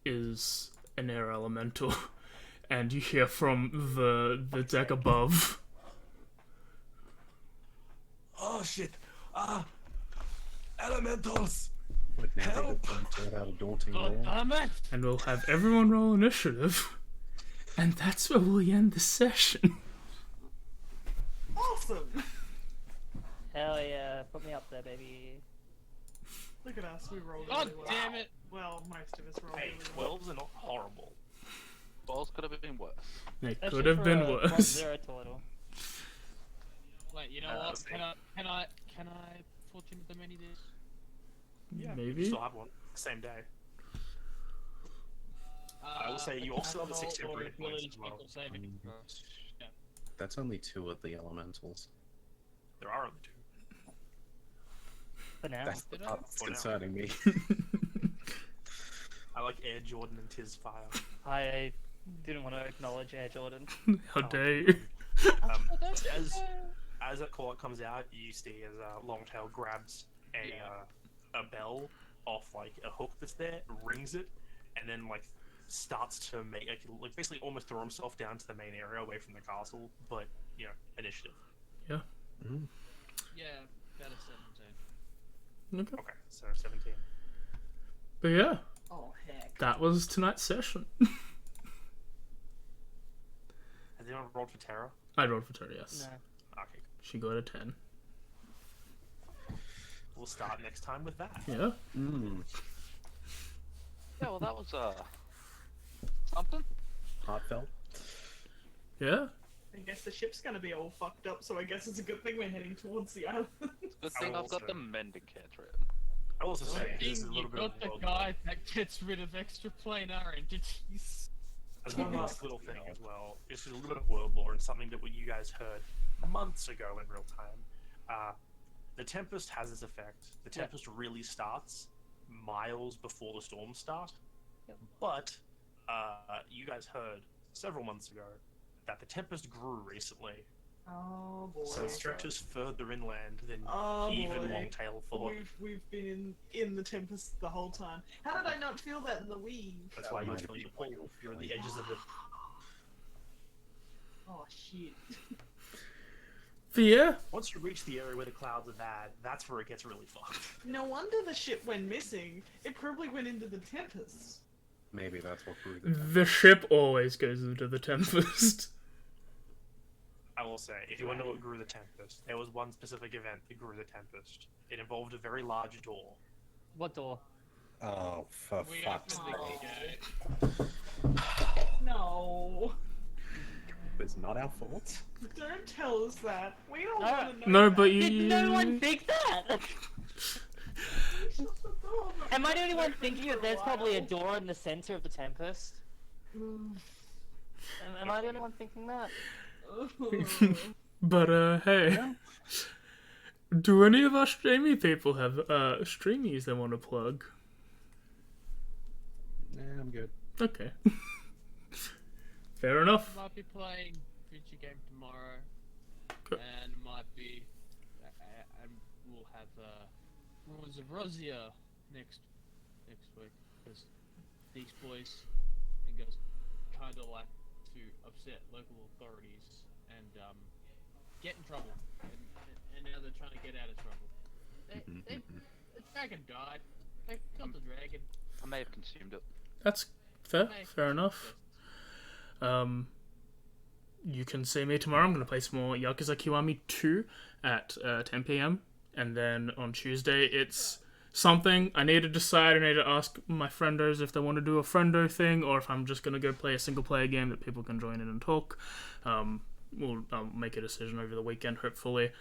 is an air elemental. And you hear from the deck above, Oh shit! Elementals! Would never Help! have turned out a daunting God role. damn it! and we'll have everyone roll initiative. And that's where we'll end the session. awesome. Hell yeah, put me up there, baby. Look at us, we rolled God really well. damn it! Well, most of us rolled Hey, really well. 12s are not horrible. Balls could have been worse. It Especially could have for been a worse. Zero turtle. Wait, you know what? Can I fortune the many this? Yeah, you Maybe. still have one. Same day. I will say you also have the 6 temporary points as well. That's only 2 of the elementals. There are only 2. For now. That's the part that's For now. concerning me. I like Air Jordan and Tiz Fire. I didn't want to acknowledge Air Jordan. How dare you? As that call comes out, you see as Longtail grabs a bell off like a hook that's there, rings it, and then like starts to make like basically almost throw himself down to the main area away from the castle. But initiative. Yeah. Yeah, better 17. Okay. Okay, so 17. But yeah, Oh heck. that was tonight's session. Has anyone rolled for Terra? I rolled for Terry, yes. No. Okay, She got a 10. we'll start next time with that. Yeah. Yeah, well, that was something. Heartfelt. Yeah. I guess the ship's gonna be all fucked up, so I guess it's a good thing we're heading towards the island. Good I thing will I've got say- the mending cantrip. I will also say this is a You little bit of got the world guy that gets rid of extra planar entities. As one last little thing as well, this is a little bit of world lore and something that you guys heard months ago in real time. The Tempest has this effect. The Tempest really starts miles before the storms start. Yep. But you guys heard several months ago that the Tempest grew recently. Oh boy. So it stretches further inland than Oh even boy. Longtail thought. We've been in the Tempest the whole time. How did I not feel that in the weave? That's why you're might have feeling the been pull. what You're at the you're edges of the. Oh shit. But yeah. Once you reach the area where the clouds are bad, that's where it gets really fucked. No wonder the ship went missing. It probably went into the Tempest. Maybe that's what grew the The ship always goes into the Tempest. I will say, if you want to know what grew the Tempest, there was one specific event that grew the Tempest. It involved a very large door. What door? Oh, for We fuck's have sake. to No. It's not our fault. Don't tell us that. We don't No. want to know. No, that. but you. Did no one think that? Shut the door, I'm not Am I the gonna only one open thinking for that a there's probably a while. door in the center of the Tempest? Am I the only one thinking that? But hey. Do any of our streamy people have streamies they want to plug? Nah, I'm good. Okay. Fair enough. Might be playing Future Game tomorrow, Cool. and might be, and we'll have Ruins of Rosia next week because these boys and girls kind of like to upset local authorities and get in trouble, and now they're trying to get out of trouble. The dragon died. They killed the dragon. I may have consumed it. That's fair enough. You can see me tomorrow. I'm going to play some more Yakuza Kiwami 2 at 10 p.m. And then on Tuesday, it's something I need to decide. I need to ask my friendos if they want to do a friendo thing or if I'm just going to go play a single player game that people can join in and talk. I'll make a decision over the weekend, hopefully.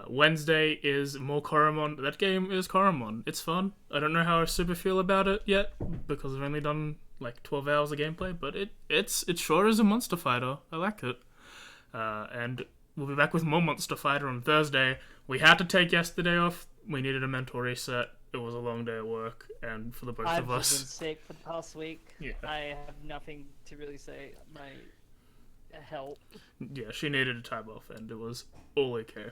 Wednesday is more Koromon. That game is Koromon. It's fun. I don't know how I super feel about it yet because I've only done like 12 hours of gameplay, but it sure is a monster fighter. I like it. And we'll be back with more Monster Fighter on Thursday. We had to take yesterday off. We needed a mental reset. It was a long day at work, and for the both I've of just been us. sick for the past week. Yeah. I have nothing to really say. My help. Yeah, she needed a time off, and it was all okay.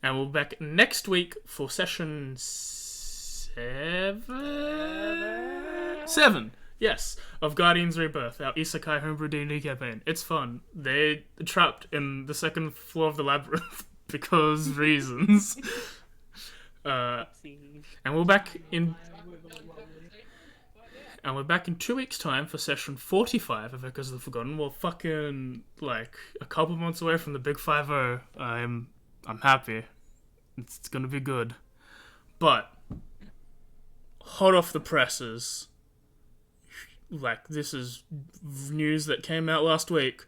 And we'll be back next week for session 7? Yes, of Guardians Rebirth, our Isekai homebrew D&D campaign. It's fun. They're trapped in the second floor of the labyrinth because reasons. See. And we're back in 2 weeks' time for session 45 of Echoes of the Forgotten. We're fucking like a couple months away from the big 5-0. I'm happy. It's gonna be good. But hot off the presses, like this is news that came out last week.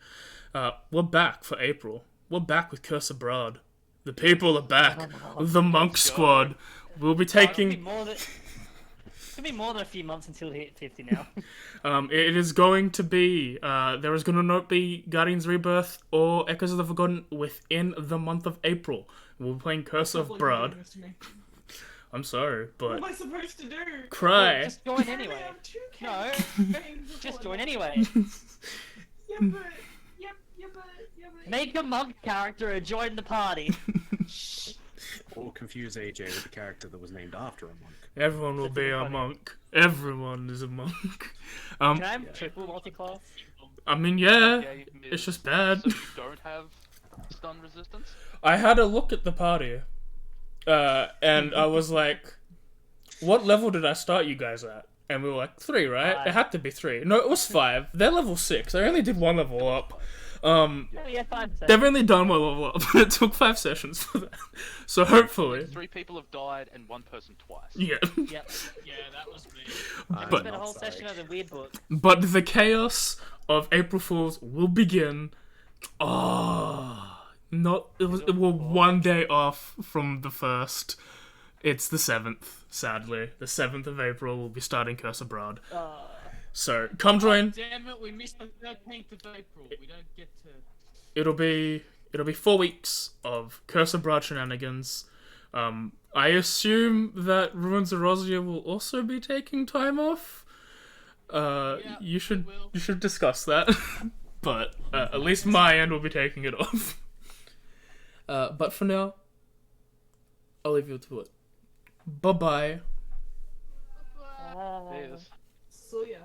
We're back for April. We're back with Curse Abroad. The people are back. The Monk Squad. We'll be It could be taking. more than. Could be more than a few months until we hit 50 now. It is going to be. There is going to not be Guardians Rebirth or Echoes of the Forgotten within the month of April. We'll be playing Curse of Stop looking Brood. at this to me. I'm sorry, What but am I supposed to do? cry. Just join anyway. No. Just join anyway. Yeah, but. Yeah, but. Make a monk character and join the party. Or confuse AJ with the character that was named after a monk. Everyone will That's be even a funnier. monk. Everyone is a monk. Can I have triple multi-class? I mean, yeah, Game it's is- just bad. So you don't have stun resistance? I had a look at the party, and I was like, "What level did I start you guys at?" And we were like, 3, right? It 5. had to be 3. No, it was 5. They're level 6. I only did 1 level up. Oh yeah, 5%. They've only done 1 level up. It took 5 sessions for that. So hopefully, 3 people have died and 1 person twice. yeah. Yep. Yeah, that was me. I'm But- Spent a not whole sorry. session of the weird book. But the chaos of April Fools will begin. We're 1 day off from the 1st. It's the 7th, sadly. The 7th of April, we'll be starting Curse Abroad. So, come join. Damn it, we missed the 13th of April. We don't get to. It'll be 4 weeks of Curse Abroad shenanigans. I assume that Ruins of Rosia will also be taking time off. You should will. discuss that. But at least my end will be taking it off. But for now, I'll leave you to it. Bye bye. There's So yeah.